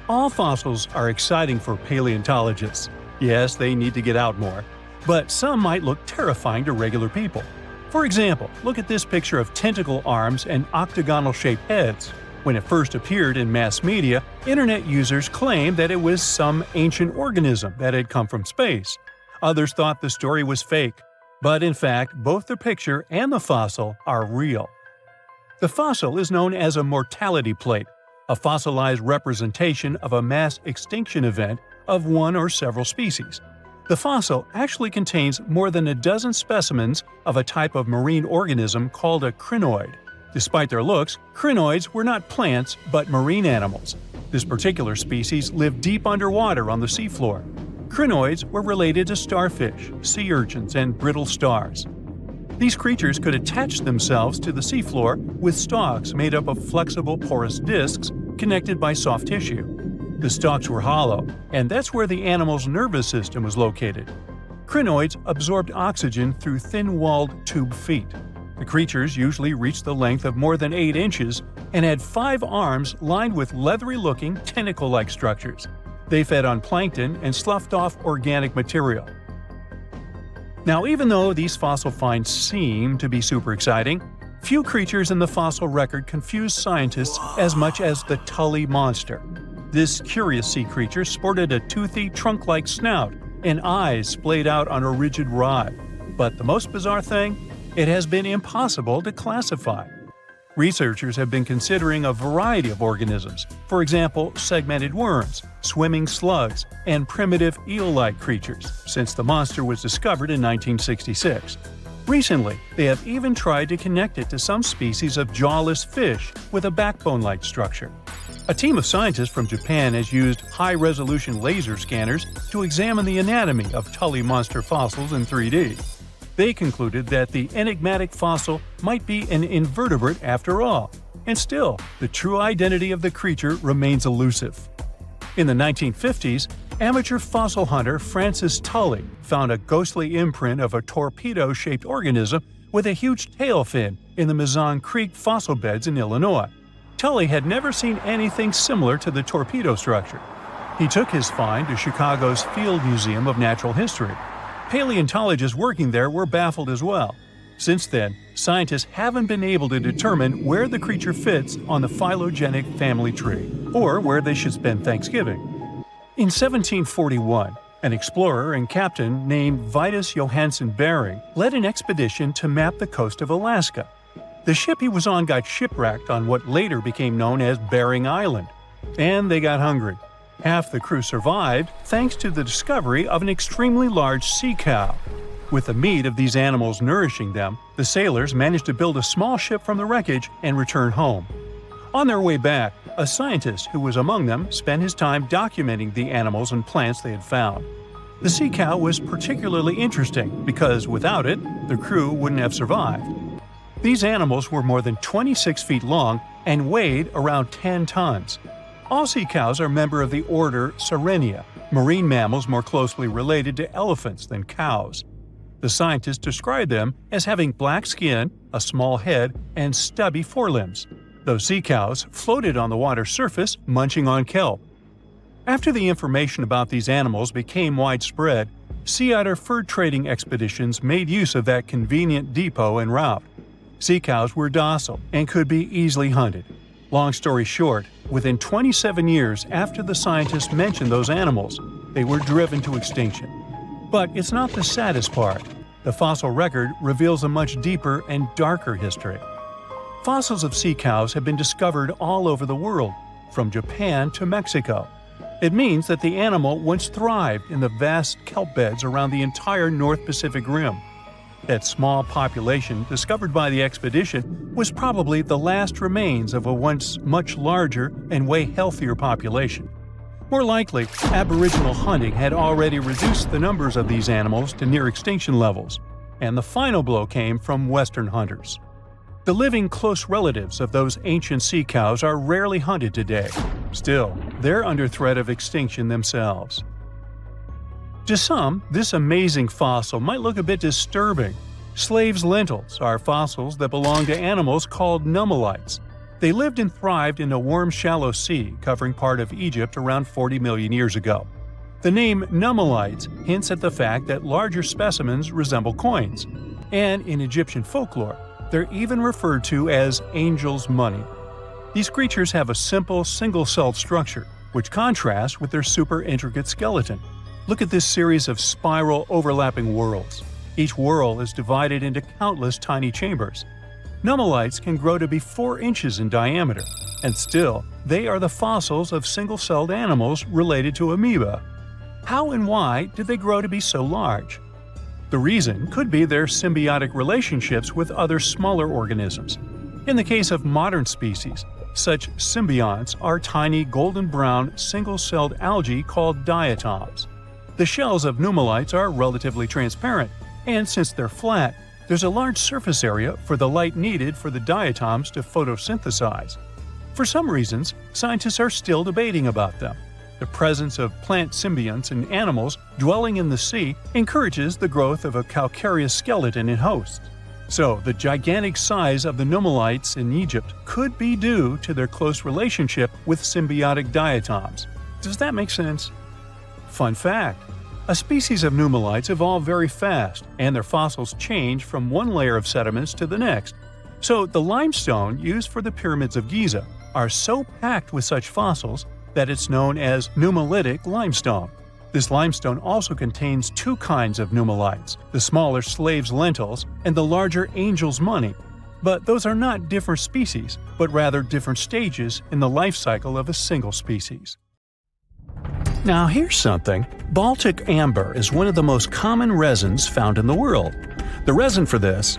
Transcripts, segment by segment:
All fossils are exciting for paleontologists. Yes, they need to get out more. But some might look terrifying to regular people. For example, look at this picture of tentacle arms and octagonal-shaped heads. When it first appeared in mass media, internet users claimed that it was some ancient organism that had come from space. Others thought the story was fake. But in fact, both the picture and the fossil are real. The fossil is known as a mortality plate, a fossilized representation of a mass extinction event of one or several species. The fossil actually contains more than a dozen specimens of a type of marine organism called a crinoid. Despite their looks, crinoids were not plants but marine animals. This particular species lived deep underwater on the seafloor. Crinoids were related to starfish, sea urchins, and brittle stars. These creatures could attach themselves to the seafloor with stalks made up of flexible porous discs connected by soft tissue. The stalks were hollow, and that's where the animal's nervous system was located. Crinoids absorbed oxygen through thin-walled tube feet. The creatures usually reached the length of more than 8 inches and had 5 arms lined with leathery-looking, tentacle-like structures. They fed on plankton and sloughed off organic material. Now, even though these fossil finds seem to be super exciting, few creatures in the fossil record confuse scientists as much as the Tully monster. This curious sea creature sported a toothy, trunk-like snout and eyes splayed out on a rigid rod. But the most bizarre thing? It has been impossible to classify. Researchers have been considering a variety of organisms, for example, segmented worms, swimming slugs, and primitive eel-like creatures, since the monster was discovered in 1966. Recently, they have even tried to connect it to some species of jawless fish with a backbone-like structure. A team of scientists from Japan has used high-resolution laser scanners to examine the anatomy of Tully monster fossils in 3D. They concluded that the enigmatic fossil might be an invertebrate after all, and still, the true identity of the creature remains elusive. In the 1950s, amateur fossil hunter Francis Tully found a ghostly imprint of a torpedo-shaped organism with a huge tail fin in the Mizon Creek fossil beds in Illinois. Tully had never seen anything similar to the torpedo structure. He took his find to Chicago's Field Museum of Natural History. Paleontologists working there were baffled as well. Since then, scientists haven't been able to determine where the creature fits on the phylogenetic family tree, or where they should spend Thanksgiving. In 1741, an explorer and captain named Vitus Johansen Bering led an expedition to map the coast of Alaska. The ship he was on got shipwrecked on what later became known as Bering Island. And they got hungry. Half the crew survived thanks to the discovery of an extremely large sea cow. With the meat of these animals nourishing them, the sailors managed to build a small ship from the wreckage and return home. On their way back, a scientist who was among them spent his time documenting the animals and plants they had found. The sea cow was particularly interesting because without it, the crew wouldn't have survived. These animals were more than 26 feet long and weighed around 10 tons. All sea cows are members of the order Sirenia, marine mammals more closely related to elephants than cows. The scientists describe them as having black skin, a small head, and stubby forelimbs. Those sea cows floated on the water's surface, munching on kelp. After the information about these animals became widespread, sea otter fur trading expeditions made use of that convenient depot en route. Sea cows were docile and could be easily hunted. Long story short, within 27 years after the scientists mentioned those animals, they were driven to extinction. But it's not the saddest part. The fossil record reveals a much deeper and darker history. Fossils of sea cows have been discovered all over the world, from Japan to Mexico. It means that the animal once thrived in the vast kelp beds around the entire North Pacific Rim. That small population discovered by the expedition was probably the last remains of a once much larger and way healthier population. More likely, Aboriginal hunting had already reduced the numbers of these animals to near extinction levels, and the final blow came from Western hunters. The living close relatives of those ancient sea cows are rarely hunted today. Still, they're under threat of extinction themselves. To some, this amazing fossil might look a bit disturbing. Slaves' lentils are fossils that belong to animals called Nummulites. They lived and thrived in a warm, shallow sea covering part of Egypt around 40 million years ago. The name Nummulites hints at the fact that larger specimens resemble coins, and in Egyptian folklore, they're even referred to as angel's money. These creatures have a simple, single-celled structure, which contrasts with their super intricate skeleton. Look at this series of spiral overlapping whorls. Each whorl is divided into countless tiny chambers. Nummulites can grow to be 4 inches in diameter, and still, they are the fossils of single-celled animals related to amoeba. How and why did they grow to be so large? The reason could be their symbiotic relationships with other smaller organisms. In the case of modern species, such symbionts are tiny golden-brown single-celled algae called diatoms. The shells of nummulites are relatively transparent, and since they're flat, there's a large surface area for the light needed for the diatoms to photosynthesize. For some reasons, scientists are still debating about them. The presence of plant symbionts and animals dwelling in the sea encourages the growth of a calcareous skeleton in hosts. So, the gigantic size of the nummulites in Egypt could be due to their close relationship with symbiotic diatoms. Does that make sense? Fun fact: a species of nummulites evolve very fast, and their fossils change from one layer of sediments to the next. So, the limestone used for the pyramids of Giza are so packed with such fossils that it's known as nummulitic limestone. This limestone also contains 2 kinds of nummulites, the smaller slave's lentils and the larger angel's money. But those are not different species, but rather different stages in the life cycle of a single species. Now here's something. Baltic amber is one of the most common resins found in the world. The reason for this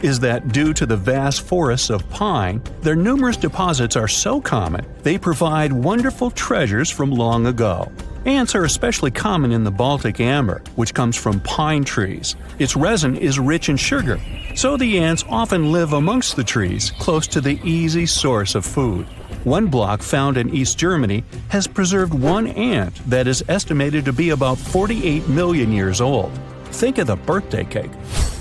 is that due to the vast forests of pine, their numerous deposits are so common, they provide wonderful treasures from long ago. Ants are especially common in the Baltic amber, which comes from pine trees. Its resin is rich in sugar, so the ants often live amongst the trees, close to the easy source of food. One block found in East Germany has preserved one ant that is estimated to be about 48 million years old. Think of the birthday cake.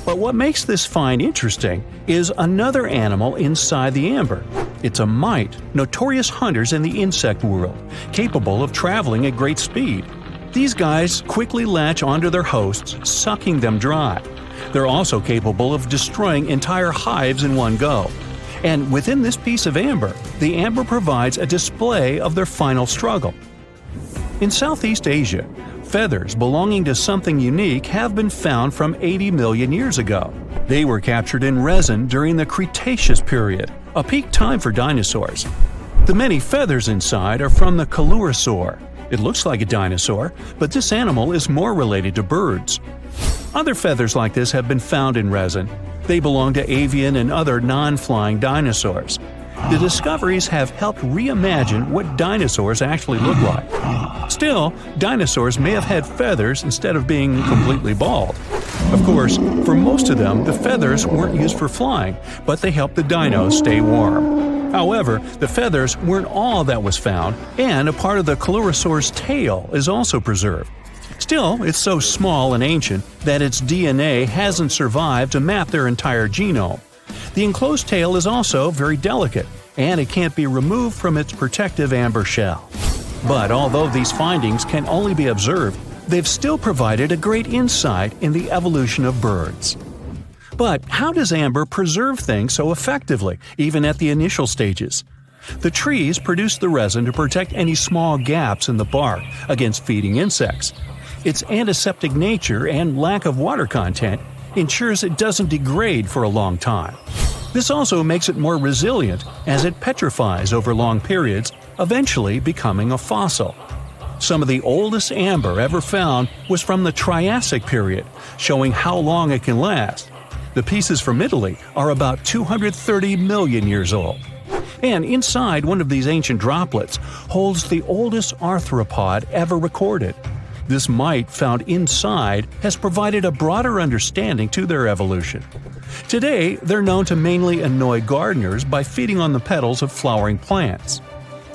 But what makes this find interesting is another animal inside the amber. It's a mite, notorious hunters in the insect world, capable of traveling at great speed. These guys quickly latch onto their hosts, sucking them dry. They're also capable of destroying entire hives in one go. And within this piece of amber, the amber provides a display of their final struggle. In Southeast Asia, feathers belonging to something unique have been found from 80 million years ago. They were captured in resin during the Cretaceous period, a peak time for dinosaurs. The many feathers inside are from the coelurosaur. It looks like a dinosaur, but this animal is more related to birds. Other feathers like this have been found in resin. They belong to avian and other non-flying dinosaurs. The discoveries have helped reimagine what dinosaurs actually look like. Still, dinosaurs may have had feathers instead of being completely bald. Of course, for most of them, the feathers weren't used for flying, but they helped the dinos stay warm. However, the feathers weren't all that was found, and a part of the coelurosaur's tail is also preserved. Still, it's so small and ancient that its DNA hasn't survived to map their entire genome. The enclosed tail is also very delicate, and it can't be removed from its protective amber shell. But although these findings can only be observed, they've still provided a great insight in the evolution of birds. But how does amber preserve things so effectively, even at the initial stages? The trees produce the resin to protect any small gaps in the bark against feeding insects. Its antiseptic nature and lack of water content ensures it doesn't degrade for a long time. This also makes it more resilient as it petrifies over long periods, eventually becoming a fossil. Some of the oldest amber ever found was from the Triassic period, showing how long it can last. The pieces from Italy are about 230 million years old. And inside one of these ancient droplets holds the oldest arthropod ever recorded. This mite found inside has provided a broader understanding to their evolution. Today, they're known to mainly annoy gardeners by feeding on the petals of flowering plants.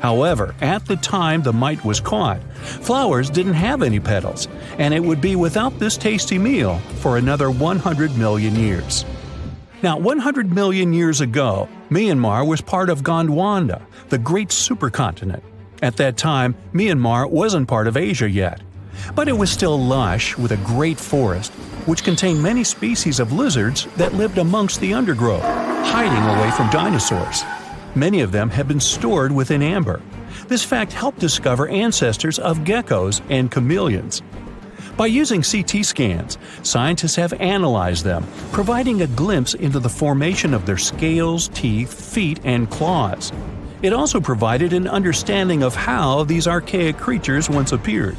However, at the time the mite was caught, flowers didn't have any petals, and it would be without this tasty meal for another 100 million years. Now, 100 million years ago, Myanmar was part of Gondwana, the great supercontinent. At that time, Myanmar wasn't part of Asia yet. But it was still lush with a great forest, which contained many species of lizards that lived amongst the undergrowth, hiding away from dinosaurs. Many of them had been stored within amber. This fact helped discover ancestors of geckos and chameleons. By using CT scans, scientists have analyzed them, providing a glimpse into the formation of their scales, teeth, feet, and claws. It also provided an understanding of how these archaic creatures once appeared.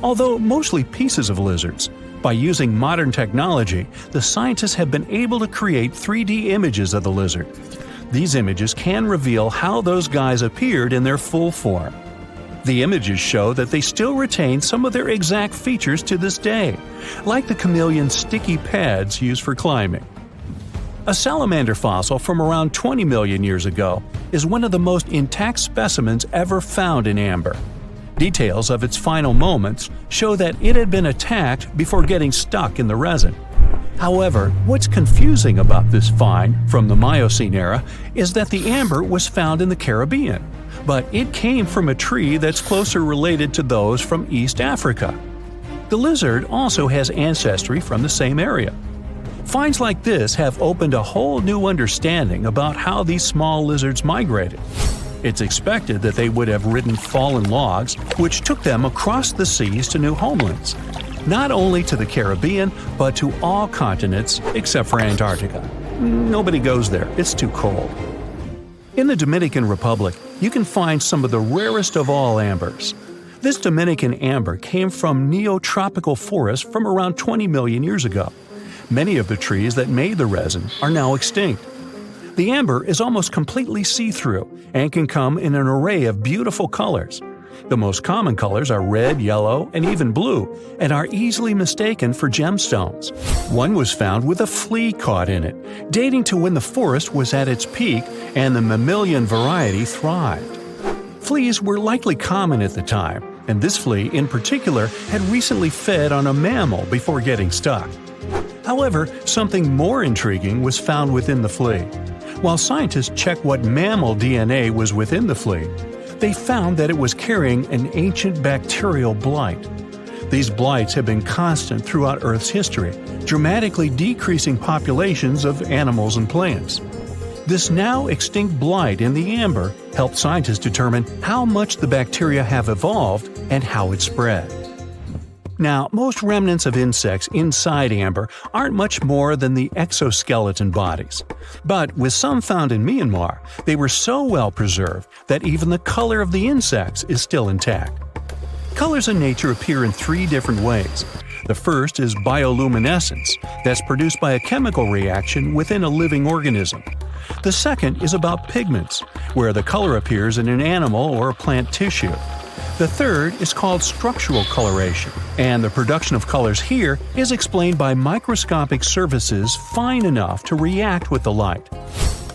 Although mostly pieces of lizards, by using modern technology, the scientists have been able to create 3D images of the lizard. These images can reveal how those guys appeared in their full form. The images show that they still retain some of their exact features to this day, like the chameleon's sticky pads used for climbing. A salamander fossil from around 20 million years ago is one of the most intact specimens ever found in amber. Details of its final moments show that it had been attacked before getting stuck in the resin. However, what's confusing about this find from the Miocene era is that the amber was found in the Caribbean, but it came from a tree that's closer related to those from East Africa. The lizard also has ancestry from the same area. Finds like this have opened a whole new understanding about how these small lizards migrated. It's expected that they would have ridden fallen logs, which took them across the seas to new homelands, not only to the Caribbean, but to all continents except for Antarctica. Nobody goes there, it's too cold. In the Dominican Republic, you can find some of the rarest of all ambers. This Dominican amber came from neotropical forests from around 20 million years ago. Many of the trees that made the resin are now extinct. The amber is almost completely see-through and can come in an array of beautiful colors. The most common colors are red, yellow, and even blue, and are easily mistaken for gemstones. One was found with a flea caught in it, dating to when the forest was at its peak and the mammalian variety thrived. Fleas were likely common at the time, and this flea in particular had recently fed on a mammal before getting stuck. However, something more intriguing was found within the flea. While scientists checked what mammal DNA was within the flea, they found that it was carrying an ancient bacterial blight. These blights have been constant throughout Earth's history, dramatically decreasing populations of animals and plants. This now extinct blight in the amber helped scientists determine how much the bacteria have evolved and how it spread. Now, most remnants of insects inside amber aren't much more than the exoskeleton bodies. But with some found in Myanmar, they were so well preserved that even the color of the insects is still intact. Colors in nature appear in 3 different ways. The first is bioluminescence, that's produced by a chemical reaction within a living organism. The second is about pigments, where the color appears in an animal or plant tissue. The third is called structural coloration, and the production of colors here is explained by microscopic surfaces fine enough to react with the light.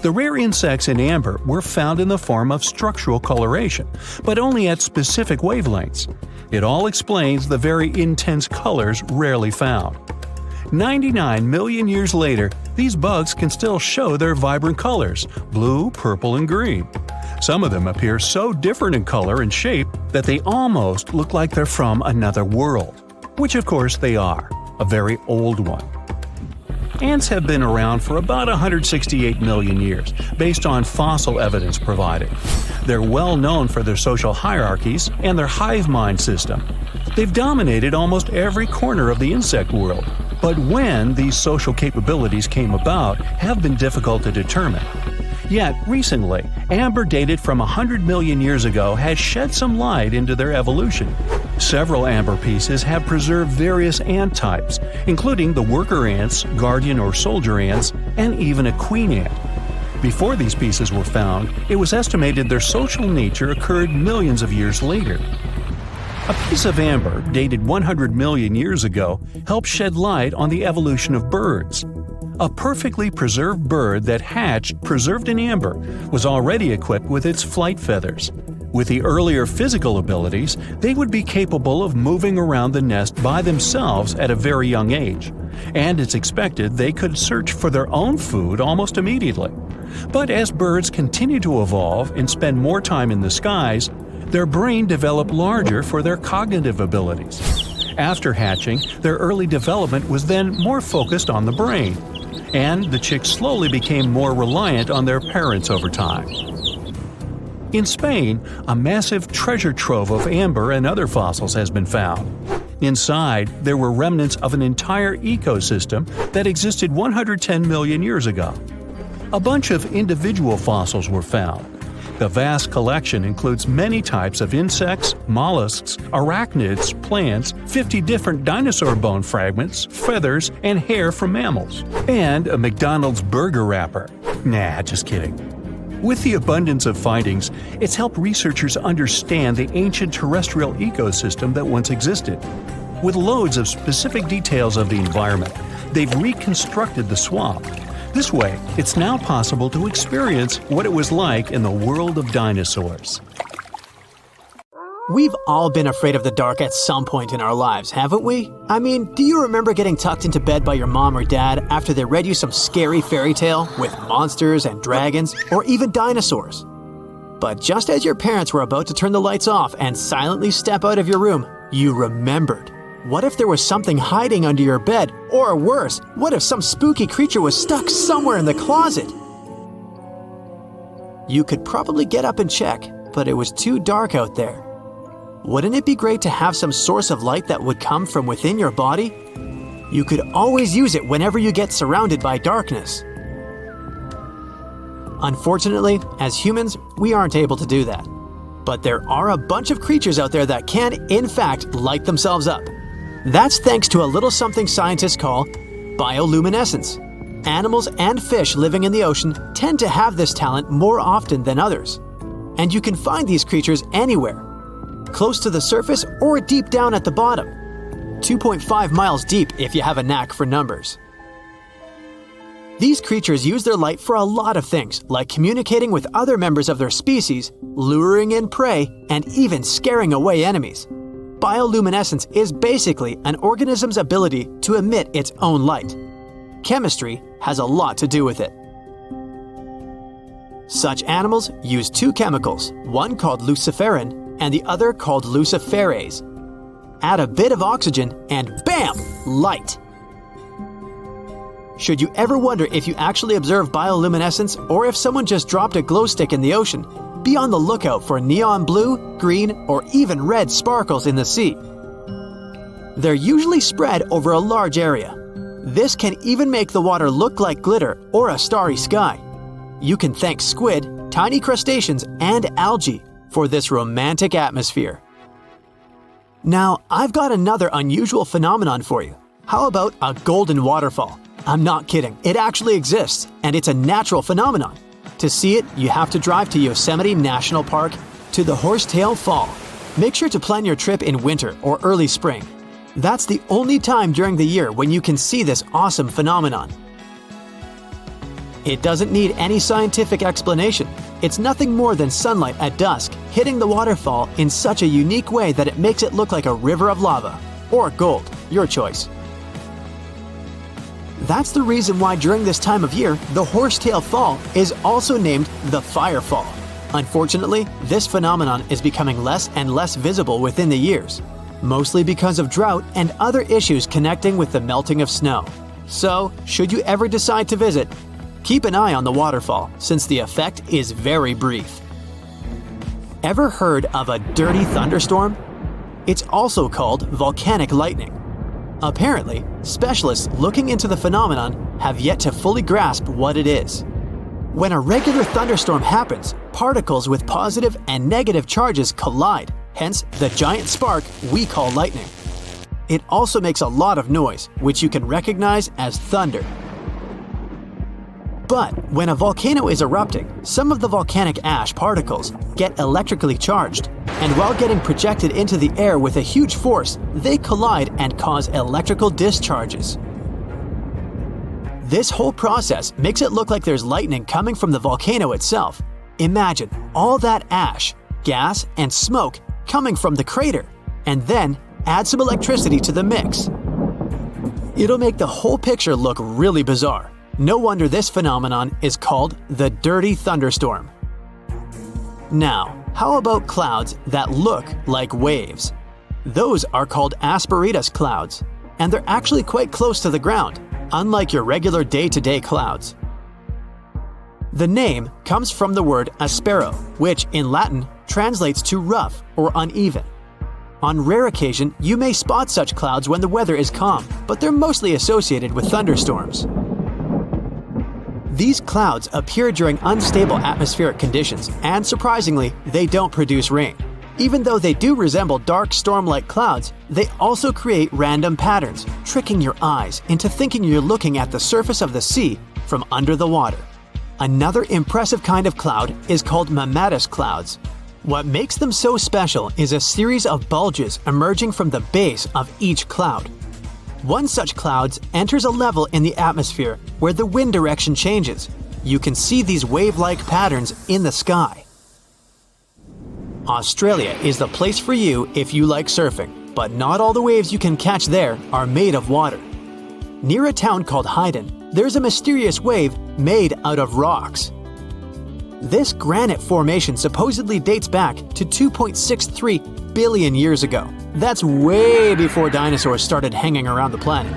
The rare insects in amber were found in the form of structural coloration, but only at specific wavelengths. It all explains the very intense colors rarely found. 99 million years later, these bugs can still show their vibrant colors – blue, purple, and green. Some of them appear so different in color and shape that they almost look like they're from another world. Which of course they are, a very old one. Ants have been around for about 168 million years, based on fossil evidence provided. They're well known for their social hierarchies and their hive mind system. They've dominated almost every corner of the insect world, but when these social capabilities came about have been difficult to determine. Yet, recently, amber dated from 100 million years ago has shed some light into their evolution. Several amber pieces have preserved various ant types, including the worker ants, guardian or soldier ants, and even a queen ant. Before these pieces were found, it was estimated their social nature occurred millions of years later. A piece of amber dated 100 million years ago helped shed light on the evolution of birds. A perfectly preserved bird that hatched preserved in amber was already equipped with its flight feathers. With the earlier physical abilities, they would be capable of moving around the nest by themselves at a very young age. and it's expected they could search for their own food almost immediately. But as birds continue to evolve and spend more time in the skies, their brain developed larger for their cognitive abilities. After hatching, their early development was then more focused on the brain, and the chicks slowly became more reliant on their parents over time. In Spain, a massive treasure trove of amber and other fossils has been found. Inside, there were remnants of an entire ecosystem that existed 110 million years ago. A bunch of individual fossils were found. The vast collection includes many types of insects, mollusks, arachnids, plants, 50 different dinosaur bone fragments, feathers, and hair from mammals, and a McDonald's burger wrapper. Nah, just kidding. With the abundance of findings, it's helped researchers understand the ancient terrestrial ecosystem that once existed. With loads of specific details of the environment, they've reconstructed the swamp. This way, it's now possible to experience what it was like in the world of dinosaurs. We've all been afraid of the dark at some point in our lives, haven't we? I mean, do you remember getting tucked into bed by your mom or dad after they read you some scary fairy tale with monsters and dragons, or even dinosaurs? But just as your parents were about to turn the lights off and silently step out of your room, you remembered. What if there was something hiding under your bed? Or worse, what if some spooky creature was stuck somewhere in the closet? You could probably get up and check, but it was too dark out there. Wouldn't it be great to have some source of light that would come from within your body? You could always use it whenever you get surrounded by darkness. Unfortunately, as humans, we aren't able to do that. But there are a bunch of creatures out there that can, in fact, light themselves up. That's thanks to a little something scientists call bioluminescence. Animals and fish living in the ocean tend to have this talent more often than others. And you can find these creatures anywhere, close to the surface or deep down at the bottom. 2.5 miles deep if you have a knack for numbers. These creatures use their light for a lot of things, like communicating with other members of their species, luring in prey, and even scaring away enemies. Bioluminescence is basically an organism's ability to emit its own light. Chemistry has a lot to do with it. Such animals use two chemicals, one called luciferin and the other called luciferase. Add a bit of oxygen and bam! Light! Should you ever wonder if you actually observe bioluminescence or if someone just dropped a glow stick in the ocean, be on the lookout for neon blue, green, or even red sparkles in the sea. They're usually spread over a large area. This can even make the water look like glitter or a starry sky. You can thank squid, tiny crustaceans, and algae for this romantic atmosphere. Now, I've got another unusual phenomenon for you. How about a golden waterfall? I'm not kidding, it actually exists, and it's a natural phenomenon. To see it, you have to drive to Yosemite National Park to the Horsetail Fall. Make sure to plan your trip in winter or early spring. That's the only time during the year when you can see this awesome phenomenon. It doesn't need any scientific explanation. It's nothing more than sunlight at dusk hitting the waterfall in such a unique way that it makes it look like a river of lava. Or gold, your choice. That's the reason why during this time of year, the Horsetail Fall is also named the Fire Fall. Unfortunately, this phenomenon is becoming less and less visible within the years, mostly because of drought and other issues connecting with the melting of snow. So, should you ever decide to visit, keep an eye on the waterfall since the effect is very brief. Ever heard of a dirty thunderstorm? It's also called volcanic lightning. Apparently, specialists looking into the phenomenon have yet to fully grasp what it is. When a regular thunderstorm happens, particles with positive and negative charges collide, hence the giant spark we call lightning. It also makes a lot of noise, which you can recognize as thunder. But when a volcano is erupting, some of the volcanic ash particles get electrically charged, and while getting projected into the air with a huge force, they collide and cause electrical discharges. This whole process makes it look like there's lightning coming from the volcano itself. Imagine all that ash, gas, and smoke coming from the crater, and then add some electricity to the mix. It'll make the whole picture look really bizarre. No wonder this phenomenon is called the dirty thunderstorm. Now, how about clouds that look like waves? Those are called asperitas clouds, and they're actually quite close to the ground, unlike your regular day-to-day clouds. The name comes from the word aspero, which in Latin translates to rough or uneven. On rare occasion, you may spot such clouds when the weather is calm, but they're mostly associated with thunderstorms. These clouds appear during unstable atmospheric conditions, and surprisingly, they don't produce rain. Even though they do resemble dark storm-like clouds, they also create random patterns, tricking your eyes into thinking you're looking at the surface of the sea from under the water. Another impressive kind of cloud is called mammatus clouds. What makes them so special is a series of bulges emerging from the base of each cloud. One such cloud enters a level in the atmosphere where the wind direction changes. You can see these wave-like patterns in the sky. Australia is the place for you if you like surfing, but not all the waves you can catch there are made of water. Near a town called Hayden, there's a mysterious wave made out of rocks. This granite formation supposedly dates back to 2.63 billion years ago. That's way before dinosaurs started hanging around the planet.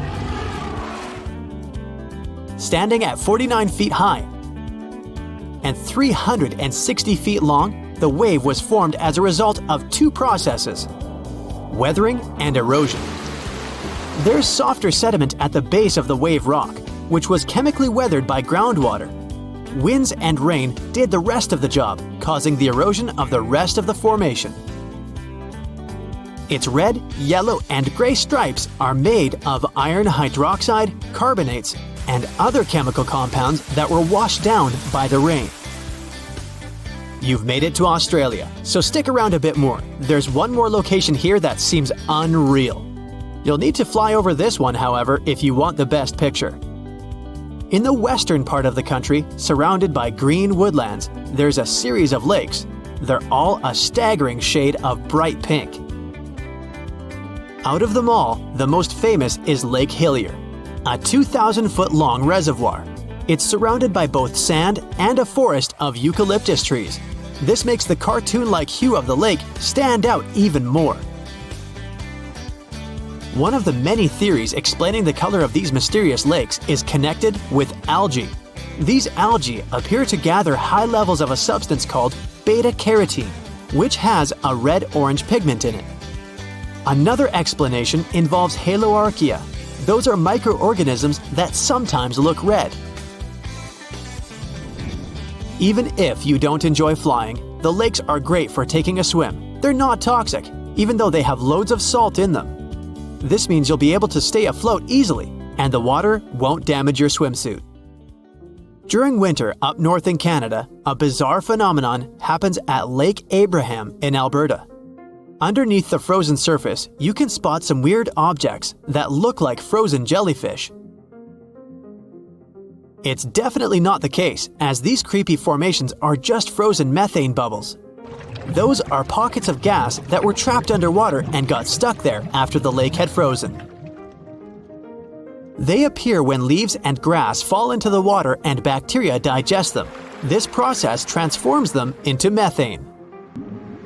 Standing at 49 feet high and 360 feet long, the wave was formed as a result of two processes: weathering and erosion. There's softer sediment at the base of the wave rock, which was chemically weathered by groundwater. Winds and rain did the rest of the job, causing the erosion of the rest of the formation. Its red, yellow, and gray stripes are made of iron hydroxide, carbonates, and other chemical compounds that were washed down by the rain. You've made it to Australia, so stick around a bit more. There's one more location here that seems unreal. You'll need to fly over this one, however, if you want the best picture. In the western part of the country, surrounded by green woodlands, there's a series of lakes. They're all a staggering shade of bright pink. Out of them all, the most famous is Lake Hillier, a 2,000-foot-long reservoir. It's surrounded by both sand and a forest of eucalyptus trees. This makes the cartoon-like hue of the lake stand out even more. One of the many theories explaining the color of these mysterious lakes is connected with algae. These algae appear to gather high levels of a substance called beta-carotene, which has a red-orange pigment in it. Another explanation involves haloarchaea. Those are microorganisms that sometimes look red. Even if you don't enjoy flying, the lakes are great for taking a swim. They're not toxic, even though they have loads of salt in them. This means you'll be able to stay afloat easily, and the water won't damage your swimsuit. During winter up north in Canada, a bizarre phenomenon happens at Lake Abraham in Alberta. Underneath the frozen surface, you can spot some weird objects that look like frozen jellyfish. It's definitely not the case, as these creepy formations are just frozen methane bubbles. Those are pockets of gas that were trapped underwater and got stuck there after the lake had frozen. They appear when leaves and grass fall into the water and bacteria digest them. This process transforms them into methane.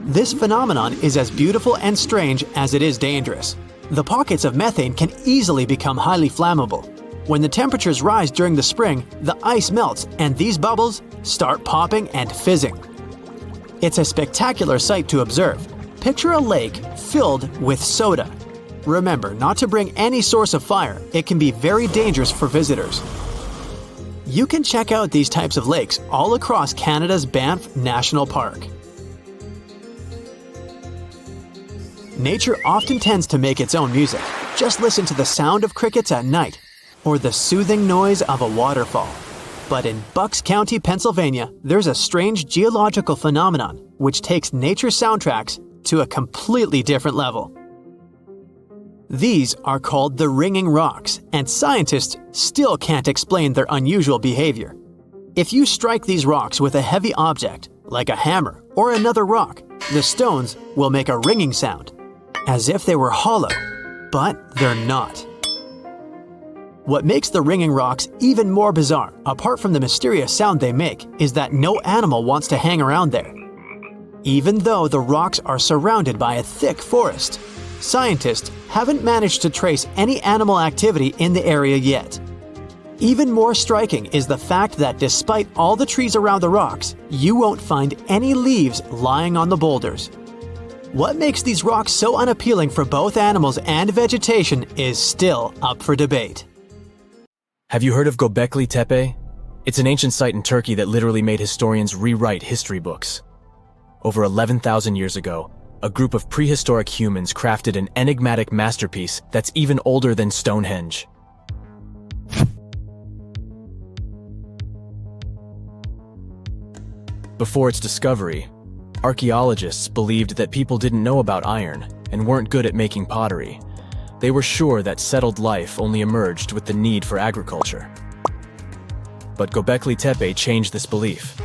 This phenomenon is as beautiful and strange as it is dangerous. The pockets of methane can easily become highly flammable. When the temperatures rise during the spring, the ice melts and these bubbles start popping and fizzing. It's a spectacular sight to observe. Picture a lake filled with soda. Remember not to bring any source of fire. It can be very dangerous for visitors. You can check out these types of lakes all across Canada's Banff National Park. Nature often tends to make its own music. Just listen to the sound of crickets at night, or the soothing noise of a waterfall. But in Bucks County, Pennsylvania, there's a strange geological phenomenon which takes nature soundtracks to a completely different level. These are called the ringing rocks, and scientists still can't explain their unusual behavior. If you strike these rocks with a heavy object, like a hammer or another rock, the stones will make a ringing sound, as if they were hollow, but they're not. What makes the ringing rocks even more bizarre, apart from the mysterious sound they make, is that no animal wants to hang around there. Even though the rocks are surrounded by a thick forest, scientists haven't managed to trace any animal activity in the area yet. Even more striking is the fact that despite all the trees around the rocks, you won't find any leaves lying on the boulders. What makes these rocks so unappealing for both animals and vegetation is still up for debate. Have you heard of Gobekli Tepe? It's an ancient site in Turkey that literally made historians rewrite history books. Over 11,000 years ago, a group of prehistoric humans crafted an enigmatic masterpiece that's even older than Stonehenge. Before its discovery, archaeologists believed that people didn't know about iron and weren't good at making pottery. They were sure that settled life only emerged with the need for agriculture. But Gobekli Tepe changed this belief.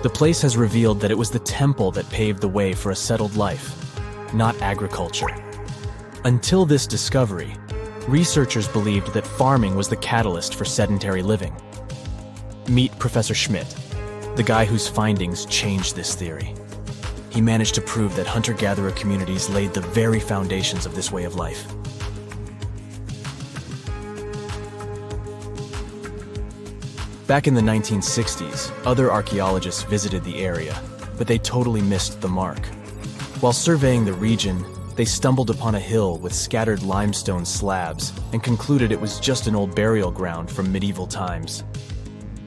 The place has revealed that it was the temple that paved the way for a settled life, not agriculture. Until this discovery, researchers believed that farming was the catalyst for sedentary living. Meet Professor Schmidt, the guy whose findings changed this theory. He managed to prove that hunter-gatherer communities laid the very foundations of this way of life. Back in the 1960s, other archaeologists visited the area, but they totally missed the mark. While surveying the region, they stumbled upon a hill with scattered limestone slabs and concluded it was just an old burial ground from medieval times.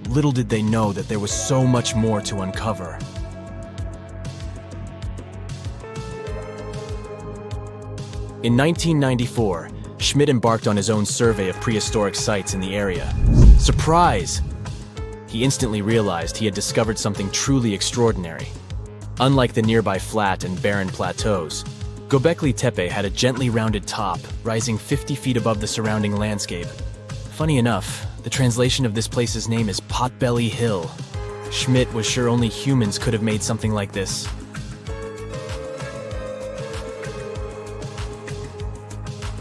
Little did they know that there was so much more to uncover. In 1994, Schmidt embarked on his own survey of prehistoric sites in the area. Surprise! He instantly realized he had discovered something truly extraordinary. Unlike the nearby flat and barren plateaus, Gobekli Tepe had a gently rounded top, rising 50 feet above the surrounding landscape. Funny enough, the translation of this place's name is Potbelly Hill. Schmidt was sure only humans could have made something like this.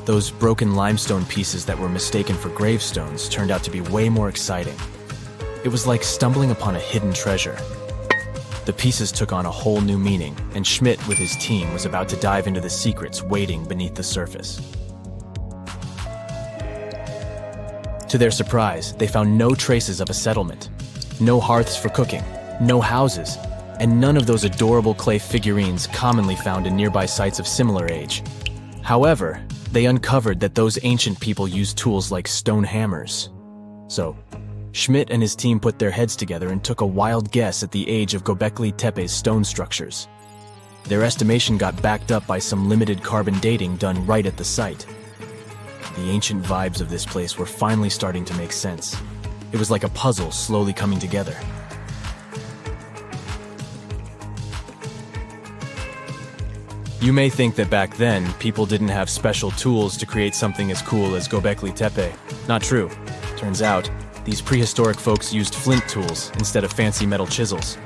Those broken limestone pieces that were mistaken for gravestones turned out to be way more exciting. It was like stumbling upon a hidden treasure. The pieces took on a whole new meaning, and Schmidt with his team was about to dive into the secrets waiting beneath the surface. To their surprise, they found no traces of a settlement, no hearths for cooking, no houses, and none of those adorable clay figurines commonly found in nearby sites of similar age. However, they uncovered that those ancient people used tools like stone hammers. So, Schmidt and his team put their heads together and took a wild guess at the age of Gobekli Tepe's stone structures. Their estimation got backed up by some limited carbon dating done right at the site. The ancient vibes of this place were finally starting to make sense. It was like a puzzle slowly coming together. You may think that back then, people didn't have special tools to create something as cool as Gobekli Tepe. Not true. Turns out, these prehistoric folks used flint tools instead of fancy metal chisels.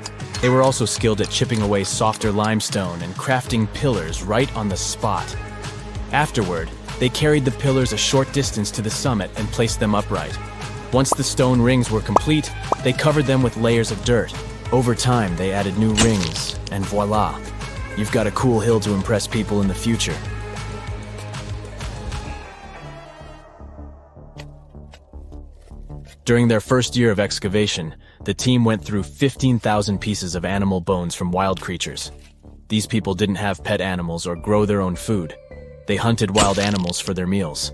They were also skilled at chipping away softer limestone and crafting pillars right on the spot. Afterward, they carried the pillars a short distance to the summit and placed them upright. Once the stone rings were complete, they covered them with layers of dirt. Over time, they added new rings, and voila! You've got a cool hill to impress people in the future. During their first year of excavation, the team went through 15,000 pieces of animal bones from wild creatures. These people didn't have pet animals or grow their own food. They hunted wild animals for their meals.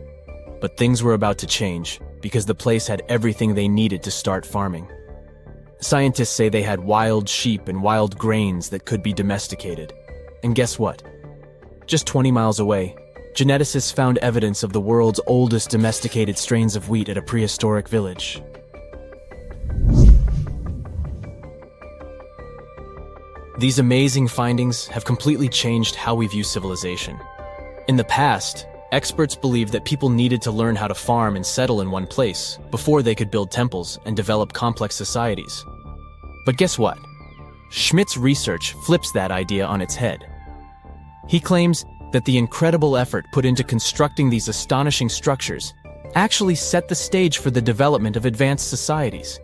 But things were about to change, because the place had everything they needed to start farming. Scientists say they had wild sheep and wild grains that could be domesticated. And guess what? Just 20 miles away, geneticists found evidence of the world's oldest domesticated strains of wheat at a prehistoric village. These amazing findings have completely changed how we view civilization. In the past, experts believed that people needed to learn how to farm and settle in one place before they could build temples and develop complex societies. But guess what? Schmidt's research flips that idea on its head. He claims that the incredible effort put into constructing these astonishing structures actually set the stage for the development of advanced societies.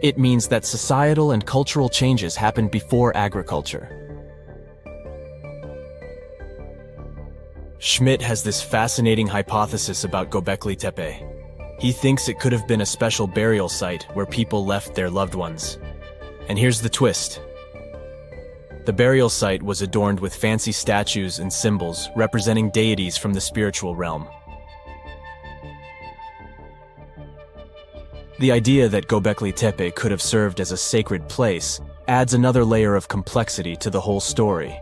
It means that societal and cultural changes happened before agriculture. Schmidt has this fascinating hypothesis about Gobekli Tepe. He thinks it could have been a special burial site where people left their loved ones. And here's the twist. The burial site was adorned with fancy statues and symbols representing deities from the spiritual realm. The idea that Gobekli Tepe could have served as a sacred place adds another layer of complexity to the whole story.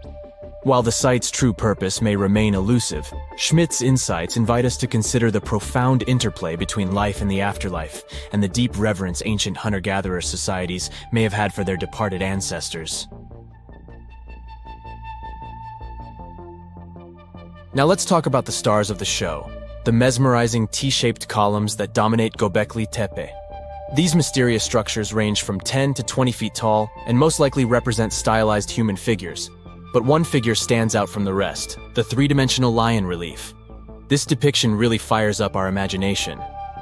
While the site's true purpose may remain elusive, Schmidt's insights invite us to consider the profound interplay between life and the afterlife, and the deep reverence ancient hunter-gatherer societies may have had for their departed ancestors. Now let's talk about the stars of the show, the mesmerizing T-shaped columns that dominate Gobekli Tepe. These mysterious structures range from 10 to 20 feet tall and most likely represent stylized human figures. But one figure stands out from the rest, the three-dimensional lion relief. This depiction really fires up our imagination.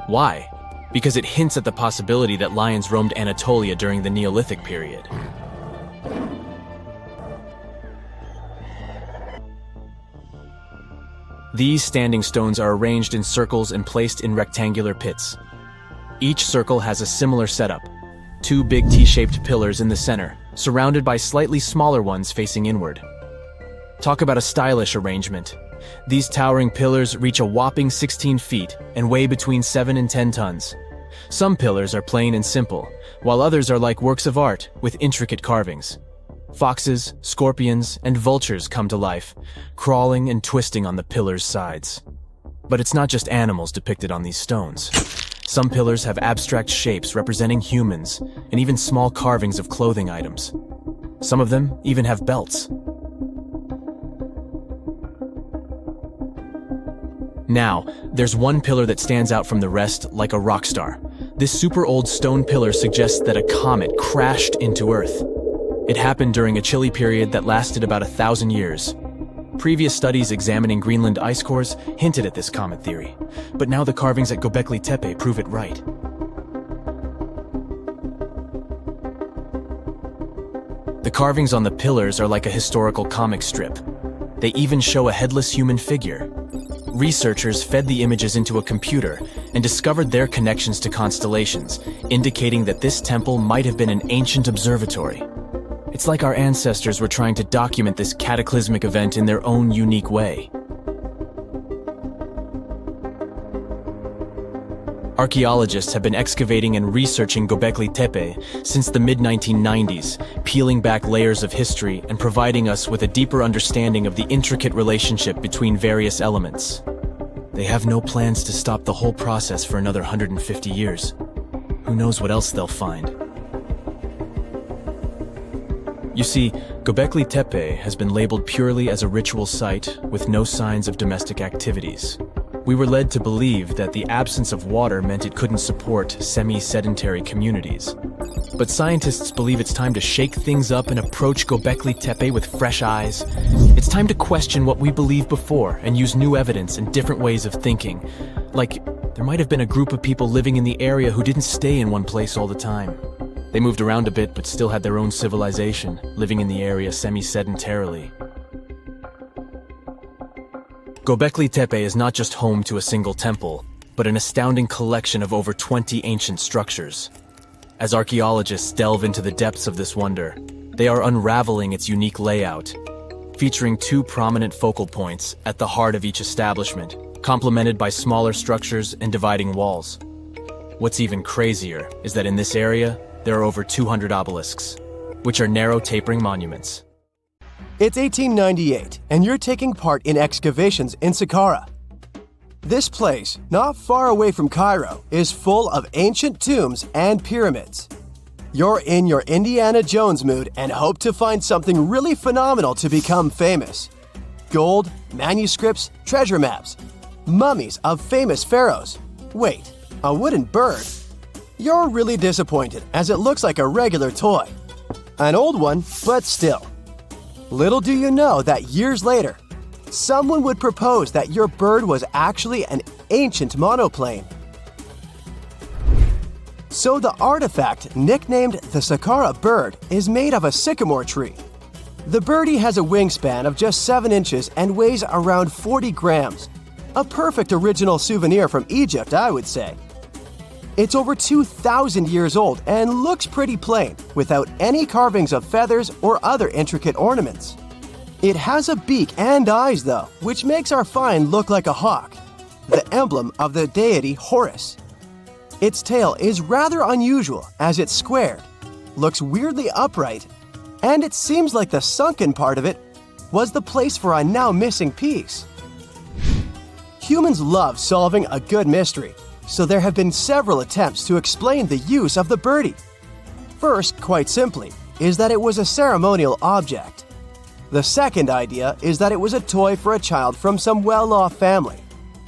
Why? Because it hints at the possibility that lions roamed Anatolia during the Neolithic period. These standing stones are arranged in circles and placed in rectangular pits. Each circle has a similar setup. Two big T-shaped pillars in the center, surrounded by slightly smaller ones facing inward. Talk about a stylish arrangement. These towering pillars reach a whopping 16 feet and weigh between 7 and 10 tons. Some pillars are plain and simple, while others are like works of art with intricate carvings. Foxes, scorpions, and vultures come to life, crawling and twisting on the pillars' sides. But it's not just animals depicted on these stones. Some pillars have abstract shapes representing humans, and even small carvings of clothing items. Some of them even have belts. Now, there's one pillar that stands out from the rest like a rock star. This super old stone pillar suggests that a comet crashed into Earth. It happened during a chilly period that lasted about 1,000 years. Previous studies examining Greenland ice cores hinted at this comet theory, but now the carvings at Gobekli Tepe prove it right. The carvings on the pillars are like a historical comic strip. They even show a headless human figure. Researchers fed the images into a computer and discovered their connections to constellations, indicating that this temple might have been an ancient observatory. It's like our ancestors were trying to document this cataclysmic event in their own unique way. Archaeologists have been excavating and researching Gobekli Tepe since the mid-1990s, peeling back layers of history and providing us with a deeper understanding of the intricate relationship between various elements. They have no plans to stop the whole process for another 150 years. Who knows what else they'll find? You see, Gobekli Tepe has been labeled purely as a ritual site with no signs of domestic activities. We were led to believe that the absence of water meant it couldn't support semi-sedentary communities. But scientists believe it's time to shake things up and approach Gobekli Tepe with fresh eyes. It's time to question what we believed before and use new evidence and different ways of thinking. Like, there might have been a group of people living in the area who didn't stay in one place all the time. They moved around a bit but still had their own civilization, living in the area semi-sedentarily. Gobekli Tepe is not just home to a single temple, but an astounding collection of over 20 ancient structures. As archaeologists delve into the depths of this wonder, they are unraveling its unique layout, featuring two prominent focal points at the heart of each establishment, complemented by smaller structures and dividing walls. What's even crazier is that in this area, there are over 200 obelisks, which are narrow tapering monuments. It's 1898, and you're taking part in excavations in Saqqara. This place, not far away from Cairo, is full of ancient tombs and pyramids. You're in your Indiana Jones mood and hope to find something really phenomenal to become famous. Gold, manuscripts, treasure maps, mummies of famous pharaohs. Wait, a wooden bird? You're really disappointed as it looks like a regular toy. An old one, but still. Little do you know that years later, someone would propose that your bird was actually an ancient monoplane. So the artifact, nicknamed the Saqqara bird, is made of a sycamore tree. The birdie has a wingspan of just 7 inches and weighs around 40 grams. A perfect original souvenir from Egypt, I would say. It's over 2,000 years old and looks pretty plain, without any carvings of feathers or other intricate ornaments. It has a beak and eyes though, which makes our find look like a hawk, the emblem of the deity Horus. Its tail is rather unusual as it's squared, looks weirdly upright, and it seems like the sunken part of it was the place for a now missing piece. Humans love solving a good mystery, so there have been several attempts to explain the use of the birdie. First, quite simply, is that it was a ceremonial object. The second idea is that it was a toy for a child from some well-off family.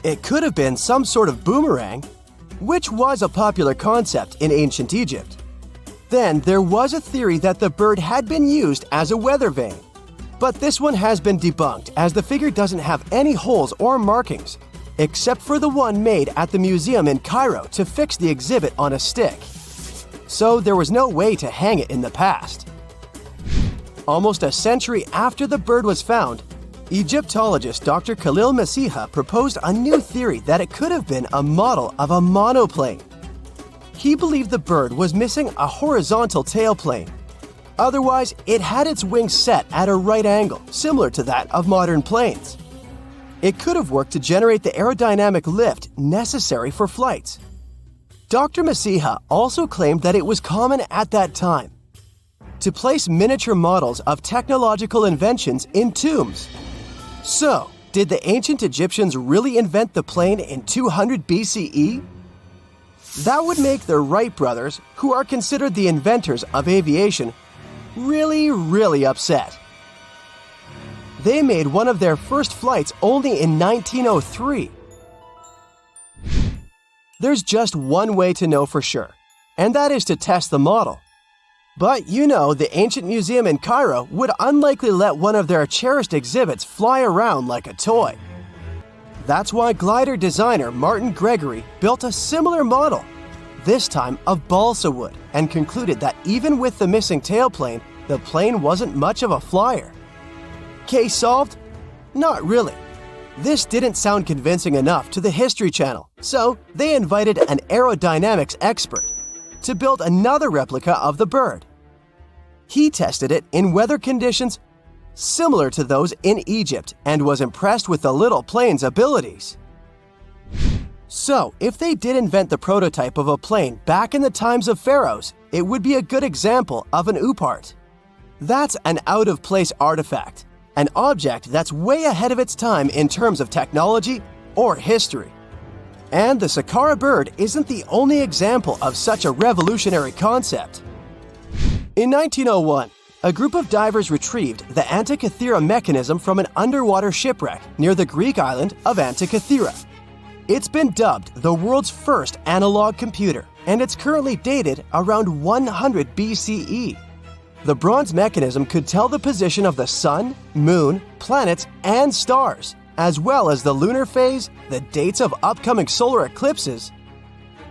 It could have been some sort of boomerang, which was a popular concept in ancient Egypt. Then there was a theory that the bird had been used as a weather vane. But this one has been debunked as the figure doesn't have any holes or markings, except for the one made at the museum in Cairo to fix the exhibit on a stick. So there was no way to hang it in the past. Almost a century after the bird was found, Egyptologist Dr. Khalil Masiha proposed a new theory that it could have been a model of a monoplane. He believed the bird was missing a horizontal tailplane. Otherwise, it had its wings set at a right angle, similar to that of modern planes. It could have worked to generate the aerodynamic lift necessary for flights. Dr. Masiha also claimed that it was common at that time to place miniature models of technological inventions in tombs. So, did the ancient Egyptians really invent the plane in 200 BCE? That would make the Wright brothers, who are considered the inventors of aviation, really upset. They made one of their first flights only in 1903. There's just one way to know for sure, and that is to test the model. But you know, the ancient museum in Cairo would unlikely let one of their cherished exhibits fly around like a toy. That's why glider designer Martin Gregory built a similar model, this time of balsa wood, and concluded that even with the missing tailplane, the plane wasn't much of a flyer. Case solved? Not really. This didn't sound convincing enough to the History Channel, so they invited an aerodynamics expert to build another replica of the bird. He tested it in weather conditions similar to those in Egypt and was impressed with the little plane's abilities. So, if they did invent the prototype of a plane back in the times of pharaohs, it would be a good example of an oupart. That's an out-of-place artifact, an object that's way ahead of its time in terms of technology or history. And the Saqqara bird isn't the only example of such a revolutionary concept. In 1901, a group of divers retrieved the Antikythera mechanism from an underwater shipwreck near the Greek island of Antikythera. It's been dubbed the world's first analog computer, and it's currently dated around 100 BCE. The bronze mechanism could tell the position of the sun, moon, planets, and stars, as well as the lunar phase, the dates of upcoming solar eclipses,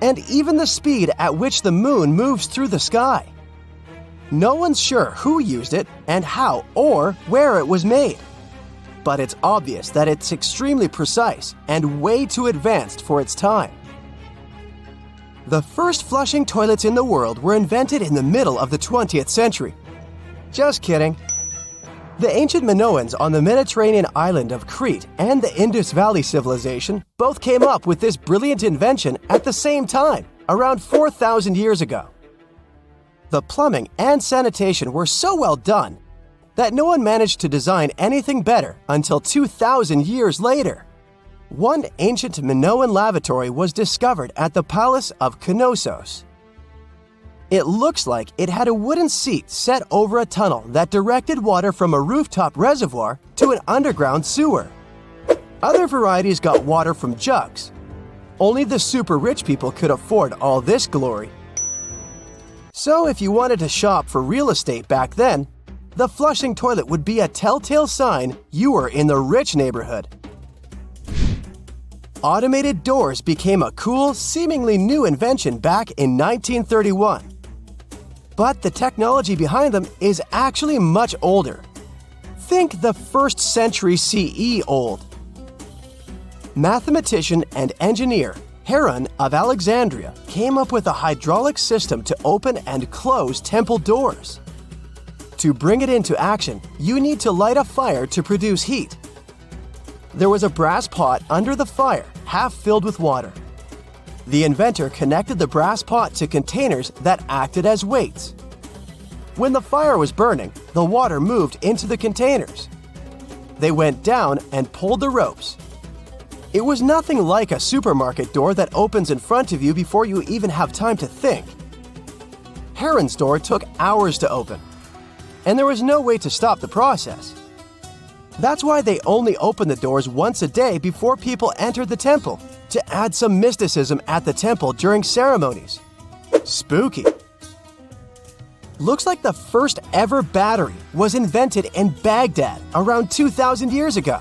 and even the speed at which the moon moves through the sky. No one's sure who used it and how or where it was made. But it's obvious that it's extremely precise and way too advanced for its time. The first flushing toilets in the world were invented in the middle of the 20th century. Just kidding. The ancient Minoans on the Mediterranean island of Crete and the Indus Valley civilization both came up with this brilliant invention at the same time, around 4,000 years ago. The plumbing and sanitation were so well done that no one managed to design anything better until 2,000 years later. One ancient Minoan lavatory was discovered at the Palace of Knossos. It looks like it had a wooden seat set over a tunnel that directed water from a rooftop reservoir to an underground sewer. Other varieties got water from jugs. Only the super rich people could afford all this glory. So if you wanted to shop for real estate back then, The flushing toilet would be a telltale sign you were in the rich neighborhood. Automated doors became a cool, seemingly new invention back in 1931. But the technology behind them is actually much older. Think the 1st century CE old. Mathematician and engineer Heron of Alexandria came up with a hydraulic system to open and close temple doors. To bring it into action, you need to light a fire to produce heat. There was a brass pot under the fire, half filled with water. The inventor connected the brass pot to containers that acted as weights. When the fire was burning, the water moved into the containers. They went down and pulled the ropes. It was nothing like a supermarket door that opens in front of you before you even have time to think. Heron's door took hours to open, and there was no way to stop the process. That's why they only opened the doors once a day before people entered the temple, to add some mysticism at the temple during ceremonies. Spooky. Looks like the first ever battery was invented in Baghdad around 2,000 years ago.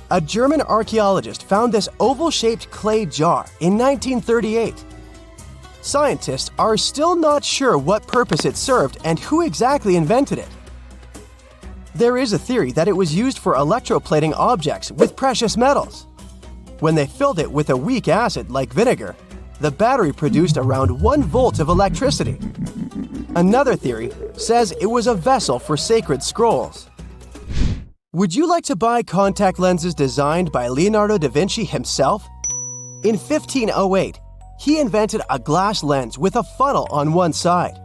A German archaeologist found this oval-shaped clay jar in 1938. Scientists are still not sure what purpose it served and who exactly invented it. There is a theory that it was used for electroplating objects with precious metals. When they filled it with a weak acid like vinegar, the battery produced around 1 volt of electricity. Another theory says it was a vessel for sacred scrolls. Would you like to buy contact lenses designed by Leonardo da Vinci himself? In 1508, he invented a glass lens with a funnel on one side.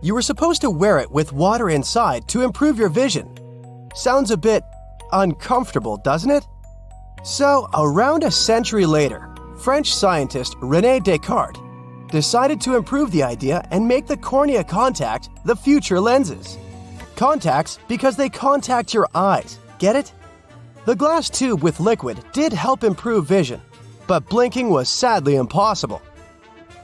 You were supposed to wear it with water inside to improve your vision. Sounds a bit uncomfortable, doesn't it? So, around a century later, French scientist René Descartes decided to improve the idea and make the cornea contact the future lenses. Contacts because they contact your eyes, get it? The glass tube with liquid did help improve vision, but blinking was sadly impossible.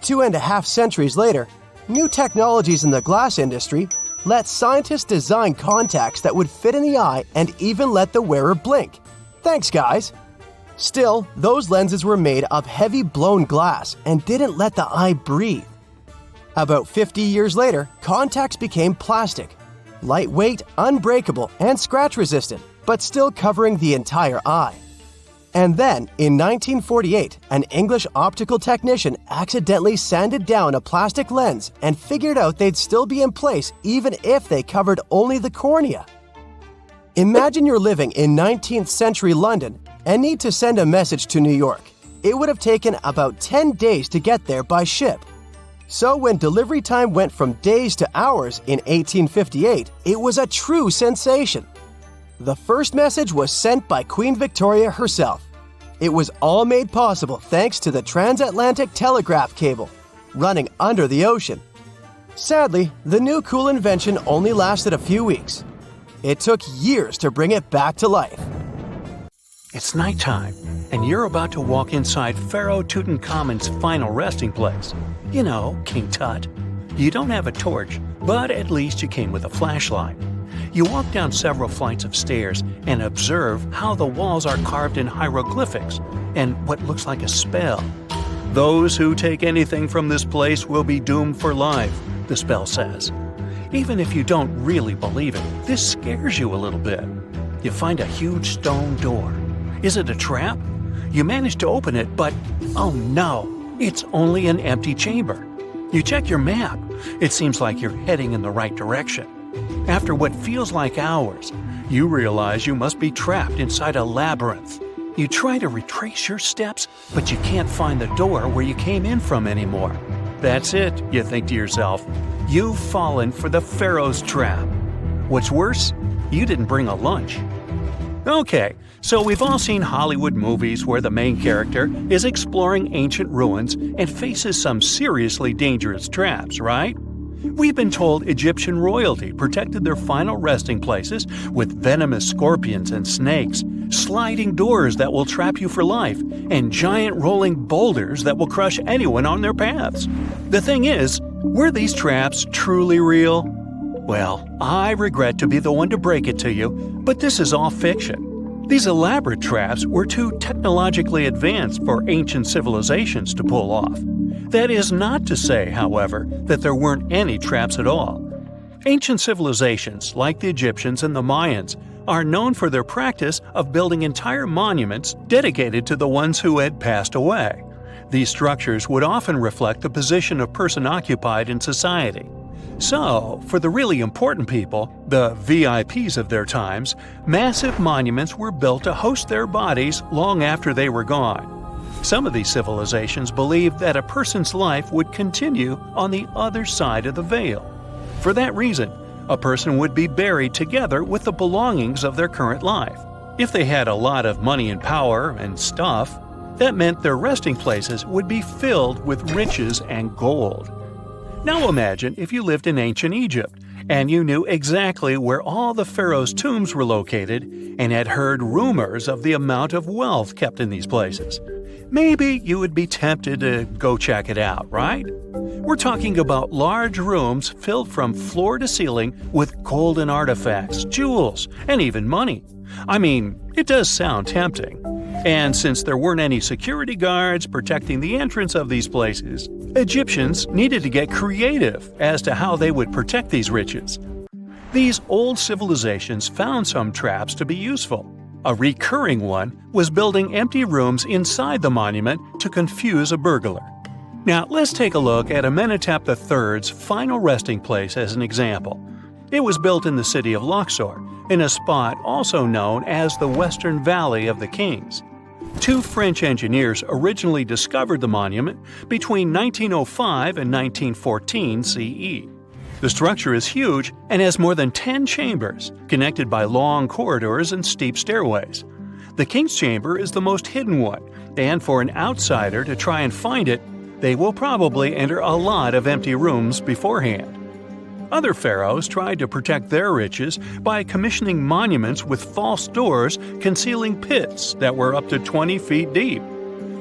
2.5 centuries later, new technologies in the glass industry let scientists design contacts that would fit in the eye and even let the wearer blink. Thanks, guys! Still, those lenses were made of heavy blown glass and didn't let the eye breathe. About 50 years later, contacts became plastic, lightweight, unbreakable, and scratch-resistant, but still covering the entire eye. And then, in 1948, an English optical technician accidentally sanded down a plastic lens and figured out they'd still be in place even if they covered only the cornea. Imagine you're living in 19th century London and need to send a message to New York. It would have taken about 10 days to get there by ship. So when delivery time went from days to hours in 1858, it was a true sensation. The first message was sent by Queen Victoria herself. It was all made possible thanks to the transatlantic telegraph cable, running under the ocean. Sadly, the new cool invention only lasted a few weeks. It took years to bring it back to life. It's nighttime, and you're about to walk inside Pharaoh Tutankhamun's final resting place. You know, King Tut. You don't have a torch, but at least you came with a flashlight. You walk down several flights of stairs and observe how the walls are carved in hieroglyphics and what looks like a spell. Those who take anything from this place will be doomed for life, the spell says. Even if you don't really believe it, this scares you a little bit. You find a huge stone door. Is it a trap? You manage to open it, but oh no, it's only an empty chamber. You check your map. It seems like you're heading in the right direction. After what feels like hours, you realize you must be trapped inside a labyrinth. You try to retrace your steps, but you can't find the door where you came in from anymore. That's it, you think to yourself. You've fallen for the Pharaoh's trap. What's worse, you didn't bring a lunch. Okay, so we've all seen Hollywood movies where the main character is exploring ancient ruins and faces some seriously dangerous traps, right? We've been told Egyptian royalty protected their final resting places with venomous scorpions and snakes, sliding doors that will trap you for life, and giant rolling boulders that will crush anyone on their paths. The thing is, were these traps truly real? Well, I regret to be the one to break it to you, but this is all fiction. These elaborate traps were too technologically advanced for ancient civilizations to pull off. That is not to say, however, that there weren't any traps at all. Ancient civilizations, like the Egyptians and the Mayans, are known for their practice of building entire monuments dedicated to the ones who had passed away. These structures would often reflect the position of person occupied in society. So, for the really important people, the VIPs of their times, massive monuments were built to host their bodies long after they were gone. Some of these civilizations believed that a person's life would continue on the other side of the veil. For that reason, a person would be buried together with the belongings of their current life. If they had a lot of money and power and stuff, that meant their resting places would be filled with riches and gold. Now imagine if you lived in ancient Egypt and you knew exactly where all the pharaohs' tombs were located and had heard rumors of the amount of wealth kept in these places. Maybe you would be tempted to go check it out, right? We're talking about large rooms filled from floor to ceiling with golden artifacts, jewels, and even money. I mean, it does sound tempting. And since there weren't any security guards protecting the entrance of these places, Egyptians needed to get creative as to how they would protect these riches. These old civilizations found some traps to be useful. A recurring one was building empty rooms inside the monument to confuse a burglar. Now, let's take a look at Amenhotep III's final resting place as an example. It was built in the city of Luxor, in a spot also known as the Western Valley of the Kings. Two French engineers originally discovered the monument between 1905 and 1914 CE. The structure is huge and has more than 10 chambers, connected by long corridors and steep stairways. The King's Chamber is the most hidden one, and for an outsider to try and find it, they will probably enter a lot of empty rooms beforehand. Other pharaohs tried to protect their riches by commissioning monuments with false doors concealing pits that were up to 20 feet deep.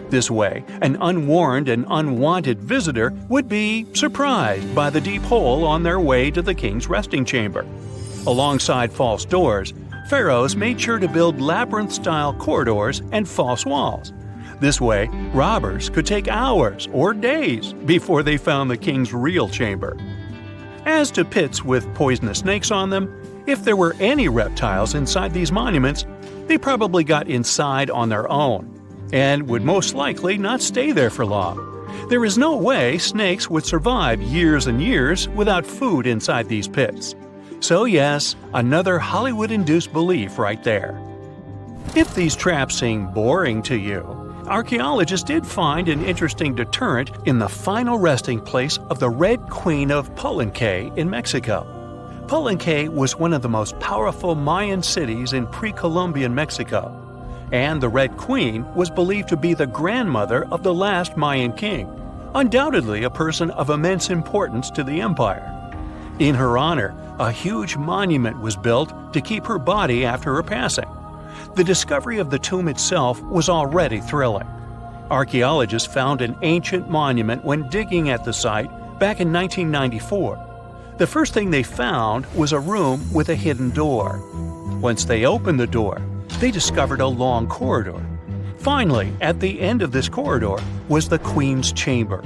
This way, an unwarned and unwanted visitor would be surprised by the deep hole on their way to the king's resting chamber. Alongside false doors, pharaohs made sure to build labyrinth-style corridors and false walls. This way, robbers could take hours or days before they found the king's real chamber. As to pits with poisonous snakes on them, if there were any reptiles inside these monuments, they probably got inside on their own and would most likely not stay there for long. There is no way snakes would survive years and years without food inside these pits. So yes, another Hollywood-induced belief right there. If these traps seem boring to you, archaeologists did find an interesting deterrent in the final resting place of the Red Queen of Palenque in Mexico. Palenque was one of the most powerful Mayan cities in pre-Columbian Mexico, and the Red Queen was believed to be the grandmother of the last Mayan king, undoubtedly a person of immense importance to the empire. In her honor, a huge monument was built to keep her body after her passing. The discovery of the tomb itself was already thrilling. Archaeologists found an ancient monument when digging at the site back in 1994. The first thing they found was a room with a hidden door. Once they opened the door, they discovered a long corridor. Finally, at the end of this corridor was the Queen's chamber.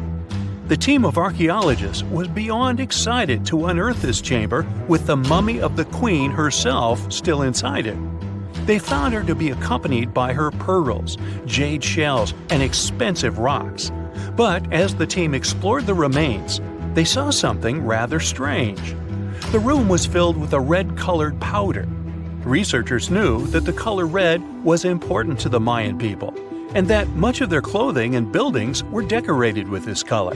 The team of archaeologists was beyond excited to unearth this chamber with the mummy of the Queen herself still inside it. They found her to be accompanied by her pearls, jade shells, and expensive rocks. But as the team explored the remains, they saw something rather strange. The room was filled with a red-colored powder. Researchers knew that the color red was important to the Mayan people, and that much of their clothing and buildings were decorated with this color.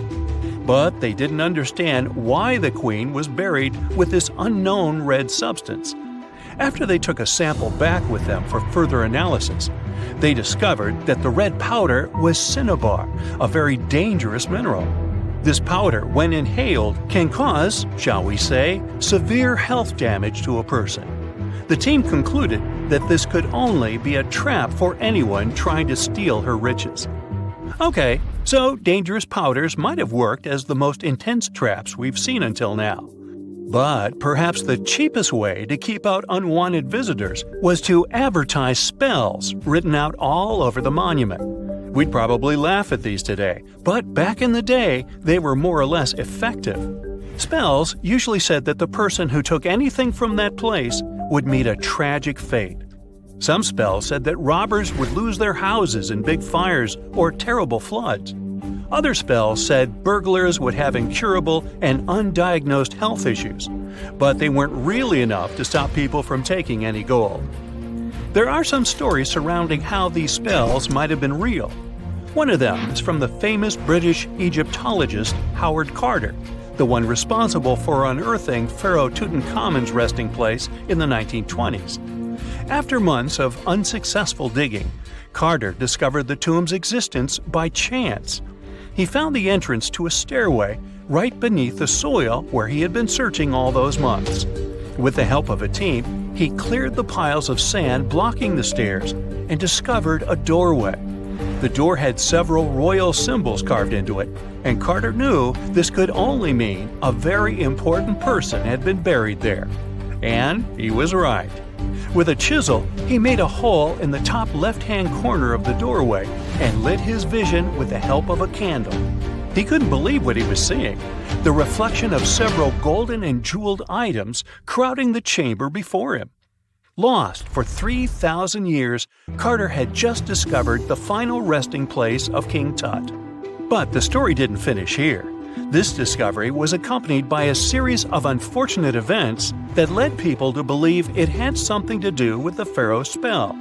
But they didn't understand why the queen was buried with this unknown red substance. After they took a sample back with them for further analysis, they discovered that the red powder was cinnabar, a very dangerous mineral. This powder, when inhaled, can cause, shall we say, severe health damage to a person. The team concluded that this could only be a trap for anyone trying to steal her riches. Okay, so dangerous powders might have worked as the most intense traps we've seen until now. But perhaps the cheapest way to keep out unwanted visitors was to advertise spells written out all over the monument. We'd probably laugh at these today, but back in the day, they were more or less effective. Spells usually said that the person who took anything from that place would meet a tragic fate. Some spells said that robbers would lose their houses in big fires or terrible floods. Other spells said burglars would have incurable and undiagnosed health issues, but they weren't really enough to stop people from taking any gold. There are some stories surrounding how these spells might have been real. One of them is from the famous British Egyptologist Howard Carter, the one responsible for unearthing Pharaoh Tutankhamun's resting place in the 1920s. After months of unsuccessful digging, Carter discovered the tomb's existence by chance. He found the entrance to a stairway right beneath the soil where he had been searching all those months. With the help of a team, he cleared the piles of sand blocking the stairs and discovered a doorway. The door had several royal symbols carved into it, and Carter knew this could only mean a very important person had been buried there. And he was right. With a chisel, he made a hole in the top left-hand corner of the doorway and lit his vision with the help of a candle. He couldn't believe what he was seeing, the reflection of several golden and jeweled items crowding the chamber before him. Lost for 3,000 years, Carter had just discovered the final resting place of King Tut. But the story didn't finish here. This discovery was accompanied by a series of unfortunate events that led people to believe it had something to do with the pharaoh's spell.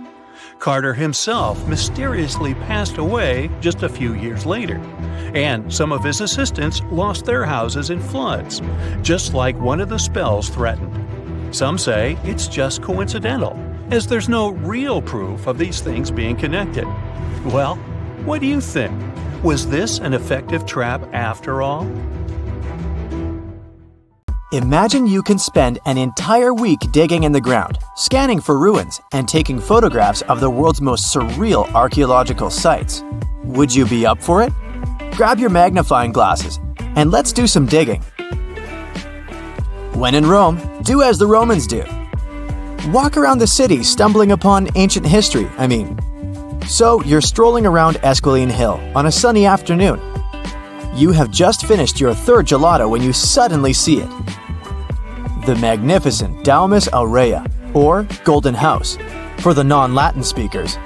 Carter himself mysteriously passed away just a few years later, and some of his assistants lost their houses in floods, just like one of the spells threatened. Some say it's just coincidental, as there's no real proof of these things being connected. Well, what do you think? Was this an effective trap after all? Imagine you can spend an entire week digging in the ground, scanning for ruins, and taking photographs of the world's most surreal archaeological sites. Would you be up for it? Grab your magnifying glasses, and let's do some digging. When in Rome, do as the Romans do. Walk around the city stumbling upon ancient history, So you're strolling around Esquiline Hill on a sunny afternoon. You have just finished your third gelato when you suddenly see it. The magnificent Domus Aurea, or Golden House, for the non-Latin speakers.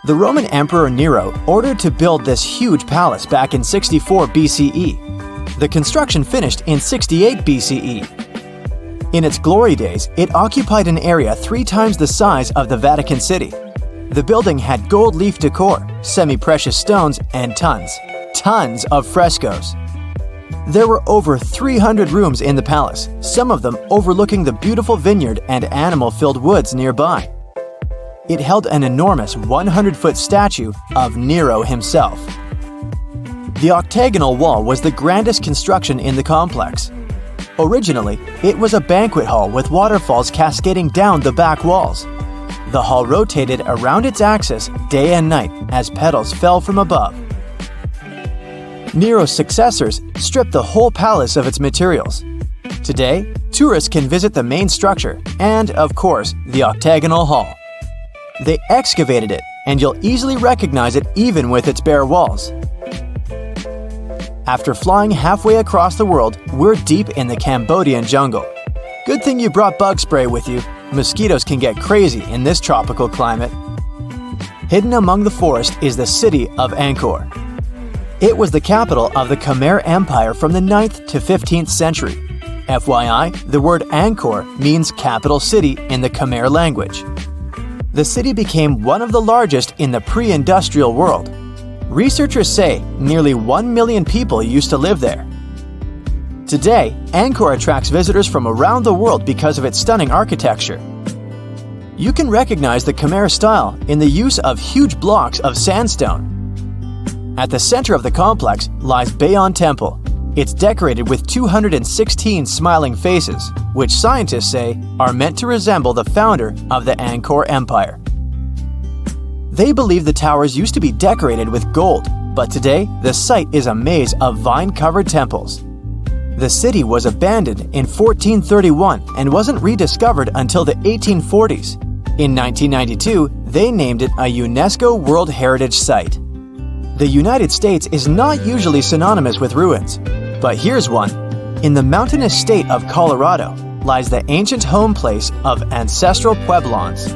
The Roman Emperor Nero ordered to build this huge palace back in 64 BCE. The construction finished in 68 BCE. In its glory days, it occupied an area 3 times the size of the Vatican City. The building had gold leaf decor, semi-precious stones, and tons of frescoes. There were over 300 rooms in the palace, some of them overlooking the beautiful vineyard and animal-filled woods nearby. It held an enormous 100-foot statue of Nero himself. The octagonal wall was the grandest construction in the complex. Originally, it was a banquet hall with waterfalls cascading down the back walls. The hall rotated around its axis day and night as petals fell from above. Nero's successors stripped the whole palace of its materials. Today, tourists can visit the main structure and, of course, the octagonal hall. They excavated it, and you'll easily recognize it even with its bare walls. After flying halfway across the world, we're deep in the Cambodian jungle. Good thing you brought bug spray with you. Mosquitoes can get crazy in this tropical climate. Hidden among the forest is the city of Angkor. It was the capital of the Khmer Empire from the 9th to 15th century. FYI, the word Angkor means capital city in the Khmer language. The city became one of the largest in the pre-industrial world. Researchers say nearly 1 million people used to live there. Today, Angkor attracts visitors from around the world because of its stunning architecture. You can recognize the Khmer style in the use of huge blocks of sandstone. At the center of the complex lies Bayon Temple. It's decorated with 216 smiling faces, which scientists say are meant to resemble the founder of the Angkor Empire. They believe the towers used to be decorated with gold, but today the site is a maze of vine-covered temples. The city was abandoned in 1431 and wasn't rediscovered until the 1840s. In 1992, they named it a UNESCO World Heritage Site. The United States is not usually synonymous with ruins, but here's one. In the mountainous state of Colorado lies the ancient home place of ancestral Pueblans.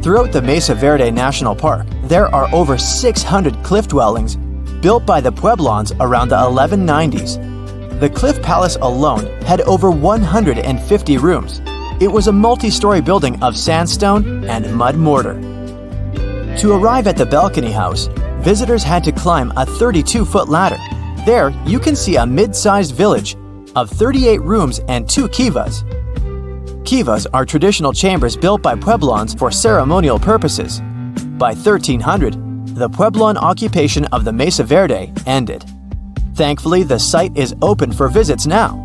Throughout the Mesa Verde National Park, there are over 600 cliff dwellings built by the Pueblans around the 1190s. The Cliff Palace alone had over 150 rooms. It was a multi-story building of sandstone and mud mortar. To arrive at the balcony house, visitors had to climb a 32-foot ladder. There, you can see a mid-sized village of 38 rooms and 2 kivas. Kivas are traditional chambers built by Pueblans for ceremonial purposes. By 1300, the Pueblan occupation of the Mesa Verde ended. Thankfully, the site is open for visits now.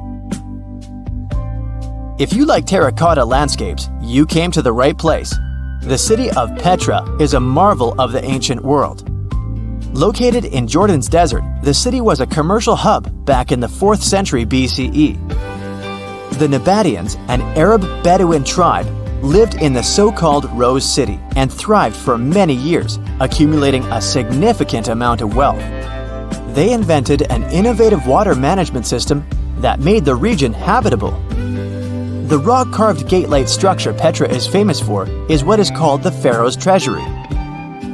If you like terracotta landscapes, you came to the right place. The city of Petra is a marvel of the ancient world. Located in Jordan's desert, the city was a commercial hub back in the 4th century BCE. The Nabataeans, an Arab Bedouin tribe, lived in the so-called Rose City and thrived for many years, accumulating a significant amount of wealth. They invented an innovative water management system that made the region habitable. The rock-carved gate-like structure Petra is famous for is what is called the Pharaoh's Treasury.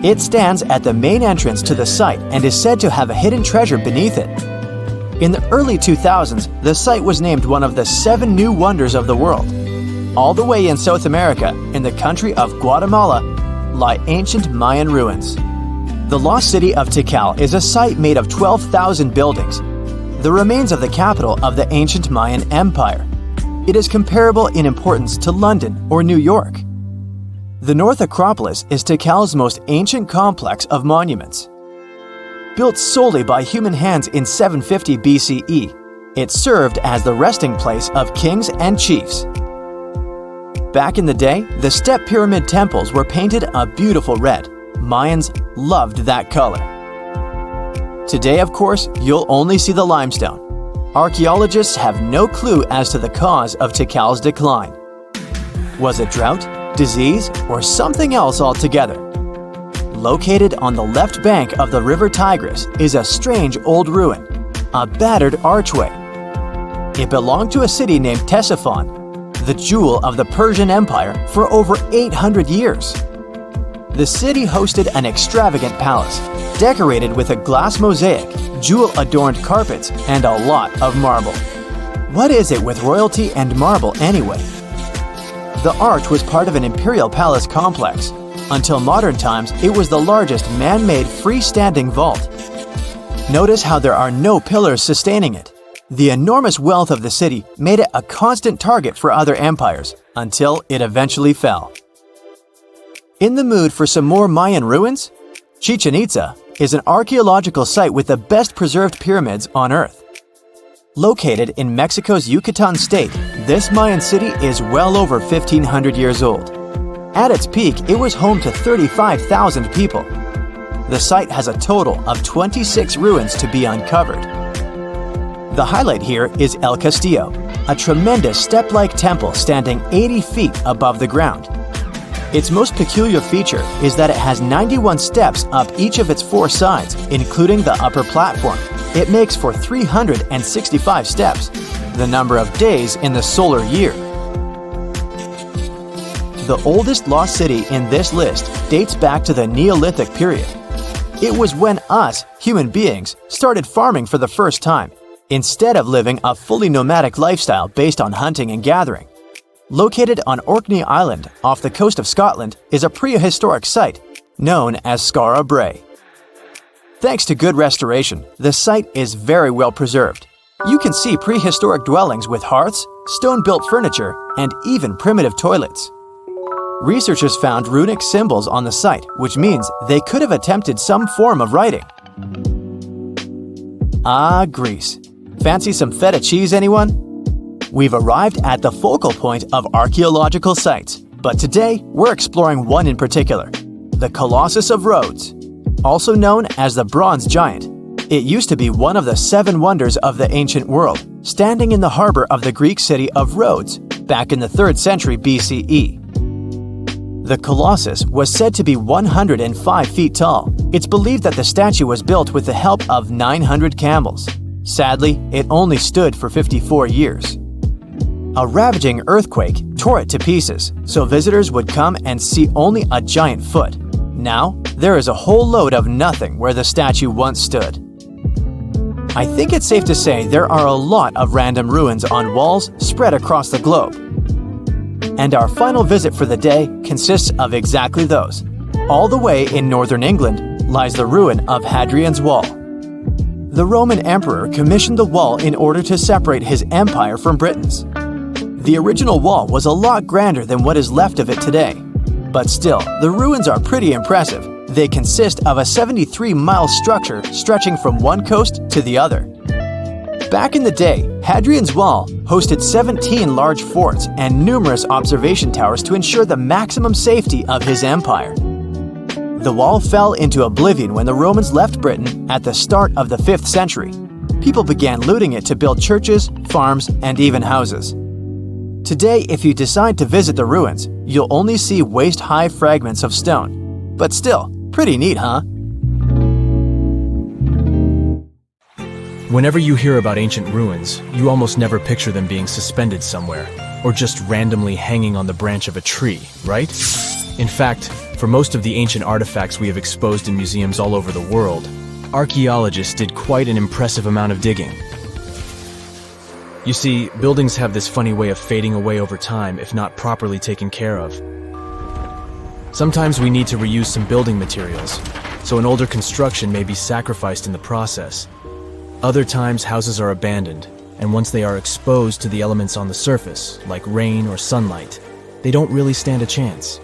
It stands at the main entrance to the site and is said to have a hidden treasure beneath it. In the early 2000s, the site was named one of the 7 new wonders of the world. All the way in South America, in the country of Guatemala, lie ancient Mayan ruins. The lost city of Tikal is a site made of 12,000 buildings, the remains of the capital of the ancient Mayan Empire. It is comparable in importance to London or New York. The North Acropolis is Tikal's most ancient complex of monuments. Built solely by human hands in 750 BCE, it served as the resting place of kings and chiefs. Back in the day, the step pyramid temples were painted a beautiful red. Mayans loved that color. Today, of course, you'll only see the limestone. Archaeologists have no clue as to the cause of Tikal's decline. Was it drought, disease, or something else altogether? Located on the left bank of the river Tigris is a strange old ruin, a battered archway. It belonged to a city named Ctesiphon, the jewel of the Persian Empire, for over 800 years. The city hosted an extravagant palace, decorated with a glass mosaic, jewel-adorned carpets, and a lot of marble. What is it with royalty and marble anyway? The arch was part of an imperial palace complex. Until modern times, it was the largest man-made freestanding vault. Notice how there are no pillars sustaining it. The enormous wealth of the city made it a constant target for other empires, until it eventually fell. In the mood for some more Mayan ruins? Chichen Itza is an archaeological site with the best preserved pyramids on Earth. Located in Mexico's Yucatan state, this Mayan city is well over 1,500 years old. At its peak, it was home to 35,000 people. The site has a total of 26 ruins to be uncovered. The highlight here is El Castillo, a tremendous step-like temple standing 80 feet above the ground. Its most peculiar feature is that it has 91 steps up each of its 4 sides, including the upper platform. It makes for 365 steps, the number of days in the solar year. The oldest lost city in this list dates back to the Neolithic period. It was when us, human beings, started farming for the first time, instead of living a fully nomadic lifestyle based on hunting and gathering. Located on Orkney Island off the coast of Scotland is a prehistoric site known as Skara Brae. Thanks to good restoration, the site is very well preserved. You can see prehistoric dwellings with hearths, stone-built furniture, and even primitive toilets. Researchers found runic symbols on the site, which means they could have attempted some form of writing. Ah, Greece. Fancy some feta cheese, anyone? We've arrived at the focal point of archaeological sites, but today we're exploring one in particular, the Colossus of Rhodes. Also known as the Bronze Giant, it used to be one of the 7 wonders of the ancient world, standing in the harbor of the Greek city of Rhodes back in the 3rd century BCE. The Colossus was said to be 105 feet tall. It's believed that the statue was built with the help of 900 camels. Sadly, it only stood for 54 years. A ravaging earthquake tore it to pieces, so visitors would come and see only a giant foot. Now, there is a whole load of nothing where the statue once stood. I think it's safe to say there are a lot of random ruins on walls spread across the globe. And our final visit for the day consists of exactly those. All the way in northern England lies the ruin of Hadrian's Wall. The Roman emperor commissioned the wall in order to separate his empire from Britain's. The original wall was a lot grander than what is left of it today. But still, the ruins are pretty impressive. They consist of a 73-mile structure stretching from one coast to the other. Back in the day, Hadrian's Wall hosted 17 large forts and numerous observation towers to ensure the maximum safety of his empire. The wall fell into oblivion when the Romans left Britain at the start of the 5th century. People began looting it to build churches, farms, and even houses. Today, if you decide to visit the ruins, you'll only see waist-high fragments of stone. But still, pretty neat, huh? Whenever you hear about ancient ruins, you almost never picture them being suspended somewhere, or just randomly hanging on the branch of a tree, right? In fact, for most of the ancient artifacts we have exposed in museums all over the world, archaeologists did quite an impressive amount of digging. You see, buildings have this funny way of fading away over time if not properly taken care of. Sometimes we need to reuse some building materials, so an older construction may be sacrificed in the process. Other times, houses are abandoned, and once they are exposed to the elements on the surface, like rain or sunlight, they don't really stand a chance.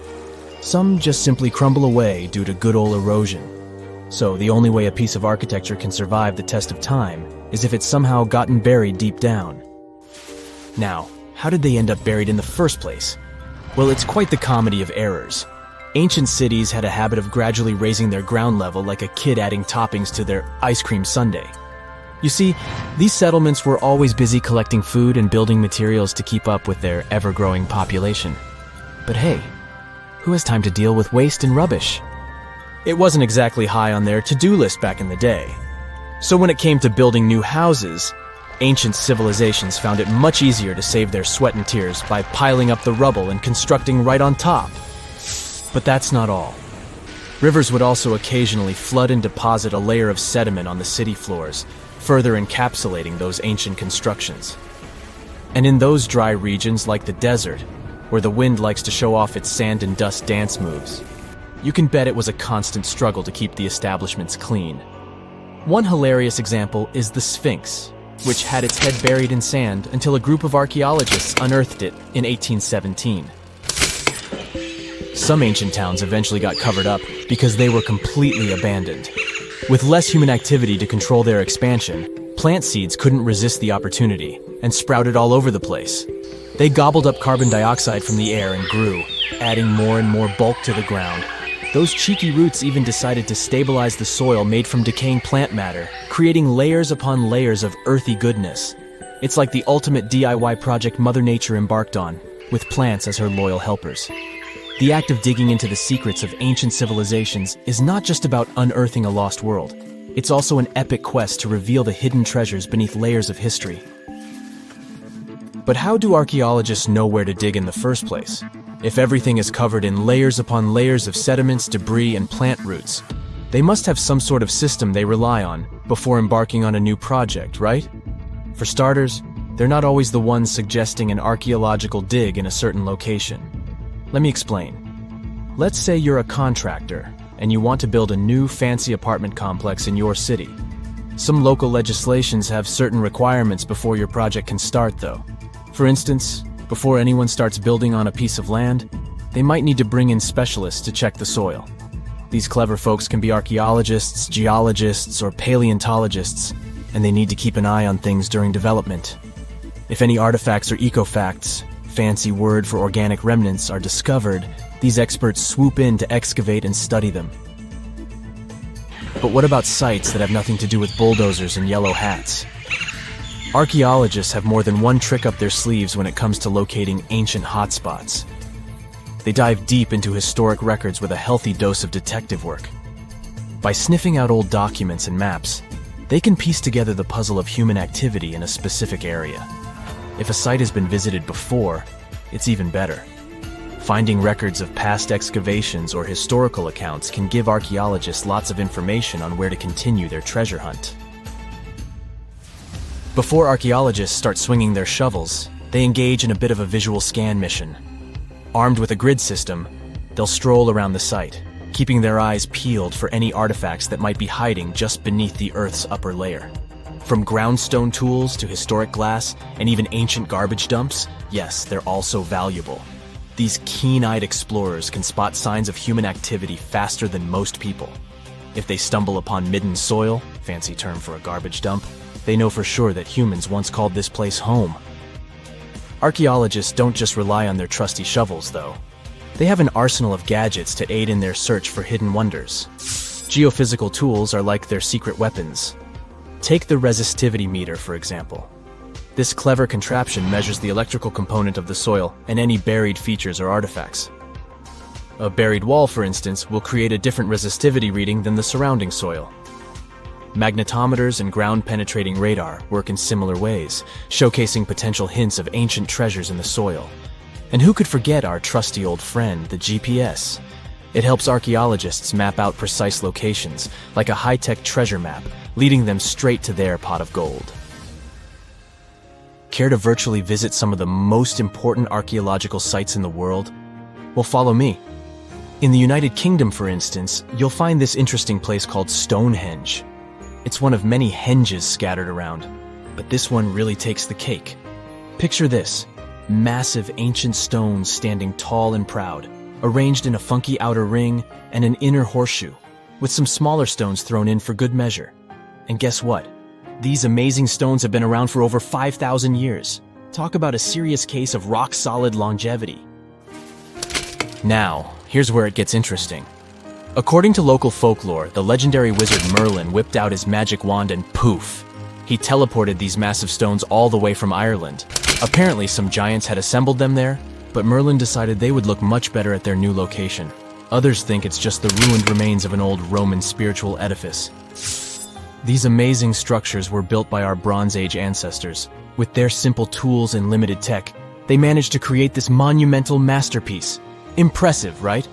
Some just simply crumble away due to good old erosion. So the only way a piece of architecture can survive the test of time is if it's somehow gotten buried deep down. Now, how did they end up buried in the first place? Well, it's quite the comedy of errors. Ancient cities had a habit of gradually raising their ground level like a kid adding toppings to their ice cream sundae. You see, these settlements were always busy collecting food and building materials to keep up with their ever-growing population. But hey, who has time to deal with waste and rubbish? It wasn't exactly high on their to-do list back in the day. So when it came to building new houses, ancient civilizations found it much easier to save their sweat and tears by piling up the rubble and constructing right on top. But that's not all. Rivers would also occasionally flood and deposit a layer of sediment on the city floors, further encapsulating those ancient constructions. And in those dry regions like the desert, where the wind likes to show off its sand and dust dance moves, you can bet it was a constant struggle to keep the establishments clean. One hilarious example is the Sphinx, which had its head buried in sand until a group of archaeologists unearthed it in 1817. Some ancient towns eventually got covered up because they were completely abandoned. With less human activity to control their expansion, plant seeds couldn't resist the opportunity and sprouted all over the place. They gobbled up carbon dioxide from the air and grew, adding more and more bulk to the ground. Those cheeky roots even decided to stabilize the soil made from decaying plant matter, creating layers upon layers of earthy goodness. It's like the ultimate DIY project Mother Nature embarked on, with plants as her loyal helpers. The act of digging into the secrets of ancient civilizations is not just about unearthing a lost world. It's also an epic quest to reveal the hidden treasures beneath layers of history. But how do archaeologists know where to dig in the first place? If everything is covered in layers upon layers of sediments, debris, and plant roots, they must have some sort of system they rely on before embarking on a new project, right? For starters, they're not always the ones suggesting an archaeological dig in a certain location. Let me explain. Let's say you're a contractor and you want to build a new fancy apartment complex in your city. Some local legislations have certain requirements before your project can start, though. For instance, before anyone starts building on a piece of land, they might need to bring in specialists to check the soil. These clever folks can be archaeologists, geologists, or paleontologists, and they need to keep an eye on things during development. If any artifacts or ecofacts, fancy word for organic remnants, are discovered, these experts swoop in to excavate and study them. But what about sites that have nothing to do with bulldozers and yellow hats? Archaeologists have more than one trick up their sleeves when it comes to locating ancient hotspots. They dive deep into historic records with a healthy dose of detective work. By sniffing out old documents and maps, they can piece together the puzzle of human activity in a specific area. If a site has been visited before, it's even better. Finding records of past excavations or historical accounts can give archaeologists lots of information on where to continue their treasure hunt. Before archaeologists start swinging their shovels, they engage in a bit of a visual scan mission. Armed with a grid system, they'll stroll around the site, keeping their eyes peeled for any artifacts that might be hiding just beneath the Earth's upper layer. From groundstone tools to historic glass and even ancient garbage dumps, yes, they're also valuable. These keen-eyed explorers can spot signs of human activity faster than most people. If they stumble upon midden soil, fancy term for a garbage dump, they know for sure that humans once called this place home. Archaeologists don't just rely on their trusty shovels, though. They have an arsenal of gadgets to aid in their search for hidden wonders. Geophysical tools are like their secret weapons. Take the resistivity meter, for example. This clever contraption measures the electrical component of the soil and any buried features or artifacts. A buried wall, for instance, will create a different resistivity reading than the surrounding soil. Magnetometers and ground-penetrating radar work in similar ways, showcasing potential hints of ancient treasures in the soil. And who could forget our trusty old friend, the GPS? It helps archaeologists map out precise locations, like a high-tech treasure map, leading them straight to their pot of gold. Care to virtually visit some of the most important archaeological sites in the world? Well, follow me. In the United Kingdom, for instance, you'll find this interesting place called Stonehenge. It's one of many henges scattered around, but this one really takes the cake. Picture this: massive ancient stones standing tall and proud, arranged in a funky outer ring and an inner horseshoe, with some smaller stones thrown in for good measure. And guess what? These amazing stones have been around for over 5,000 years. Talk about a serious case of rock-solid longevity. Now, here's where it gets interesting. According to local folklore, the legendary wizard Merlin whipped out his magic wand and poof! He teleported these massive stones all the way from Ireland. Apparently, some giants had assembled them there, but Merlin decided they would look much better at their new location. Others think it's just the ruined remains of an old Roman spiritual edifice. These amazing structures were built by our Bronze Age ancestors. With their simple tools and limited tech, they managed to create this monumental masterpiece. Impressive, right?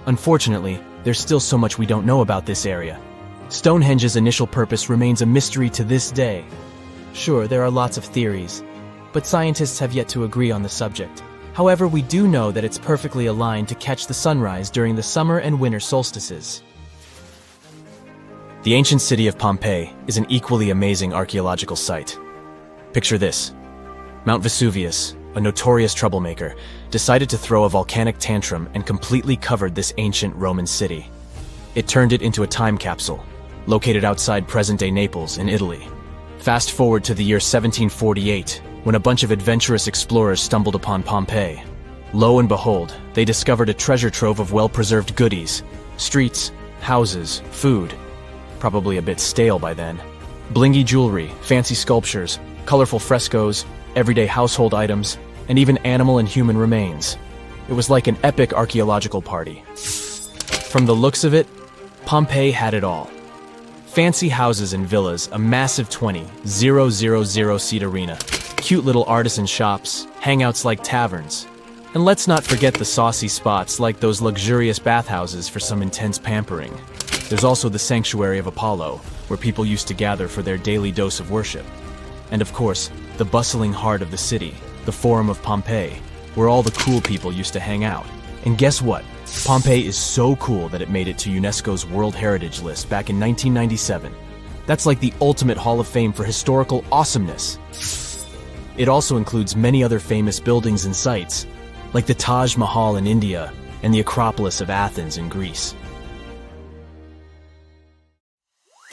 Unfortunately, there's still so much we don't know about this area. Stonehenge's initial purpose remains a mystery to this day. Sure, there are lots of theories, but scientists have yet to agree on the subject. However, we do know that it's perfectly aligned to catch the sunrise during the summer and winter solstices. The ancient city of Pompeii is an equally amazing archaeological site. Picture this: Mount Vesuvius, a notorious troublemaker, decided to throw a volcanic tantrum and completely covered this ancient Roman city. It turned it into a time capsule, located outside present-day Naples in Italy. Fast forward to the year 1748, when a bunch of adventurous explorers stumbled upon Pompeii. Lo and behold, they discovered a treasure trove of well-preserved goodies: streets, houses, food. Probably a bit stale by then. Blingy jewelry, fancy sculptures, colorful frescoes, everyday household items, and even animal and human remains. It was like an epic archaeological party. From the looks of it, Pompeii had it all. Fancy houses and villas, a massive 20,000-seat arena, cute little artisan shops, hangouts like taverns. And let's not forget the saucy spots like those luxurious bathhouses for some intense pampering. There's also the Sanctuary of Apollo, where people used to gather for their daily dose of worship. And of course, the bustling heart of the city, the Forum of Pompeii, where all the cool people used to hang out. And guess what? Pompeii is so cool that it made it to UNESCO's World Heritage List back in 1997. That's like the ultimate Hall of Fame for historical awesomeness. It also includes many other famous buildings and sites, like the Taj Mahal in India and the Acropolis of Athens in Greece.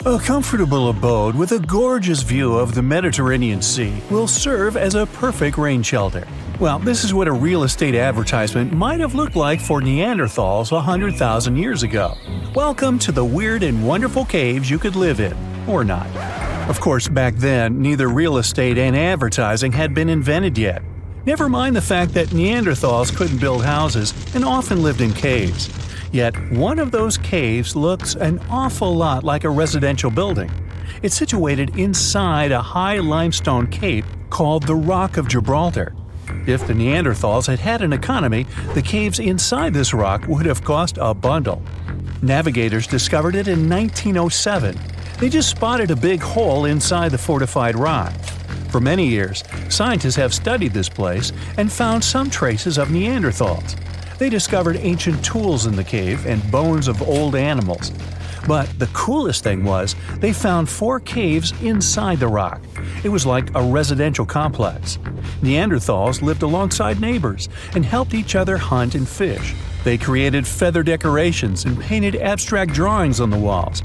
A comfortable abode with a gorgeous view of the Mediterranean Sea will serve as a perfect rain shelter. Well, this is what a real estate advertisement might have looked like for Neanderthals 100,000 years ago. Welcome to the weird and wonderful caves you could live in, or not. Of course, back then, neither real estate and advertising had been invented yet. Never mind the fact that Neanderthals couldn't build houses and often lived in caves. Yet, one of those caves looks an awful lot like a residential building. It's situated inside a high limestone cape called the Rock of Gibraltar. If the Neanderthals had had an economy, the caves inside this rock would have cost a bundle. Navigators discovered it in 1907. They just spotted a big hole inside the fortified rock. For many years, scientists have studied this place and found some traces of Neanderthals. They discovered ancient tools in the cave and bones of old animals. But the coolest thing was, they found 4 caves inside the rock. It was like a residential complex. Neanderthals lived alongside neighbors and helped each other hunt and fish. They created feather decorations and painted abstract drawings on the walls.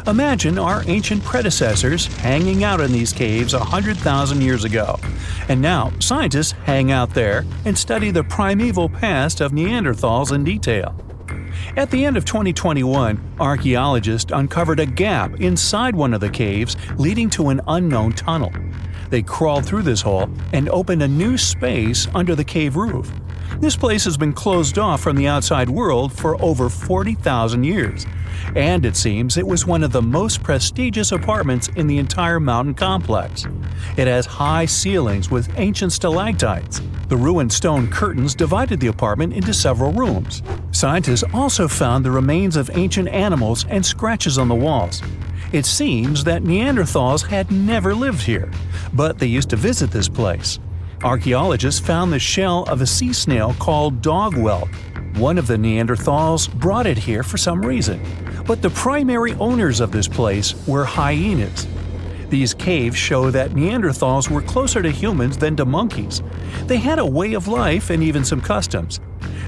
Imagine our ancient predecessors hanging out in these caves 100,000 years ago. And now, scientists hang out there and study the primeval past of Neanderthals in detail. At the end of 2021, archaeologists uncovered a gap inside one of the caves leading to an unknown tunnel. They crawled through this hole and opened a new space under the cave roof. This place has been closed off from the outside world for over 40,000 years. And it seems it was one of the most prestigious apartments in the entire mountain complex. It has high ceilings with ancient stalactites. The ruined stone curtains divided the apartment into several rooms. Scientists also found the remains of ancient animals and scratches on the walls. It seems that Neanderthals had never lived here, but they used to visit this place. Archaeologists found the shell of a sea snail called dog whelk. One of the Neanderthals brought it here for some reason, but the primary owners of this place were hyenas. These caves show that Neanderthals were closer to humans than to monkeys. They had a way of life and even some customs.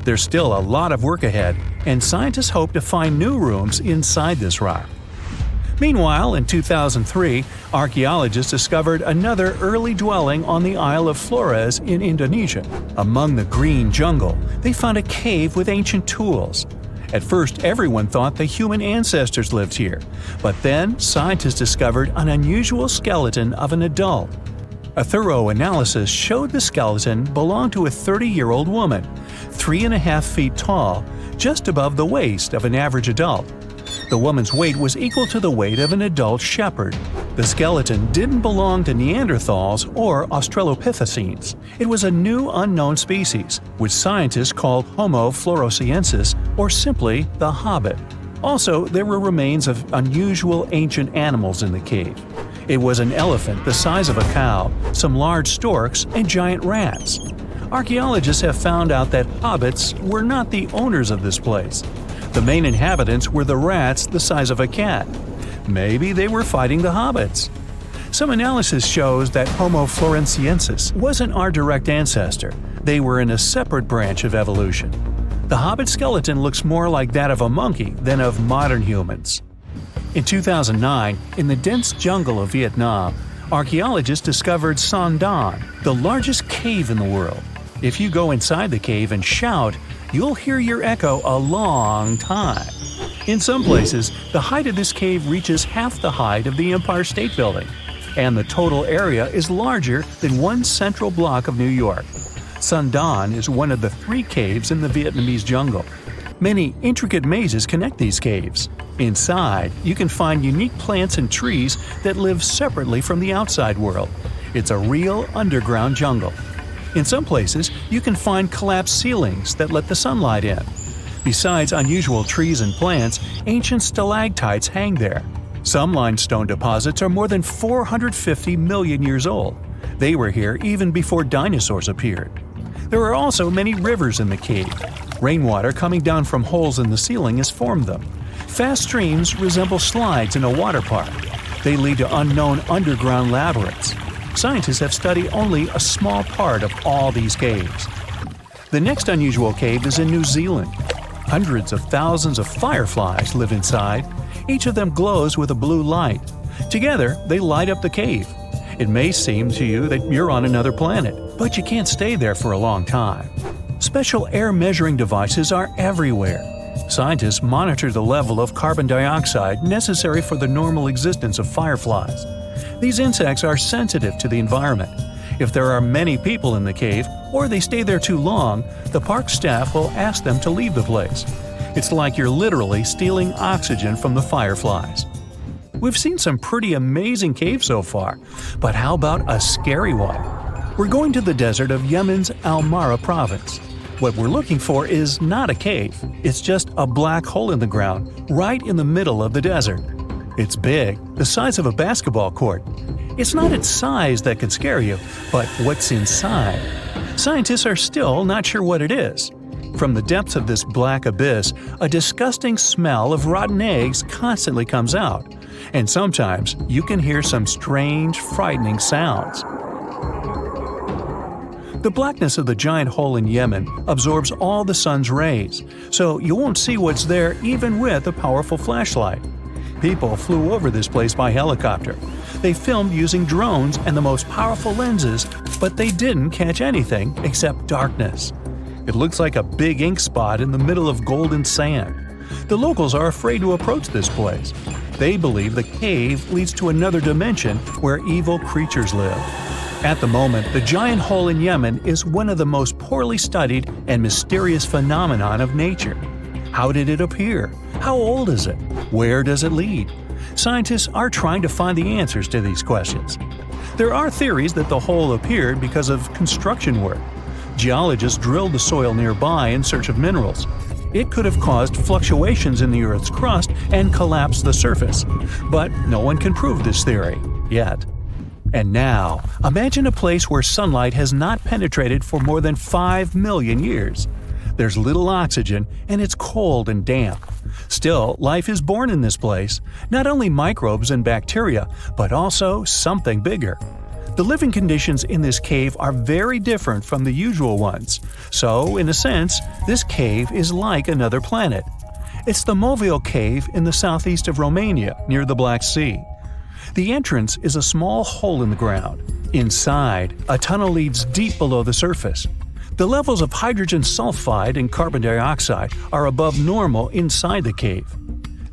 There's still a lot of work ahead, and scientists hope to find new rooms inside this rock. Meanwhile, in 2003, archaeologists discovered another early dwelling on the Isle of Flores in Indonesia. Among the green jungle, they found a cave with ancient tools. At first, everyone thought the human ancestors lived here, but then scientists discovered an unusual skeleton of an adult. A thorough analysis showed the skeleton belonged to a 30-year-old woman, 3.5 feet tall, just above the waist of an average adult. The woman's weight was equal to the weight of an adult shepherd. The skeleton didn't belong to Neanderthals or Australopithecines. It was a new unknown species, which scientists called Homo floresiensis, or simply the Hobbit. Also, there were remains of unusual ancient animals in the cave. It was an elephant the size of a cow, some large storks, and giant rats. Archaeologists have found out that hobbits were not the owners of this place. The main inhabitants were the rats the size of a cat. Maybe they were fighting the hobbits. Some analysis shows that Homo floresiensis wasn't our direct ancestor. They were in a separate branch of evolution. The hobbit skeleton looks more like that of a monkey than of modern humans. In 2009, in the dense jungle of Vietnam, archaeologists discovered Son Don, the largest cave in the world. If you go inside the cave and shout, you'll hear your echo a long time. In some places, the height of this cave reaches half the height of the Empire State Building, and the total area is larger than one central block of New York. Son Don is one of the 3 caves in the Vietnamese jungle. Many intricate mazes connect these caves. Inside, you can find unique plants and trees that live separately from the outside world. It's a real underground jungle. In some places, you can find collapsed ceilings that let the sunlight in. Besides unusual trees and plants, ancient stalactites hang there. Some limestone deposits are more than 450 million years old. They were here even before dinosaurs appeared. There are also many rivers in the cave. Rainwater coming down from holes in the ceiling has formed them. Fast streams resemble slides in a water park. They lead to unknown underground labyrinths. Scientists have studied only a small part of all these caves. The next unusual cave is in New Zealand. Hundreds of thousands of fireflies live inside. Each of them glows with a blue light. Together, they light up the cave. It may seem to you that you're on another planet, but you can't stay there for a long time. Special air measuring devices are everywhere. Scientists monitor the level of carbon dioxide necessary for the normal existence of fireflies. These insects are sensitive to the environment. If there are many people in the cave, or they stay there too long, the park staff will ask them to leave the place. It's like you're literally stealing oxygen from the fireflies. We've seen some pretty amazing caves so far, but how about a scary one? We're going to the desert of Yemen's Al-Mara province. What we're looking for is not a cave, it's just a black hole in the ground, right in the middle of the desert. It's big, the size of a basketball court. It's not its size that could scare you, but what's inside. Scientists are still not sure what it is. From the depths of this black abyss, a disgusting smell of rotten eggs constantly comes out, and sometimes you can hear some strange, frightening sounds. The blackness of the giant hole in Yemen absorbs all the sun's rays, so you won't see what's there even with a powerful flashlight. People flew over this place by helicopter. They filmed using drones and the most powerful lenses, but they didn't catch anything except darkness. It looks like a big ink spot in the middle of golden sand. The locals are afraid to approach this place. They believe the cave leads to another dimension where evil creatures live. At the moment, the giant hole in Yemen is one of the most poorly studied and mysterious phenomenon of nature. How did it appear? How old is it? Where does it lead? Scientists are trying to find the answers to these questions. There are theories that the hole appeared because of construction work. Geologists drilled the soil nearby in search of minerals. It could have caused fluctuations in the Earth's crust and collapsed the surface. But no one can prove this theory, yet. And now, imagine a place where sunlight has not penetrated for more than 5 million years. There's little oxygen, and it's cold and damp. Still, life is born in this place, not only microbes and bacteria, but also something bigger. The living conditions in this cave are very different from the usual ones, so, in a sense, this cave is like another planet. It's the Movil Cave in the southeast of Romania, near the Black Sea. The entrance is a small hole in the ground. Inside, a tunnel leads deep below the surface. The levels of hydrogen sulfide and carbon dioxide are above normal inside the cave.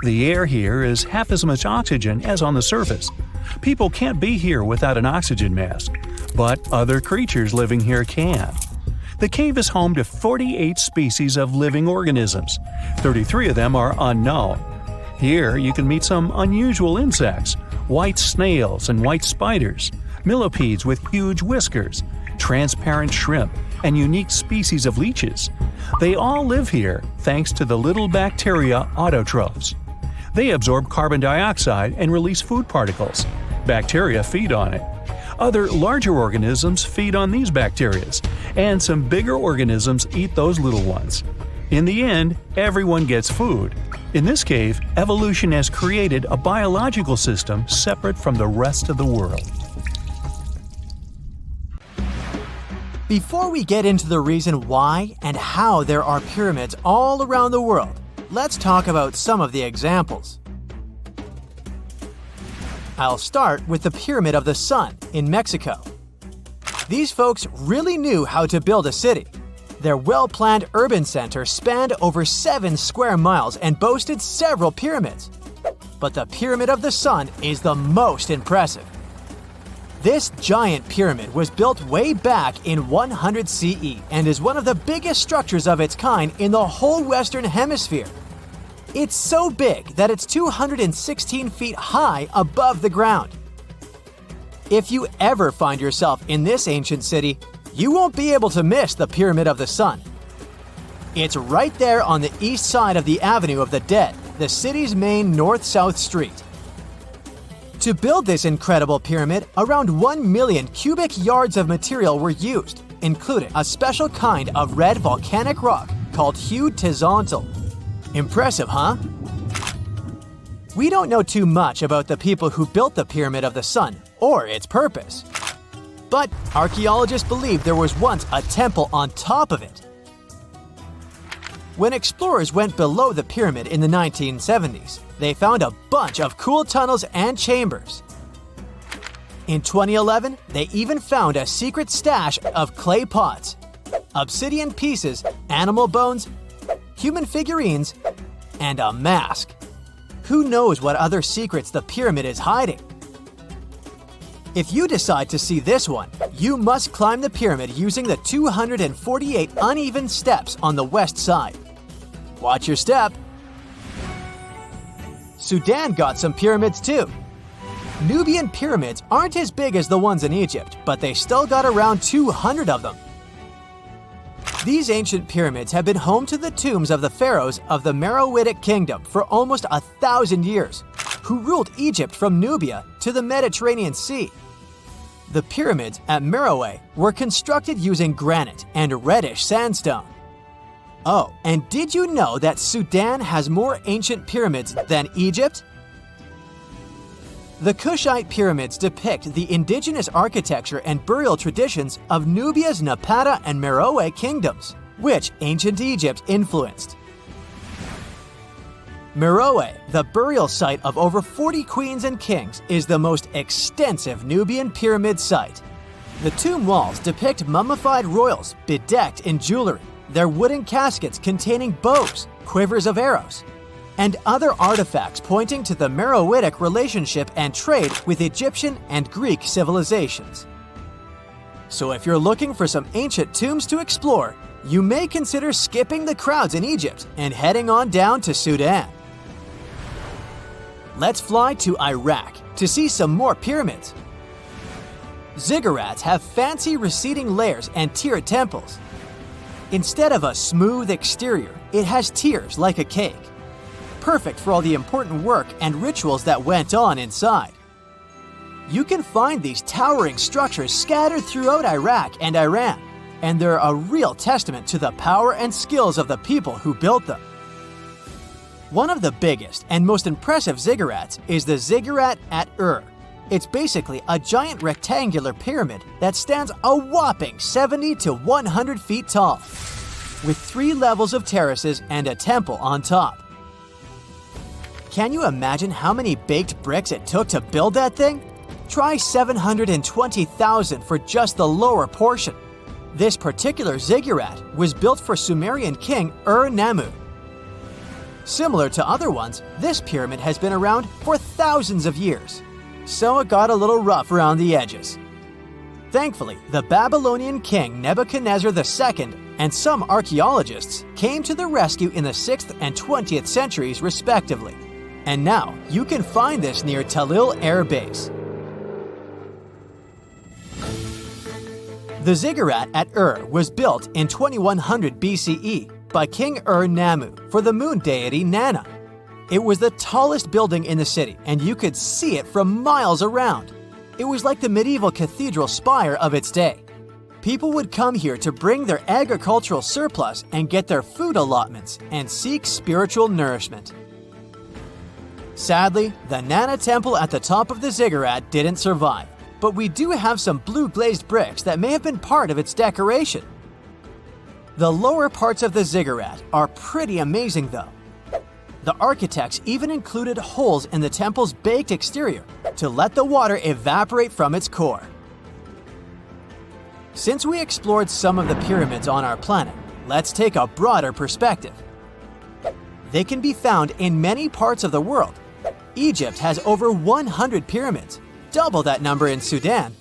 The air here is half as much oxygen as on the surface. People can't be here without an oxygen mask, but other creatures living here can. The cave is home to 48 species of living organisms. 33 of them are unknown. Here you can meet some unusual insects, white snails and white spiders, millipedes with huge whiskers, transparent shrimp, and unique species of leeches. They all live here thanks to the little bacteria autotrophs. They absorb carbon dioxide and release food particles. Bacteria feed on it. Other larger organisms feed on these bacteria, and some bigger organisms eat those little ones. In the end, everyone gets food. In this cave, evolution has created a biological system separate from the rest of the world. Before we get into the reason why and how there are pyramids all around the world, let's talk about some of the examples. I'll start with the Pyramid of the Sun in Mexico. These folks really knew how to build a city. Their well-planned urban center spanned over 7 square miles and boasted several pyramids. But the Pyramid of the Sun is the most impressive. This giant pyramid was built way back in 100 CE and is one of the biggest structures of its kind in the whole Western Hemisphere. It's so big that it's 216 feet high above the ground. If you ever find yourself in this ancient city, you won't be able to miss the Pyramid of the Sun. It's right there on the east side of the Avenue of the Dead, the city's main north-south street. To build this incredible pyramid, around 1 million cubic yards of material were used, including a special kind of red volcanic rock called hued tizontal. Impressive, huh? We don't know too much about the people who built the Pyramid of the Sun or its purpose. But archaeologists believe there was once a temple on top of it. When explorers went below the pyramid in the 1970s, they found a bunch of cool tunnels and chambers. In 2011, they even found a secret stash of clay pots, obsidian pieces, animal bones, human figurines, and a mask. Who knows what other secrets the pyramid is hiding? If you decide to see this one, you must climb the pyramid using the 248 uneven steps on the west side. Watch your step. Sudan got some pyramids too. Nubian pyramids aren't as big as the ones in Egypt, but they still got around 200 of them. These ancient pyramids have been home to the tombs of the pharaohs of the Meroitic Kingdom for almost 1,000 years, who ruled Egypt from Nubia to the Mediterranean Sea. The pyramids at Meroe were constructed using granite and reddish sandstone. Oh, and did you know that Sudan has more ancient pyramids than Egypt? The Kushite pyramids depict the indigenous architecture and burial traditions of Nubia's Napata and Meroe kingdoms, which ancient Egypt influenced. Meroe, the burial site of over 40 queens and kings, is the most extensive Nubian pyramid site. The tomb walls depict mummified royals bedecked in jewelry, their wooden caskets containing bows, quivers of arrows, and other artifacts pointing to the Meroitic relationship and trade with Egyptian and Greek civilizations. So if you're looking for some ancient tombs to explore, you may consider skipping the crowds in Egypt and heading on down to Sudan. Let's fly to Iraq to see some more pyramids. Ziggurats have fancy receding layers and tiered temples. Instead of a smooth exterior, it has tiers like a cake. Perfect for all the important work and rituals that went on inside. You can find these towering structures scattered throughout Iraq and Iran, and they're a real testament to the power and skills of the people who built them. One of the biggest and most impressive ziggurats is the ziggurat at Ur. It's basically a giant rectangular pyramid that stands a whopping 70 to 100 feet tall, with 3 levels of terraces and a temple on top. Can you imagine how many baked bricks it took to build that thing? Try 720,000 for just the lower portion. This particular ziggurat was built for Sumerian king Ur-Nammu. Similar to other ones, this pyramid has been around for thousands of years, so it got a little rough around the edges. Thankfully, the Babylonian king Nebuchadnezzar II and some archaeologists came to the rescue in the 6th and 20th centuries respectively. And now, you can find this near Talil Air Base. The ziggurat at Ur was built in 2100 BCE by King Ur-Nammu for the moon deity Nana. It was the tallest building in the city, and you could see it from miles around. It was like the medieval cathedral spire of its day. People would come here to bring their agricultural surplus and get their food allotments and seek spiritual nourishment. Sadly, the Nana temple at the top of the ziggurat didn't survive, but we do have some blue glazed bricks that may have been part of its decoration. The lower parts of the ziggurat are pretty amazing though. The architects even included holes in the temple's baked exterior to let the water evaporate from its core. Since we explored some of the pyramids on our planet, let's take a broader perspective. They can be found in many parts of the world. Egypt has over 100 pyramids, double that number in Sudan,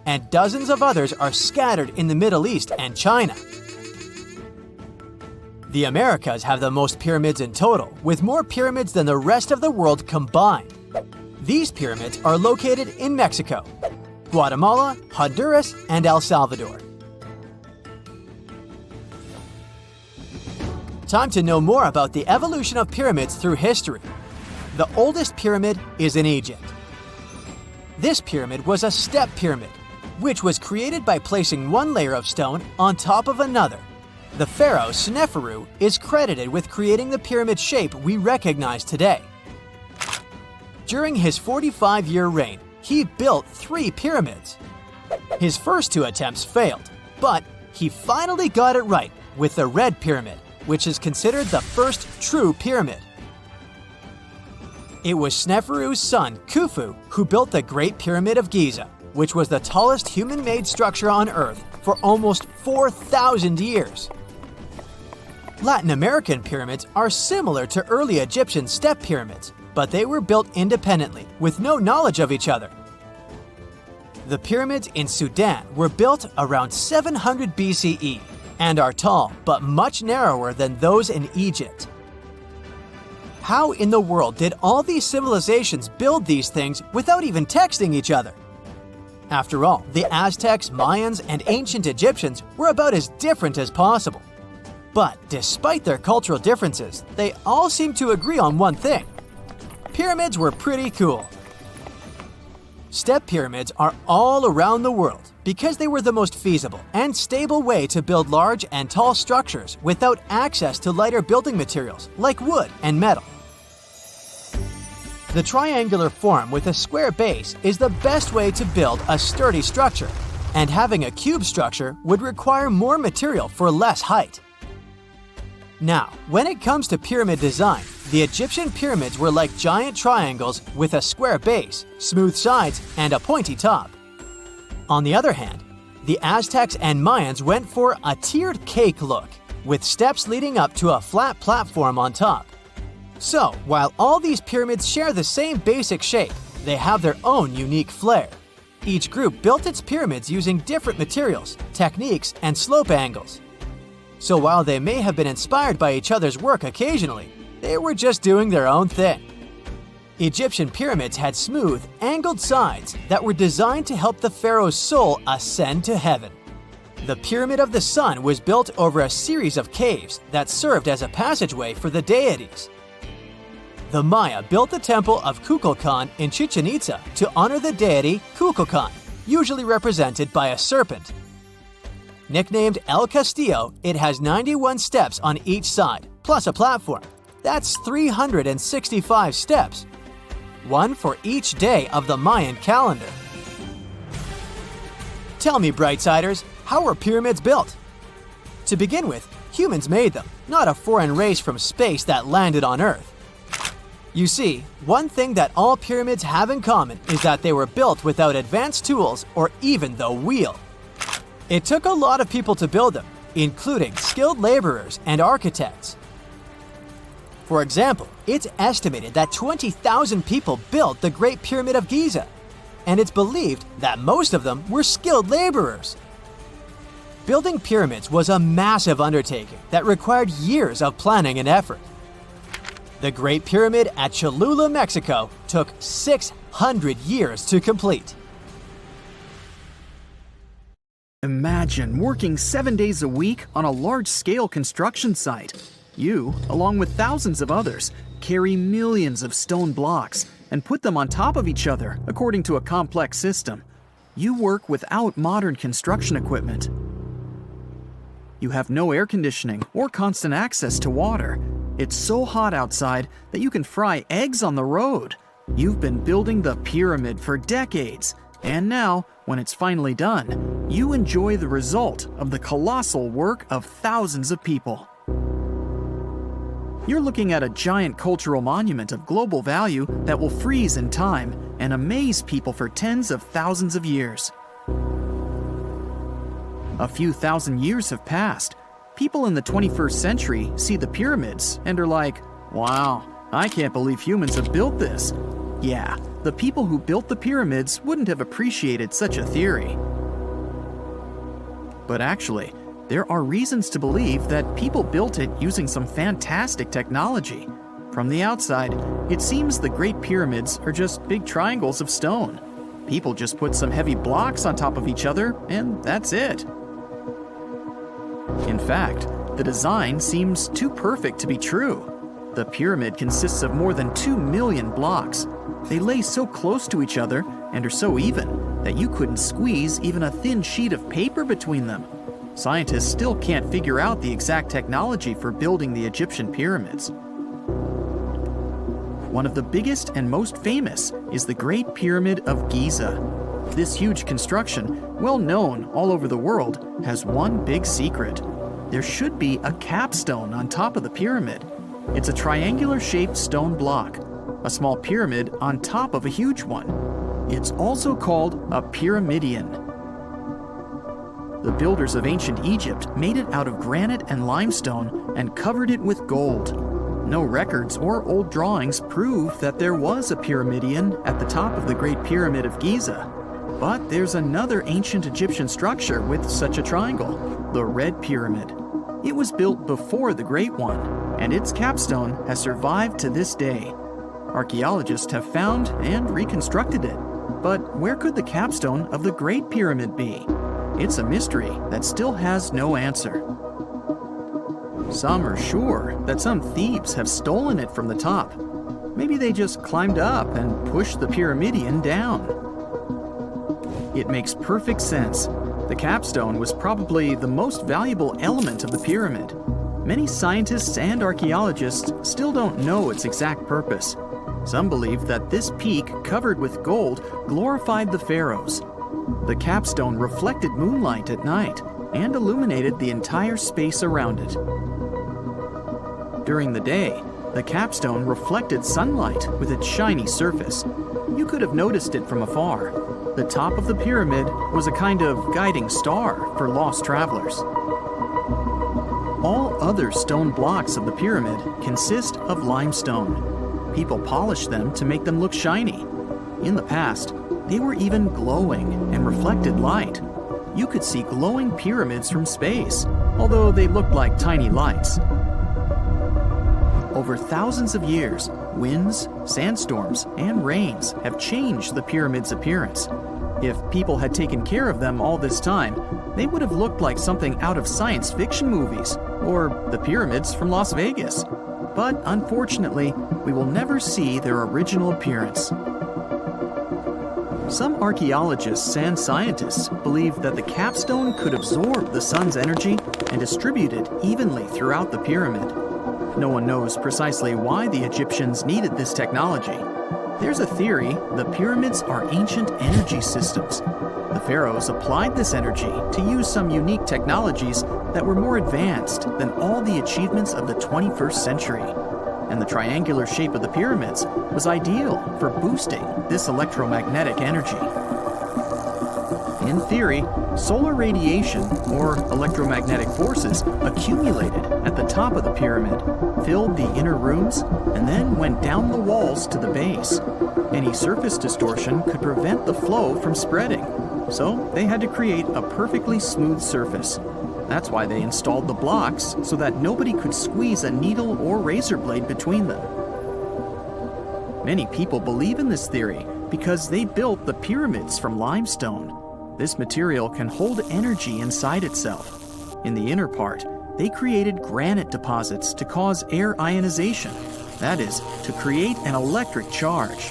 and dozens of others are scattered in the Middle East and China. The Americas have the most pyramids in total, with more pyramids than the rest of the world combined. These pyramids are located in Mexico, Guatemala, Honduras, and El Salvador. Time to know more about the evolution of pyramids through history. The oldest pyramid is in Egypt. This pyramid was a step pyramid, which was created by placing one layer of stone on top of another. The pharaoh Sneferu is credited with creating the pyramid shape we recognize today. During his 45-year reign, he built 3 pyramids. His first 2 attempts failed, but he finally got it right with the Red Pyramid, which is considered the first true pyramid. It was Sneferu's son, Khufu, who built the Great Pyramid of Giza, which was the tallest human-made structure on Earth for almost 4,000 years. Latin American pyramids are similar to early Egyptian step pyramids, but they were built independently with no knowledge of each other. The pyramids in Sudan were built around 700 BCE and are tall but much narrower than those in Egypt. How in the world did all these civilizations build these things without even texting each other? After all, the Aztecs, Mayans, and ancient Egyptians were about as different as possible. But despite their cultural differences, they all seem to agree on one thing. Pyramids were pretty cool. Step pyramids are all around the world because they were the most feasible and stable way to build large and tall structures without access to lighter building materials like wood and metal. The triangular form with a square base is the best way to build a sturdy structure, and having a cube structure would require more material for less height. Now, when it comes to pyramid design, the Egyptian pyramids were like giant triangles with a square base, smooth sides, and a pointy top. On the other hand, the Aztecs and Mayans went for a tiered cake look, with steps leading up to a flat platform on top. So, while all these pyramids share the same basic shape, they have their own unique flair. Each group built its pyramids using different materials, techniques, and slope angles. So while they may have been inspired by each other's work occasionally, they were just doing their own thing. Egyptian pyramids had smooth, angled sides that were designed to help the pharaoh's soul ascend to heaven. The Pyramid of the Sun was built over a series of caves that served as a passageway for the deities. The Maya built the temple of Kukulkan in Chichen Itza to honor the deity Kukulkan, usually represented by a serpent. Nicknamed El Castillo, it has 91 steps on each side, plus a platform. That's 365 steps, one for each day of the Mayan calendar. Tell me, Brightsiders, how were pyramids built? To begin with, humans made them, not a foreign race from space that landed on Earth. You see, one thing that all pyramids have in common is that they were built without advanced tools or even the wheel. It took a lot of people to build them, including skilled laborers and architects. For example, it's estimated that 20,000 people built the Great Pyramid of Giza, and it's believed that most of them were skilled laborers. Building pyramids was a massive undertaking that required years of planning and effort. The Great Pyramid at Cholula, Mexico, took 600 years to complete. Imagine working 7 days a week on a large-scale construction site. You, along with thousands of others, carry millions of stone blocks and put them on top of each other according to a complex system. You work without modern construction equipment. You have no air conditioning or constant access to water. It's so hot outside that you can fry eggs on the road. You've been building the pyramid for decades, and now, when it's finally done, you enjoy the result of the colossal work of thousands of people. You're looking at a giant cultural monument of global value that will freeze in time and amaze people for tens of thousands of years. A few thousand years have passed. People in the 21st century see the pyramids and are like, wow, I can't believe humans have built this. Yeah, the people who built the pyramids wouldn't have appreciated such a theory. But actually, there are reasons to believe that people built it using some fantastic technology. From the outside, it seems the Great Pyramids are just big triangles of stone. People just put some heavy blocks on top of each other, and that's it. In fact, the design seems too perfect to be true. The pyramid consists of more than 2 million blocks. They lay so close to each other and are so even that you couldn't squeeze even a thin sheet of paper between them. Scientists still can't figure out the exact technology for building the Egyptian pyramids. One of the biggest and most famous is the Great Pyramid of Giza. This huge construction, well known all over the world, has one big secret. There should be a capstone on top of the pyramid. It's a triangular-shaped stone block, a small pyramid on top of a huge one. It's also called a pyramidion. The builders of ancient Egypt made it out of granite and limestone and covered it with gold. No records or old drawings prove that there was a pyramidion at the top of the Great Pyramid of Giza. But there's another ancient Egyptian structure with such a triangle, the Red Pyramid. It was built before the Great One, and its capstone has survived to this day. Archaeologists have found and reconstructed it. But where could the capstone of the Great Pyramid be? It's a mystery that still has no answer. Some are sure that some thieves have stolen it from the top. Maybe they just climbed up and pushed the pyramidion down. It makes perfect sense. The capstone was probably the most valuable element of the pyramid. Many scientists and archaeologists still don't know its exact purpose. Some believe that this peak covered with gold glorified the pharaohs. The capstone reflected moonlight at night and illuminated the entire space around it. During the day, the capstone reflected sunlight with its shiny surface. You could have noticed it from afar. The top of the pyramid was a kind of guiding star for lost travelers. All other stone blocks of the pyramid consist of limestone. People polished them to make them look shiny. In the past, they were even glowing and reflected light. You could see glowing pyramids from space, although they looked like tiny lights. Over thousands of years, winds, sandstorms, and rains have changed the pyramid's appearance. If people had taken care of them all this time, they would have looked like something out of science fiction movies, or the pyramids from Las Vegas. But unfortunately, we will never see their original appearance. Some archaeologists and scientists believe that the capstone could absorb the sun's energy and distribute it evenly throughout the pyramid. No one knows precisely why the Egyptians needed this technology. There's a theory the pyramids are ancient energy systems. The pharaohs applied this energy to use some unique technologies that were more advanced than all the achievements of the 21st century. And the triangular shape of the pyramids was ideal for boosting this electromagnetic energy. In theory, solar radiation, or electromagnetic forces, accumulated at the top of the pyramid, filled the inner rooms, and then went down the walls to the base. Any surface distortion could prevent the flow from spreading, so they had to create a perfectly smooth surface. That's why they installed the blocks so that nobody could squeeze a needle or razor blade between them. Many people believe in this theory because they built the pyramids from limestone. This material can hold energy inside itself. In the inner part, they created granite deposits to cause air ionization, that is, to create an electric charge.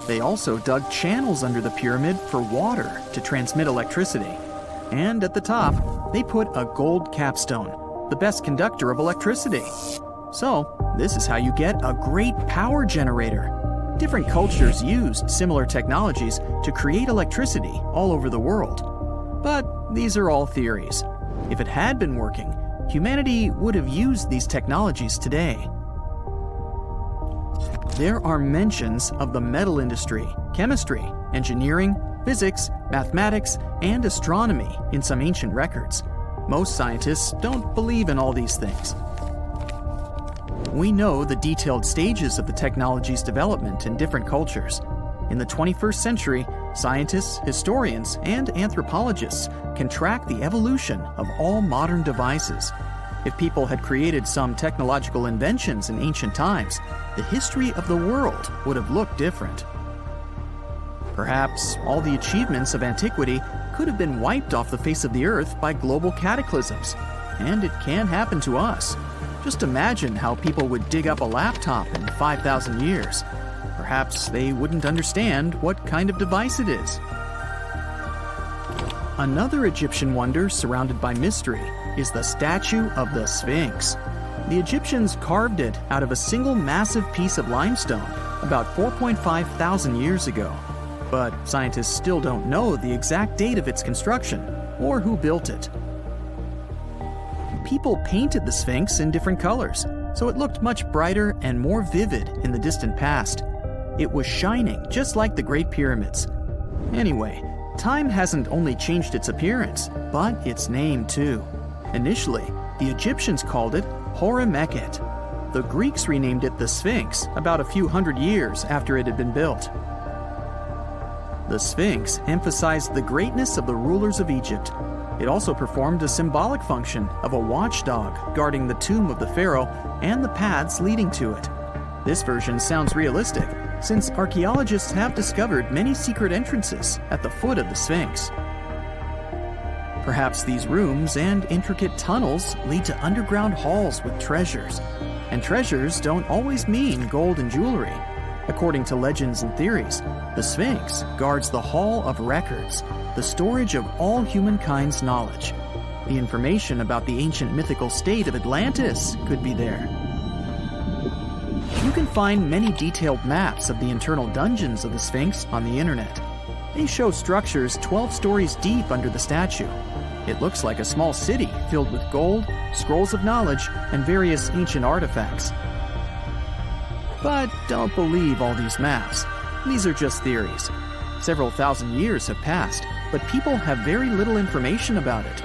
They also dug channels under the pyramid for water to transmit electricity. And at the top, they put a gold capstone, the best conductor of electricity. So, this is how you get a great power generator. Different cultures used similar technologies to create electricity all over the world. But these are all theories. If it had been working, humanity would have used these technologies today. There are mentions of the metal industry, chemistry, engineering, physics, mathematics, and astronomy in some ancient records. Most scientists don't believe in all these things. We know the detailed stages of the technology's development in different cultures. In the 21st century, scientists, historians, and anthropologists can track the evolution of all modern devices. If people had created some technological inventions in ancient times, the history of the world would have looked different. Perhaps all the achievements of antiquity could have been wiped off the face of the earth by global cataclysms, and it can happen to us. Just imagine how people would dig up a laptop in 5,000 years. Perhaps they wouldn't understand what kind of device it is. Another Egyptian wonder surrounded by mystery is the statue of the Sphinx. The Egyptians carved it out of a single massive piece of limestone about 4.5 thousand years ago. But scientists still don't know the exact date of its construction or who built it. People painted the Sphinx in different colors, so it looked much brighter and more vivid in the distant past. It was shining just like the Great Pyramids. Anyway, time hasn't only changed its appearance, but its name too. Initially, the Egyptians called it Hora-Mekhet. The Greeks renamed it the Sphinx about a few hundred years after it had been built. The Sphinx emphasized the greatness of the rulers of Egypt. It also performed a symbolic function of a watchdog guarding the tomb of the pharaoh and the paths leading to it. This version sounds realistic, since archaeologists have discovered many secret entrances at the foot of the Sphinx. Perhaps these rooms and intricate tunnels lead to underground halls with treasures. And treasures don't always mean gold and jewelry. According to legends and theories, the Sphinx guards the Hall of Records, the storage of all humankind's knowledge. The information about the ancient mythical state of Atlantis could be there. You can find many detailed maps of the internal dungeons of the Sphinx on the internet. They show structures 12 stories deep under the statue. It looks like a small city filled with gold, scrolls of knowledge, and various ancient artifacts. But don't believe all these maps. These are just theories. Several thousand years have passed, but people have very little information about it.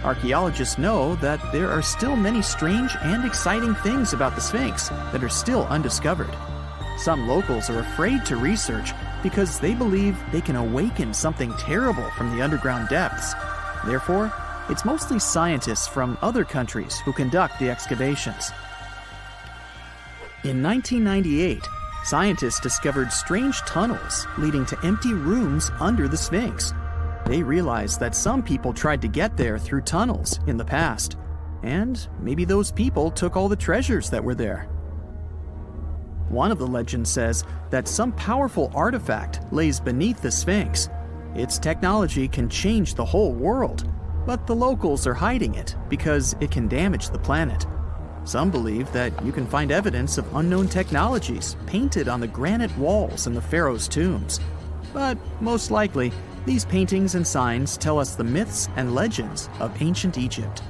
Archaeologists know that there are still many strange and exciting things about the Sphinx that are still undiscovered. Some locals are afraid to research because they believe they can awaken something terrible from the underground depths. Therefore, it's mostly scientists from other countries who conduct the excavations. In 1998, scientists discovered strange tunnels leading to empty rooms under the Sphinx. They realized that some people tried to get there through tunnels in the past, and maybe those people took all the treasures that were there. One of the legends says that some powerful artifact lays beneath the Sphinx. Its technology can change the whole world, but the locals are hiding it because it can damage the planet. Some believe that you can find evidence of unknown technologies painted on the granite walls in the pharaoh's tombs. But most likely, these paintings and signs tell us the myths and legends of ancient Egypt.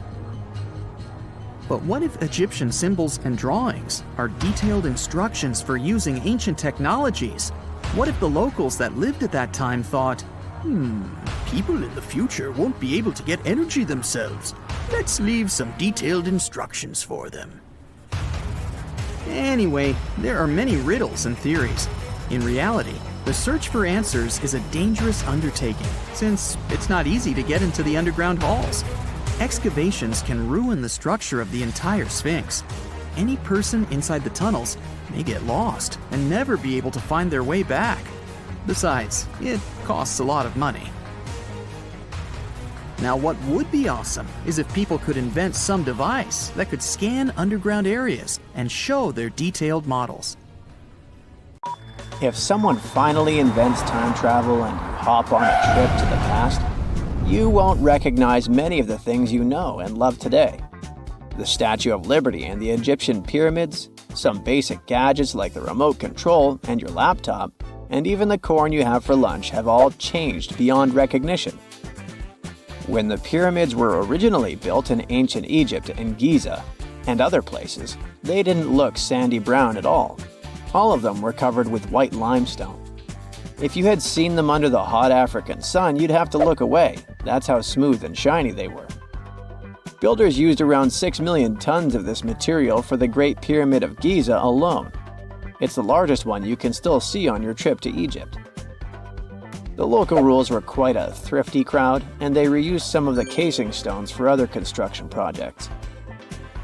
But what if Egyptian symbols and drawings are detailed instructions for using ancient technologies? What if the locals that lived at that time thought, people in the future won't be able to get energy themselves. Let's leave some detailed instructions for them. Anyway, there are many riddles and theories. In reality, the search for answers is a dangerous undertaking, since it's not easy to get into the underground halls. Excavations can ruin the structure of the entire Sphinx. Any person inside the tunnels may get lost and never be able to find their way back. Besides, it costs a lot of money. Now, what would be awesome is if people could invent some device that could scan underground areas and show their detailed models. If someone finally invents time travel and you hop on a trip to the past, you won't recognize many of the things you know and love today. The Statue of Liberty and the Egyptian pyramids, some basic gadgets like the remote control and your laptop, and even the corn you have for lunch have all changed beyond recognition. When the pyramids were originally built in ancient Egypt and Giza and other places, they didn't look sandy brown at all. All of them were covered with white limestone. If you had seen them under the hot African sun, you'd have to look away. That's how smooth and shiny they were. Builders used around 6 million tons of this material for the Great Pyramid of Giza alone. It's the largest one you can still see on your trip to Egypt. The local rules were quite a thrifty crowd, and they reused some of the casing stones for other construction projects.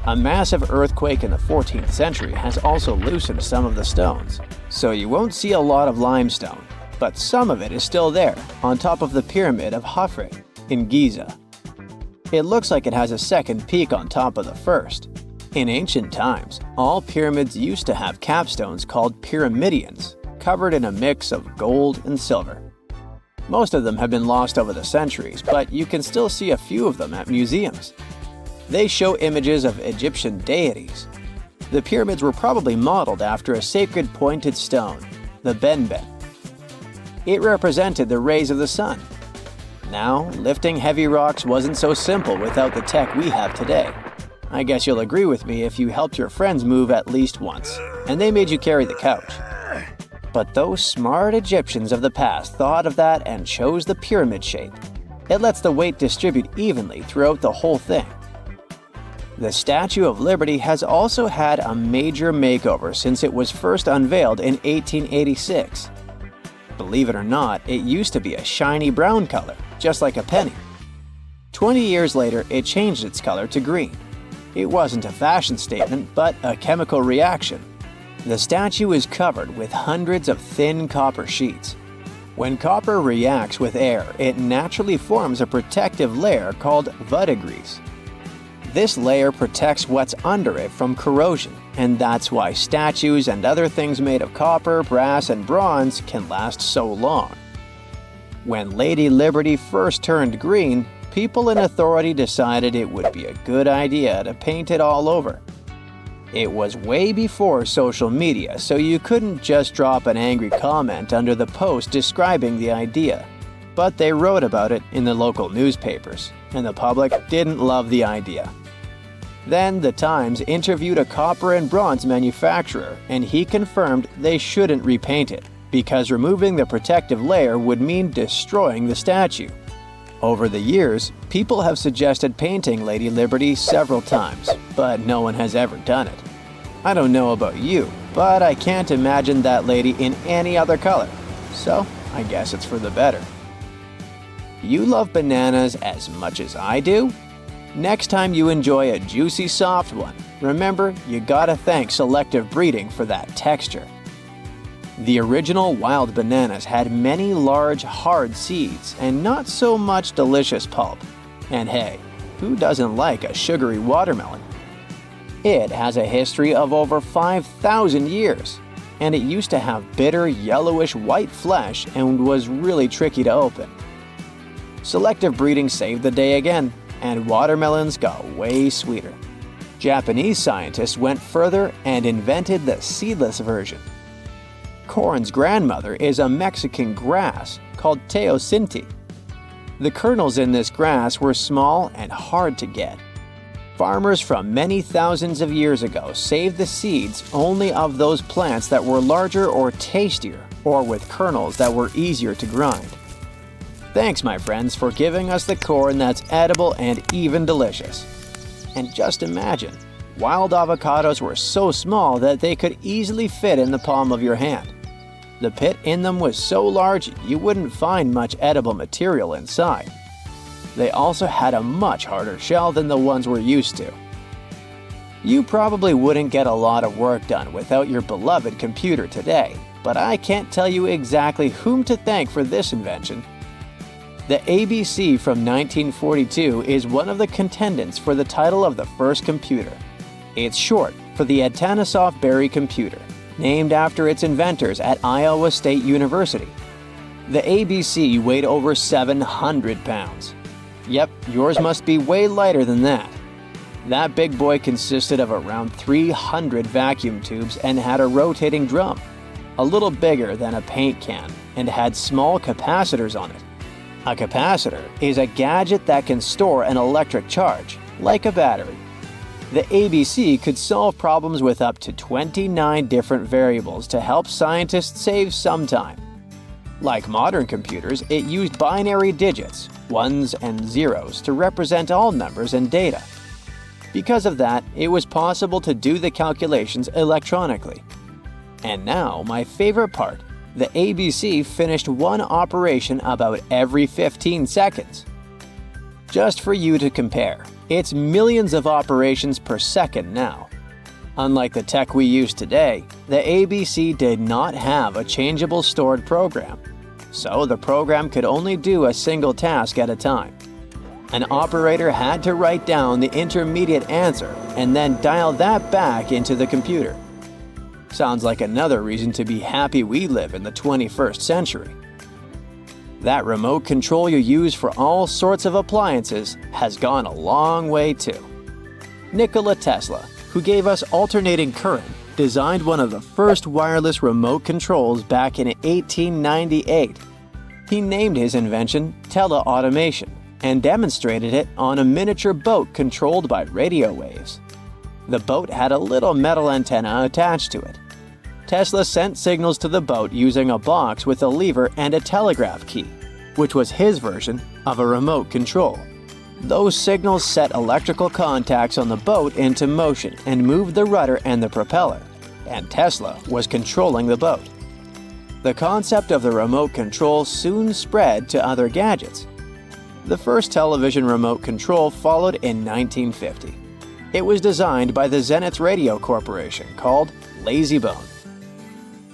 A massive earthquake in the 14th century has also loosened some of the stones, so you won't see a lot of limestone, but some of it is still there, on top of the Pyramid of Khafre in Giza. It looks like it has a second peak on top of the first. In ancient times, all pyramids used to have capstones called pyramidions, covered in a mix of gold and silver. Most of them have been lost over the centuries, but you can still see a few of them at museums. They show images of Egyptian deities. The pyramids were probably modeled after a sacred pointed stone, the benben. It represented the rays of the sun. Now, lifting heavy rocks wasn't so simple without the tech we have today. I guess you'll agree with me if you helped your friends move at least once, and they made you carry the couch. But those smart Egyptians of the past thought of that and chose the pyramid shape. It lets the weight distribute evenly throughout the whole thing. The Statue of Liberty has also had a major makeover since it was first unveiled in 1886. Believe it or not, it used to be a shiny brown color, just like a penny. 20 years later, it changed its color to green. It wasn't a fashion statement, but a chemical reaction. The statue is covered with hundreds of thin copper sheets. When copper reacts with air, it naturally forms a protective layer called verdigris. This layer protects what's under it from corrosion, and that's why statues and other things made of copper, brass, and bronze can last so long. When Lady Liberty first turned green, people in authority decided it would be a good idea to paint it all over. It was way before social media, so you couldn't just drop an angry comment under the post describing the idea. But they wrote about it in the local newspapers, and the public didn't love the idea. Then the Times interviewed a copper and bronze manufacturer, and he confirmed they shouldn't repaint it, because removing the protective layer would mean destroying the statue. Over the years, people have suggested painting Lady Liberty several times, but no one has ever done it. I don't know about you, but I can't imagine that lady in any other color, so I guess it's for the better. You love bananas as much as I do? Next time you enjoy a juicy soft one, remember you gotta thank selective breeding for that texture. The original wild bananas had many large, hard seeds and not so much delicious pulp. And hey, who doesn't like a sugary watermelon? It has a history of over 5,000 years, and it used to have bitter, yellowish white flesh and was really tricky to open. Selective breeding saved the day again, and watermelons got way sweeter. Japanese scientists went further and invented the seedless version. Corn's grandmother is a Mexican grass called teosinte. The kernels in this grass were small and hard to get. Farmers from many thousands of years ago saved the seeds only of those plants that were larger or tastier, or with kernels that were easier to grind. Thanks, my friends, for giving us the corn that's edible and even delicious. And just imagine, wild avocados were so small that they could easily fit in the palm of your hand. The pit in them was so large you wouldn't find much edible material inside. They also had a much harder shell than the ones we're used to. You probably wouldn't get a lot of work done without your beloved computer today, but I can't tell you exactly whom to thank for this invention. The ABC from 1942 is one of the contendants for the title of the first computer. It's short for the Atanasoff Berry computer, named after its inventors at Iowa State University. The ABC weighed over 700 pounds. Yep, yours must be way lighter than that. That big boy consisted of around 300 vacuum tubes and had a rotating drum, a little bigger than a paint can, and had small capacitors on it. A capacitor is a gadget that can store an electric charge, like a battery. The ABC could solve problems with up to 29 different variables to help scientists save some time. Like modern computers, it used binary digits, ones and zeros, to represent all numbers and data. Because of that, it was possible to do the calculations electronically. And now, my favorite part. The ABC finished one operation about every 15 seconds. Just for you to compare, it's millions of operations per second now. Unlike the tech we use today, the ABC did not have a changeable stored program, so the program could only do a single task at a time. An operator had to write down the intermediate answer and then dial that back into the computer. Sounds like another reason to be happy we live in the 21st century. That remote control you use for all sorts of appliances has gone a long way too. Nikola Tesla, who gave us alternating current, designed one of the first wireless remote controls back in 1898. He named his invention teleautomation and demonstrated it on a miniature boat controlled by radio waves. The boat had a little metal antenna attached to it. Tesla sent signals to the boat using a box with a lever and a telegraph key, which was his version of a remote control. Those signals set electrical contacts on the boat into motion and moved the rudder and the propeller, and Tesla was controlling the boat. The concept of the remote control soon spread to other gadgets. The first television remote control followed in 1950. It was designed by the Zenith Radio Corporation called LazyBone.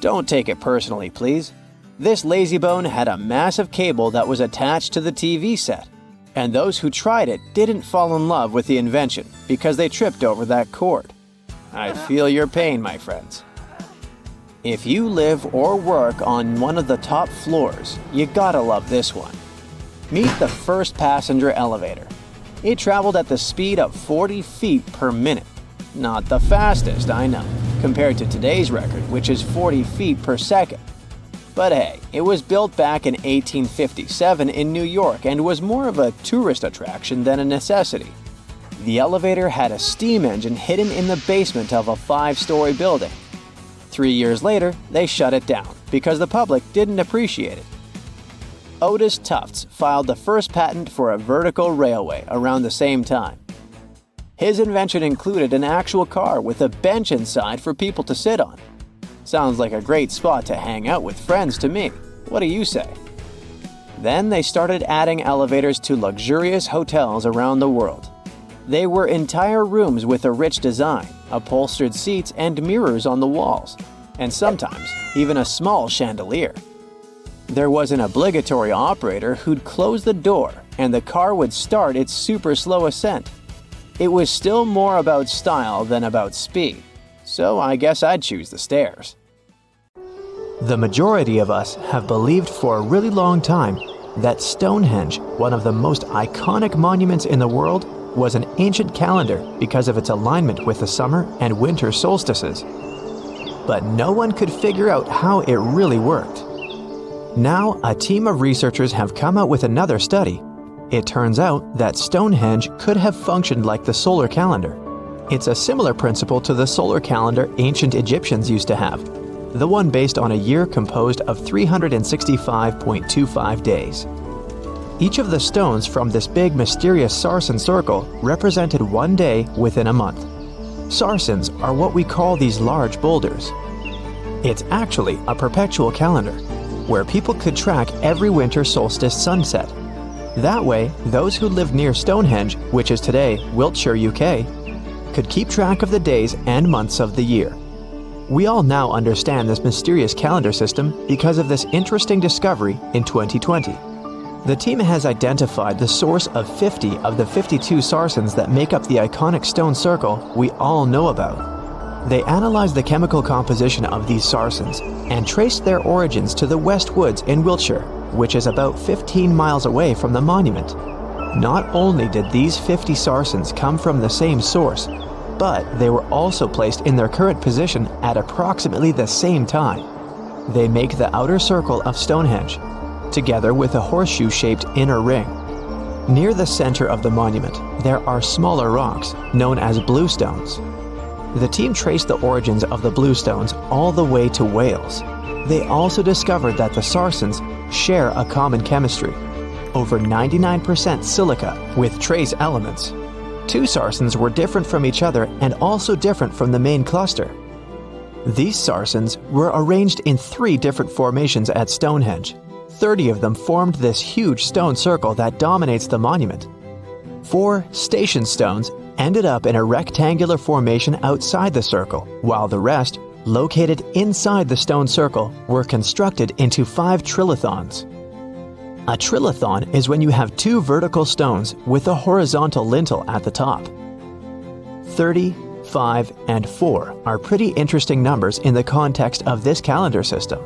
Don't take it personally, please. This LazyBone had a massive cable that was attached to the TV set, and those who tried it didn't fall in love with the invention because they tripped over that cord. I feel your pain, my friends. If you live or work on one of the top floors, you gotta love this one. Meet the first passenger elevator. It traveled at the speed of 40 feet per minute. Not the fastest, I know, compared to today's record, which is 40 feet per second. But hey, it was built back in 1857 in New York and was more of a tourist attraction than a necessity. The elevator had a steam engine hidden in the basement of a 5-story building. 3 years later, they shut it down because the public didn't appreciate it. Otis Tufts filed the first patent for a vertical railway around the same time. His invention included an actual car with a bench inside for people to sit on. Sounds like a great spot to hang out with friends to me. What do you say? Then they started adding elevators to luxurious hotels around the world. They were entire rooms with a rich design, upholstered seats and mirrors on the walls, and sometimes even a small chandelier. There was an obligatory operator who'd close the door and the car would start its super slow ascent. It was still more about style than about speed, so I guess I'd choose the stairs. The majority of us have believed for a really long time that Stonehenge, one of the most iconic monuments in the world, was an ancient calendar because of its alignment with the summer and winter solstices. But no one could figure out how it really worked. Now, a team of researchers have come out with another study. It turns out that Stonehenge could have functioned like the solar calendar. It's a similar principle to the solar calendar ancient Egyptians used to have, the one based on a year composed of 365.25 days. Each of the stones from this big mysterious sarsen circle represented one day within a month. Sarsens are what we call these large boulders. It's actually a perpetual calendar, where people could track every winter solstice sunset. That way, those who lived near Stonehenge, which is today Wiltshire, UK, could keep track of the days and months of the year. We all now understand this mysterious calendar system because of this interesting discovery in 2020. The team has identified the source of 50 of the 52 sarsens that make up the iconic stone circle we all know about. They analyzed the chemical composition of these sarsens and traced their origins to the West Woods in Wiltshire, which is about 15 miles away from the monument. Not only did these 50 sarsens come from the same source, but they were also placed in their current position at approximately the same time. They make the outer circle of Stonehenge, together with a horseshoe-shaped inner ring. Near the center of the monument, there are smaller rocks, known as bluestones. The team traced the origins of the bluestones all the way to Wales. They also discovered that the sarsens share a common chemistry, over 99% silica with trace elements. Two sarsens were different from each other and also different from the main cluster. These sarsens were arranged in 3 different formations at Stonehenge. 30 of them formed this huge stone circle that dominates the monument. 4 station stones ended up in a rectangular formation outside the circle, while the rest, located inside the stone circle, were constructed into 5 trilithons. A trilithon is when you have 2 vertical stones with a horizontal lintel at the top. 30, 5, and 4 are pretty interesting numbers in the context of this calendar system.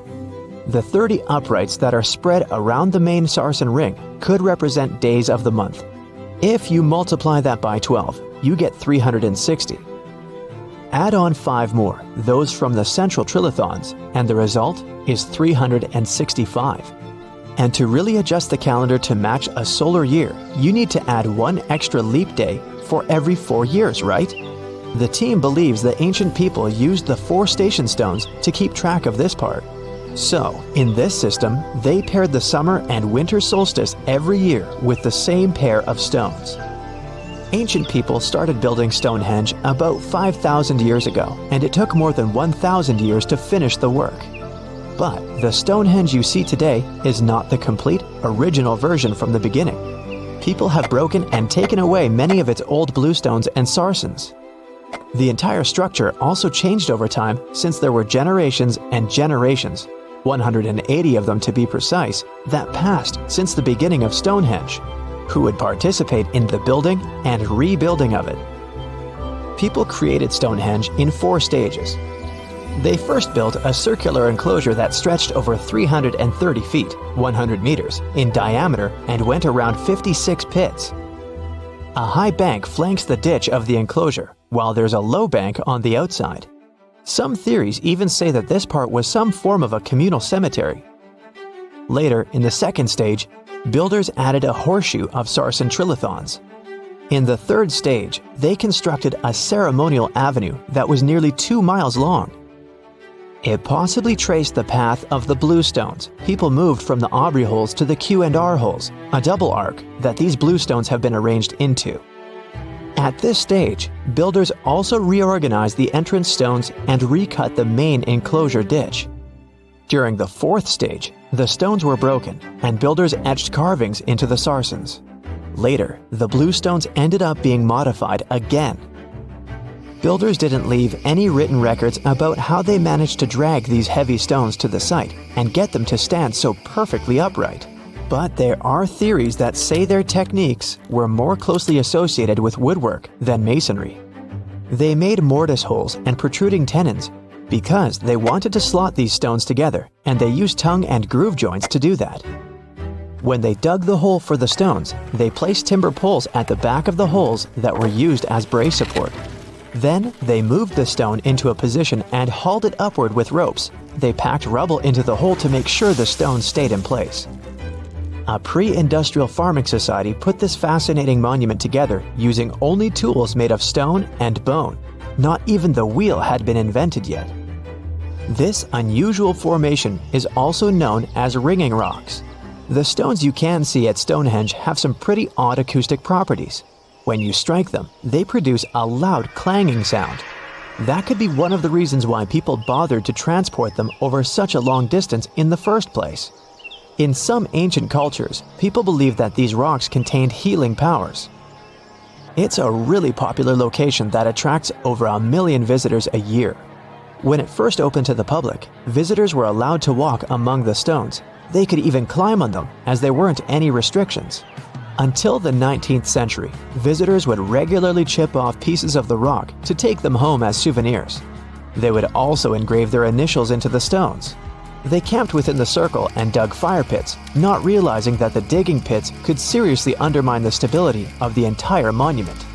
The 30 uprights that are spread around the main sarsen ring could represent days of the month. If you multiply that by 12, you get 360. Add on 5 more, those from the central trilithons, and the result is 365. And to really adjust the calendar to match a solar year, you need to add 1 extra leap day for every 4 years, right? The team believes the ancient people used the 4 station stones to keep track of this part. So, in this system, they paired the summer and winter solstice every year with the same pair of stones. Ancient people started building Stonehenge about 5,000 years ago, and it took more than 1,000 years to finish the work. But the Stonehenge you see today is not the complete, original version from the beginning. People have broken and taken away many of its old bluestones and sarsens. The entire structure also changed over time since there were generations and generations, 180 of them to be precise, that passed since the beginning of Stonehenge, who would participate in the building and rebuilding of it. People created Stonehenge in 4 stages. They first built a circular enclosure that stretched over 330 feet, 100 meters, in diameter and went around 56 pits. A high bank flanks the ditch of the enclosure, while there's a low bank on the outside. Some theories even say that this part was some form of a communal cemetery. Later, in the second stage, builders added a horseshoe of sarsen trilithons. In the third stage, they constructed a ceremonial avenue that was nearly 2 miles long. It possibly traced the path of the bluestones. People moved from the Aubrey holes to the Q&R holes, a double arc that these bluestones have been arranged into. At this stage, builders also reorganized the entrance stones and recut the main enclosure ditch. During the fourth stage, the stones were broken and builders etched carvings into the sarsens. Later, the bluestones ended up being modified again. Builders didn't leave any written records about how they managed to drag these heavy stones to the site and get them to stand so perfectly upright. But there are theories that say their techniques were more closely associated with woodwork than masonry. They made mortise holes and protruding tenons because they wanted to slot these stones together, and they used tongue and groove joints to do that. When they dug the hole for the stones, they placed timber poles at the back of the holes that were used as brace support. Then, they moved the stone into a position and hauled it upward with ropes. They packed rubble into the hole to make sure the stone stayed in place. A pre-industrial farming society put this fascinating monument together using only tools made of stone and bone. Not even the wheel had been invented yet. This unusual formation is also known as ringing rocks. The stones you can see at Stonehenge have some pretty odd acoustic properties. When you strike them, they produce a loud clanging sound. That could be one of the reasons why people bothered to transport them over such a long distance in the first place. In some ancient cultures, people believed that these rocks contained healing powers. It's a really popular location that attracts over 1 million visitors a year. When it first opened to the public, visitors were allowed to walk among the stones. They could even climb on them, as there weren't any restrictions. Until the 19th century, visitors would regularly chip off pieces of the rock to take them home as souvenirs. They would also engrave their initials into the stones. They camped within the circle and dug fire pits, not realizing that the digging pits could seriously undermine the stability of the entire monument.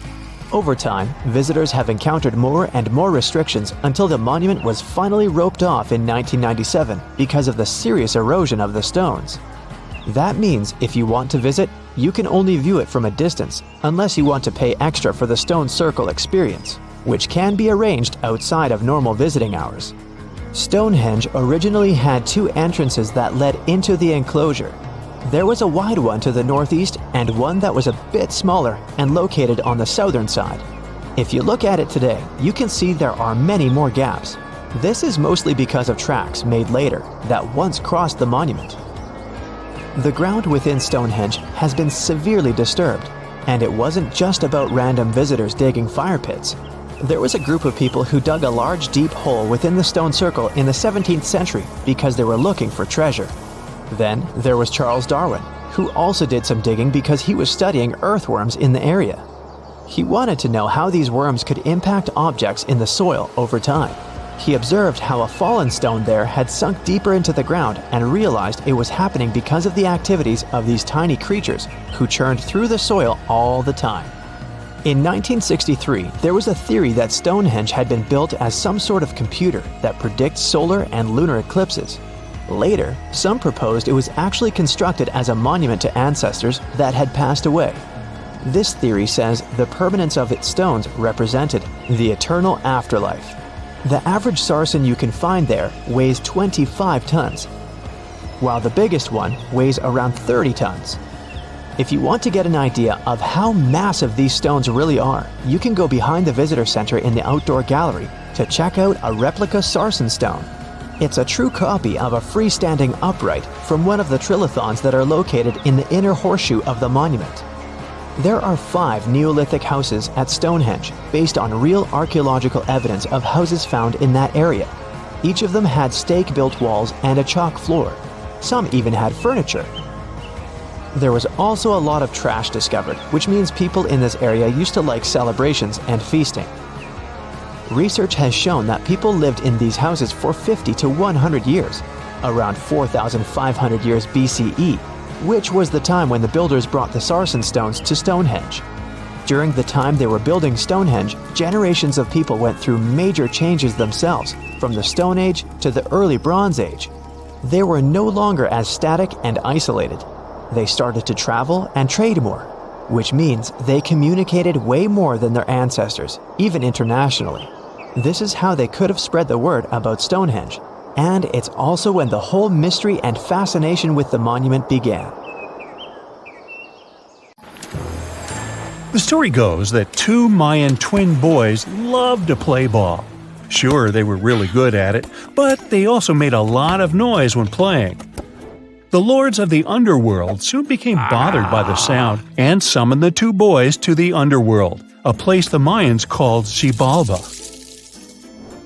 Over time, visitors have encountered more and more restrictions until the monument was finally roped off in 1997 because of the serious erosion of the stones. That means if you want to visit, you can only view it from a distance unless you want to pay extra for the stone circle experience, which can be arranged outside of normal visiting hours. Stonehenge originally had 2 entrances that led into the enclosure. There was a wide one to the northeast and one that was a bit smaller and located on the southern side. If you look at it today, you can see there are many more gaps. This is mostly because of tracks made later that once crossed the monument. The ground within Stonehenge has been severely disturbed, and it wasn't just about random visitors digging fire pits. There was a group of people who dug a large deep hole within the stone circle in the 17th century because they were looking for treasure. Then there was Charles Darwin, who also did some digging because he was studying earthworms in the area. He wanted to know how these worms could impact objects in the soil over time. He observed how a fallen stone there had sunk deeper into the ground and realized it was happening because of the activities of these tiny creatures who churned through the soil all the time. In 1963, there was a theory that Stonehenge had been built as some sort of computer that predicts solar and lunar eclipses. Later, some proposed it was actually constructed as a monument to ancestors that had passed away. This theory says the permanence of its stones represented the eternal afterlife. The average sarsen you can find there weighs 25 tons, while the biggest one weighs around 30 tons. If you want to get an idea of how massive these stones really are, you can go behind the visitor center in the outdoor gallery to check out a replica sarsen stone. It's a true copy of a freestanding upright from one of the trilithons that are located in the inner horseshoe of the monument. There are 5 Neolithic houses at Stonehenge based on real archaeological evidence of houses found in that area. Each of them had stake-built walls and a chalk floor. Some even had furniture. There was also a lot of trash discovered, which means people in this area used to like celebrations and feasting. Research has shown that people lived in these houses for 50 to 100 years, around 4,500 years BCE, which was the time when the builders brought the sarsen stones to Stonehenge. During the time they were building Stonehenge, generations of people went through major changes themselves, from the Stone Age to the early Bronze Age. They were no longer as static and isolated. They started to travel and trade more, which means they communicated way more than their ancestors, even internationally. This is how they could have spread the word about Stonehenge, and it's also when the whole mystery and fascination with the monument began. The story goes that 2 Mayan twin boys loved to play ball. Sure, they were really good at it, but they also made a lot of noise when playing. The lords of the underworld soon became bothered by the sound and summoned the 2 boys to the underworld, a place the Mayans called Xibalba.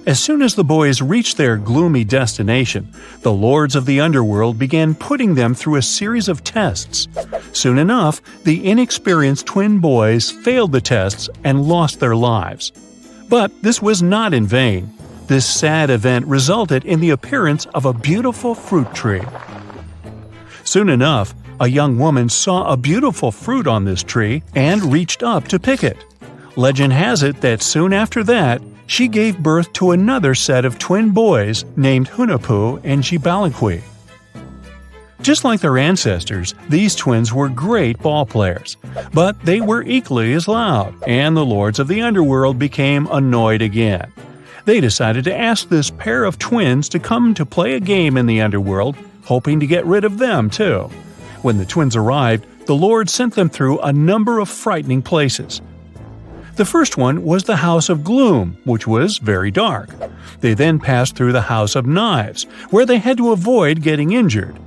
As soon as the boys reached their gloomy destination, the lords of the underworld began putting them through a series of tests. Soon enough, the inexperienced twin boys failed the tests and lost their lives. But this was not in vain. This sad event resulted in the appearance of a beautiful fruit tree. Soon enough, a young woman saw a beautiful fruit on this tree and reached up to pick it. Legend has it that soon after that, she gave birth to another set of twin boys named Hunahpu and Gobekli. Just like their ancestors, these twins were great ball players, but they were equally as loud, and the lords of the underworld became annoyed again. They decided to ask this pair of twins to come to play a game in the underworld, hoping to get rid of them too. When the twins arrived, the Lord sent them through a number of frightening places. The first one was the House of Gloom, which was very dark. They then passed through the House of Knives, where they had to avoid getting injured.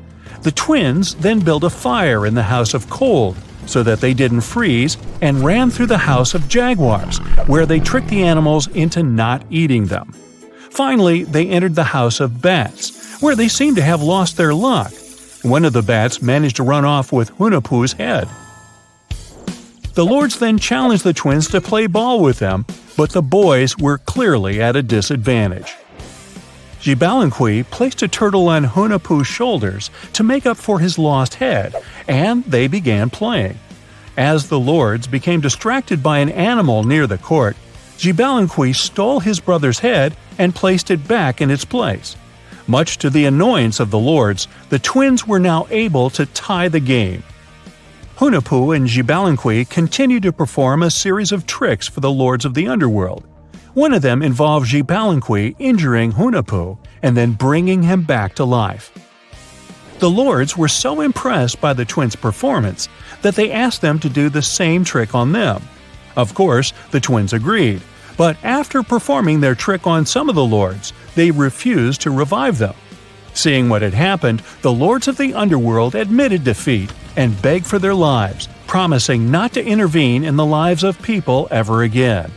The twins then built a fire in the House of Cold, so that they didn't freeze, and ran through the House of Jaguars, where they tricked the animals into not eating them. Finally, they entered the House of Bats, where they seemed to have lost their luck. One of the bats managed to run off with Hunahpu's head. The lords then challenged the twins to play ball with them, but the boys were clearly at a disadvantage. Gobekli placed a turtle on Hunahpu's shoulders to make up for his lost head, and they began playing. As the lords became distracted by an animal near the court, Gobekli stole his brother's head and placed it back in its place. Much to the annoyance of the lords, the twins were now able to tie the game. Hunahpu and Gobekli continued to perform a series of tricks for the lords of the underworld. One of them involved Gobekli injuring Hunahpu and then bringing him back to life. The lords were so impressed by the twins' performance that they asked them to do the same trick on them. Of course, the twins agreed, but after performing their trick on some of the lords, they refused to revive them. Seeing what had happened, the lords of the underworld admitted defeat and begged for their lives, promising not to intervene in the lives of people ever again.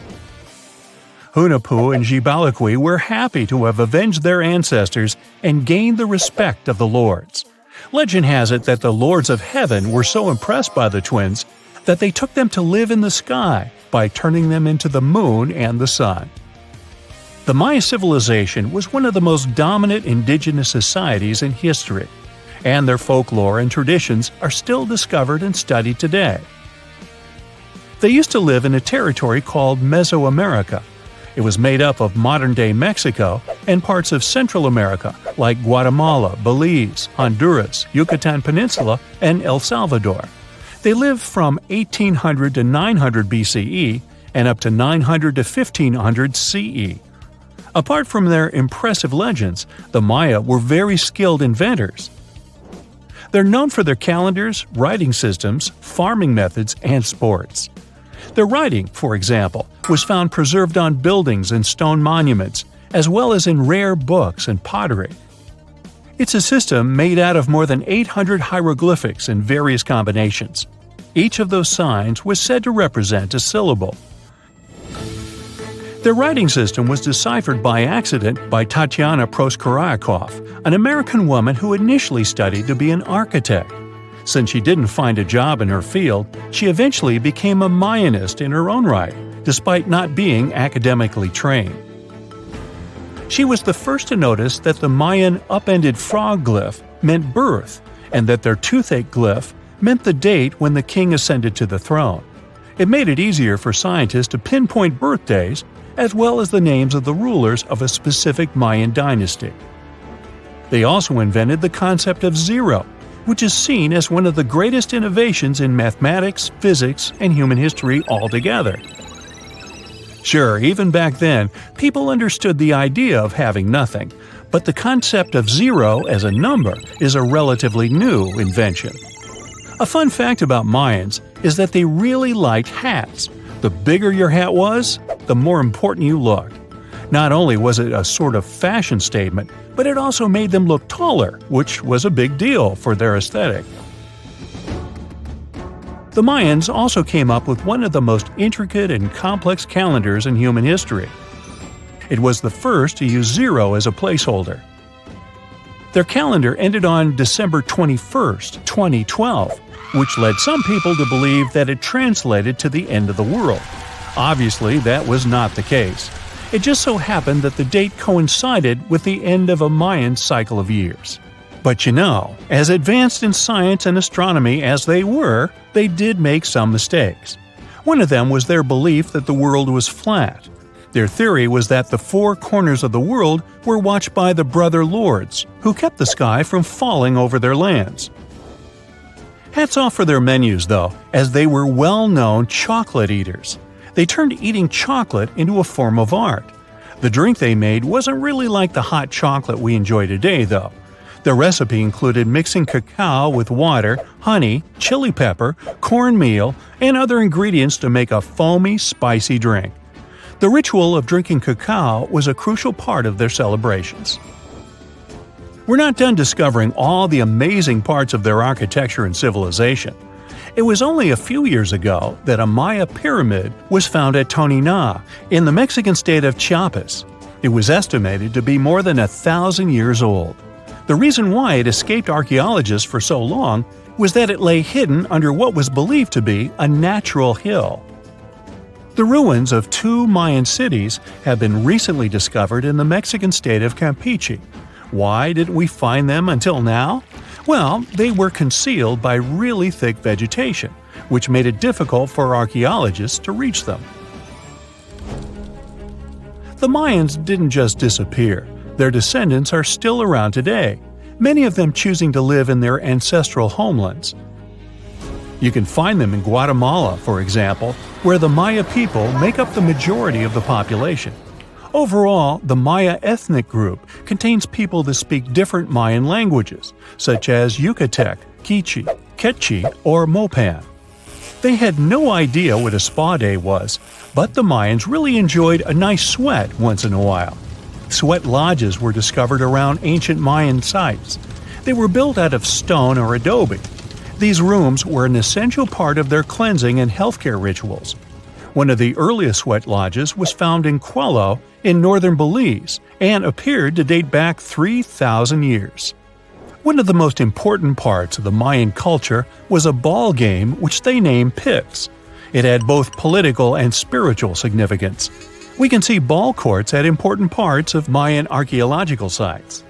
Hunahpu and Gobekli were happy to have avenged their ancestors and gained the respect of the lords. Legend has it that the lords of heaven were so impressed by the twins that they took them to live in the sky by turning them into the moon and the sun. The Maya civilization was one of the most dominant indigenous societies in history, and their folklore and traditions are still discovered and studied today. They used to live in a territory called Mesoamerica. It was made up of modern-day Mexico and parts of Central America like Guatemala, Belize, Honduras, Yucatan Peninsula, and El Salvador. They lived from 1800 to 900 BCE and up to 900 to 1500 CE. Apart from their impressive legends, the Maya were very skilled inventors. They're known for their calendars, writing systems, farming methods, and sports. Their writing, for example, was found preserved on buildings and stone monuments, as well as in rare books and pottery. It's a system made out of more than 800 hieroglyphics in various combinations. Each of those signs was said to represent a syllable. Their writing system was deciphered by accident by Tatiana Proskoryakov, an American woman who initially studied to be an architect. Since she didn't find a job in her field, she eventually became a Mayanist in her own right, despite not being academically trained. She was the first to notice that the Mayan upended frog glyph meant birth, and that their toothache glyph meant the date when the king ascended to the throne. It made it easier for scientists to pinpoint birthdays, as well as the names of the rulers of a specific Mayan dynasty. They also invented the concept of zero, which is seen as one of the greatest innovations in mathematics, physics, and human history altogether. Sure, even back then, people understood the idea of having nothing, but the concept of zero as a number is a relatively new invention. A fun fact about Mayans is that they really liked hats. The bigger your hat was, the more important you looked. Not only was it a sort of fashion statement, but it also made them look taller, which was a big deal for their aesthetic. The Mayans also came up with one of the most intricate and complex calendars in human history. It was the first to use zero as a placeholder. Their calendar ended on December 21st, 2012, which led some people to believe that it translated to the end of the world. Obviously, that was not the case. It just so happened that the date coincided with the end of a Mayan cycle of years. But you know, as advanced in science and astronomy as they were, they did make some mistakes. One of them was their belief that the world was flat. Their theory was that the four corners of the world were watched by the Brother Lords, who kept the sky from falling over their lands. Hats off for their menus, though, as they were well-known chocolate eaters. They turned eating chocolate into a form of art. The drink they made wasn't really like the hot chocolate we enjoy today, though. The recipe included mixing cacao with water, honey, chili pepper, cornmeal, and other ingredients to make a foamy, spicy drink. The ritual of drinking cacao was a crucial part of their celebrations. We're not done discovering all the amazing parts of their architecture and civilization. It was only a few years ago that a Maya pyramid was found at Tonina, in the Mexican state of Chiapas. It was estimated to be more than 1,000 years old. The reason why it escaped archaeologists for so long was that it lay hidden under what was believed to be a natural hill. The ruins of two Mayan cities have been recently discovered in the Mexican state of Campeche. Why didn't we find them until now? Well, they were concealed by really thick vegetation, which made it difficult for archaeologists to reach them. The Mayans didn't just disappear. Their descendants are still around today, many of them choosing to live in their ancestral homelands. You can find them in Guatemala, for example, where the Maya people make up the majority of the population. Overall, the Maya ethnic group contains people that speak different Mayan languages, such as Yucatec, Quiche, Quechua, or Mopan. They had no idea what a spa day was, but the Mayans really enjoyed a nice sweat once in a while. Sweat lodges were discovered around ancient Mayan sites. They were built out of stone or adobe. These rooms were an essential part of their cleansing and healthcare rituals. One of the earliest sweat lodges was found in Quello in northern Belize and appeared to date back 3,000 years. One of the most important parts of the Mayan culture was a ball game which they named pits. It had both political and spiritual significance. We can see ball courts at important parts of Mayan archaeological sites.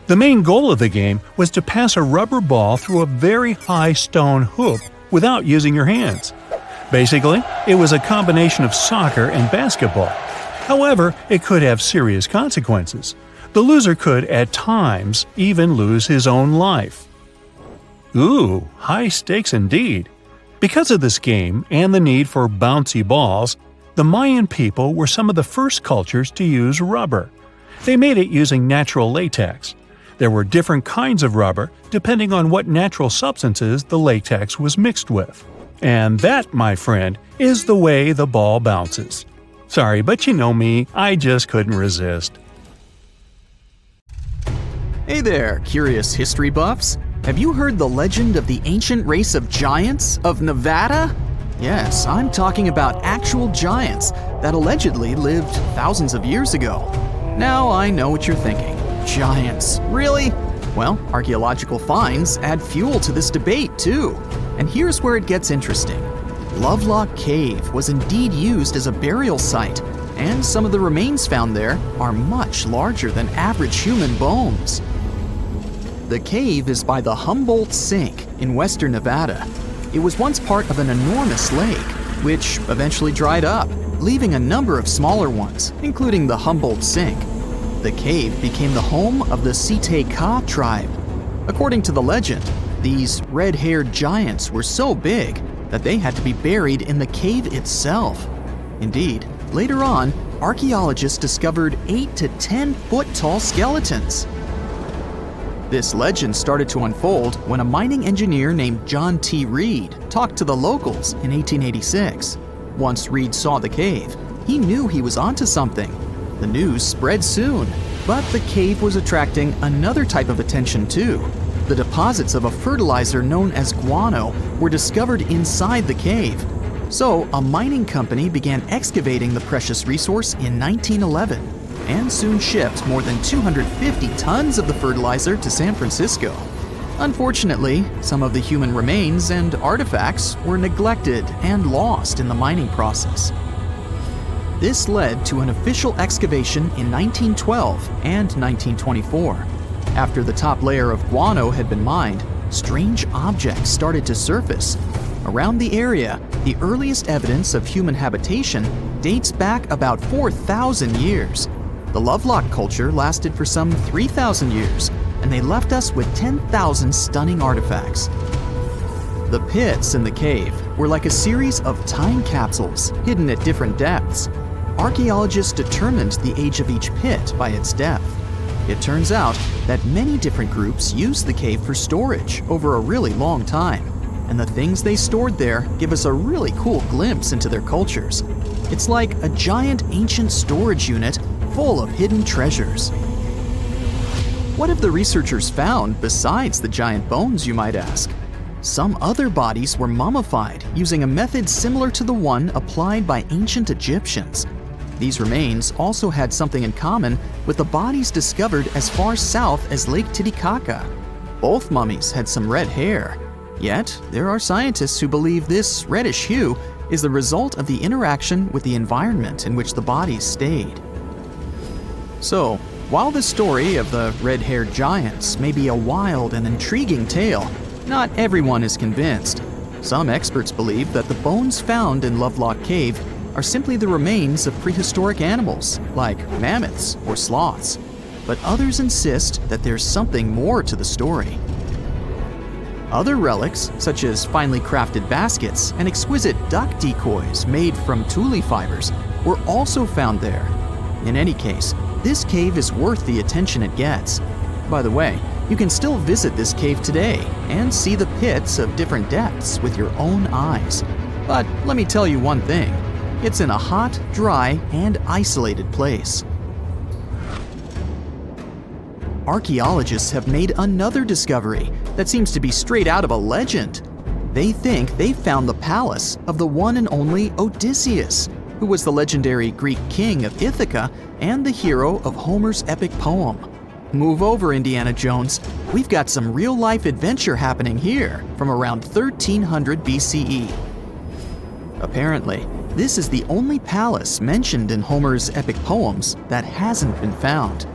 The main goal of the game was to pass a rubber ball through a very high stone hoop without using your hands. Basically, it was a combination of soccer and basketball. However, it could have serious consequences. The loser could, at times, even lose his own life. Ooh, high stakes indeed. Because of this game and the need for bouncy balls, the Mayan people were some of the first cultures to use rubber. They made it using natural latex. There were different kinds of rubber depending on what natural substances the latex was mixed with. And that, my friend, is the way the ball bounces. Sorry, but you know me, I just couldn't resist. Hey there, curious history buffs. Have you heard the legend of the ancient race of giants of Nevada? Yes, I'm talking about actual giants that allegedly lived thousands of years ago. Now I know what you're thinking. Giants, really? Well, archaeological finds add fuel to this debate too. And here's where it gets interesting. Lovelock Cave was indeed used as a burial site, and some of the remains found there are much larger than average human bones. The cave is by the Humboldt Sink in western Nevada. It was once part of an enormous lake, which eventually dried up, leaving a number of smaller ones, including the Humboldt Sink. The cave became the home of the Site-Ka tribe. According to the legend, these red-haired giants were so big that they had to be buried in the cave itself. Indeed, later on, archaeologists discovered 8 to 10 foot tall skeletons. This legend started to unfold when a mining engineer named John T. Reed talked to the locals in 1886. Once Reed saw the cave, he knew he was onto something. The news spread soon, but the cave was attracting another type of attention too. The deposits of a fertilizer known as guano were discovered inside the cave. So a mining company began excavating the precious resource in 1911 and soon shipped more than 250 tons of the fertilizer to San Francisco. Unfortunately, some of the human remains and artifacts were neglected and lost in the mining process. This led to an official excavation in 1912 and 1924. After the top layer of guano had been mined, strange objects started to surface. Around the area, the earliest evidence of human habitation dates back about 4,000 years. The Lovelock culture lasted for some 3,000 years, and they left us with 10,000 stunning artifacts. The pits in the cave were like a series of time capsules hidden at different depths. Archaeologists determined the age of each pit by its depth. It turns out that many different groups used the cave for storage over a really long time, and the things they stored there give us a really cool glimpse into their cultures. It's like a giant ancient storage unit full of hidden treasures. What have the researchers found besides the giant bones, you might ask? Some other bodies were mummified using a method similar to the one applied by ancient Egyptians. These remains also had something in common with the bodies discovered as far south as Lake Titicaca. Both mummies had some red hair. Yet, there are scientists who believe this reddish hue is the result of the interaction with the environment in which the bodies stayed. So, while the story of the red-haired giants may be a wild and intriguing tale, not everyone is convinced. Some experts believe that the bones found in Lovelock Cave are simply the remains of prehistoric animals, like mammoths or sloths. But others insist that there's something more to the story. Other relics, such as finely crafted baskets and exquisite duck decoys made from tule fibers, were also found there. In any case, this cave is worth the attention it gets. By the way, you can still visit this cave today and see the pits of different depths with your own eyes. But let me tell you one thing. It's in a hot, dry, and isolated place. Archaeologists have made another discovery that seems to be straight out of a legend. They think they found the palace of the one and only Odysseus, who was the legendary Greek king of Ithaca and the hero of Homer's epic poem. Move over, Indiana Jones. We've got some real-life adventure happening here from around 1300 BCE. Apparently, this is the only palace mentioned in Homer's epic poems that hasn't been found.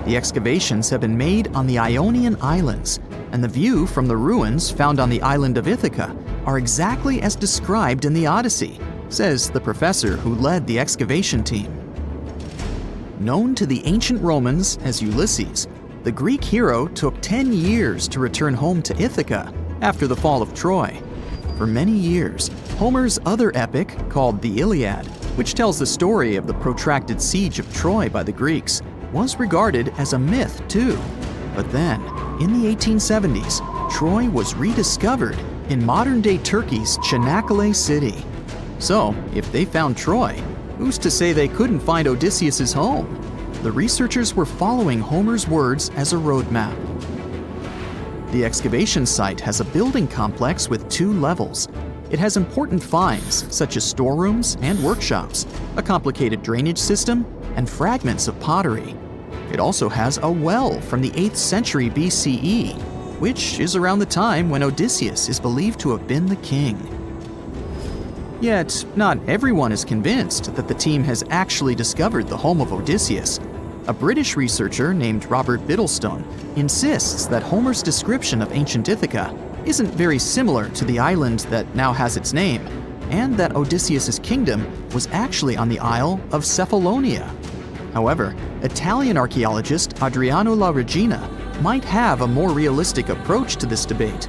The excavations have been made on the Ionian Islands, and the view from the ruins found on the island of Ithaca are exactly as described in the Odyssey, says the professor who led the excavation team. Known to the ancient Romans as Ulysses, the Greek hero took 10 years to return home to Ithaca after the fall of Troy. For many years, Homer's other epic, called the Iliad, which tells the story of the protracted siege of Troy by the Greeks, was regarded as a myth too. But then, in the 1870s, Troy was rediscovered in modern-day Turkey's Çanakkale city. So, if they found Troy, who's to say they couldn't find Odysseus's home? the researchers were following Homer's words as a roadmap. The excavation site has a building complex with 2 levels. It has important finds, such as storerooms and workshops, a complicated drainage system, and fragments of pottery. It also has a well from the 8th century BCE, which is around the time when Odysseus is believed to have been the king. Yet, not everyone is convinced that the team has actually discovered the home of Odysseus. A British researcher named Robert Biddlestone insists that Homer's description of ancient Ithaca isn't very similar to the island that now has its name, and that Odysseus's kingdom was actually on the Isle of Cephalonia. However, Italian archaeologist Adriano La Regina might have a more realistic approach to this debate.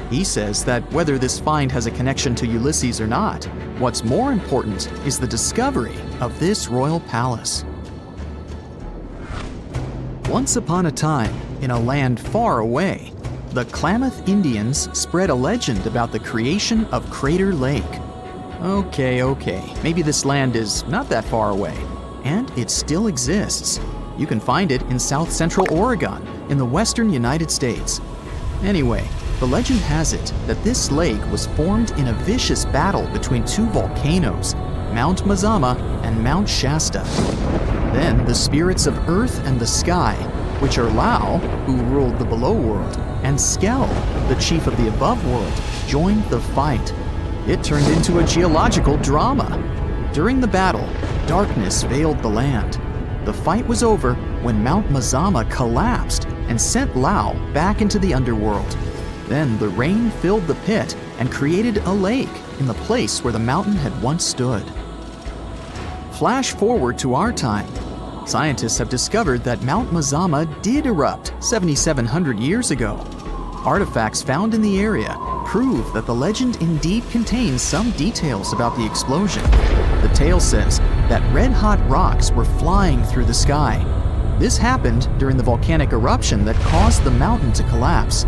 He says that whether this find has a connection to Ulysses or not, what's more important is the discovery of this royal palace. Once upon a time, in a land far away, the Klamath Indians spread a legend about the creation of Crater Lake. Okay, maybe this land is not that far away, and it still exists. You can find it in south central Oregon, in the western United States. Anyway, the legend has it that this lake was formed in a vicious battle between 2 volcanoes, Mount Mazama and Mount Shasta. Then the spirits of Earth and the sky, which are Lao, who ruled the below world, and Skell, the chief of the above world, joined the fight. It turned into a geological drama. During the battle, darkness veiled the land. The fight was over when Mount Mazama collapsed and sent Lao back into the underworld. Then the rain filled the pit and created a lake in the place where the mountain had once stood. Flash forward to our time. Scientists have discovered that Mount Mazama did erupt 7,700 years ago. Artifacts found in the area prove that the legend indeed contains some details about the explosion. The tale says that red-hot rocks were flying through the sky. This happened during the volcanic eruption that caused the mountain to collapse.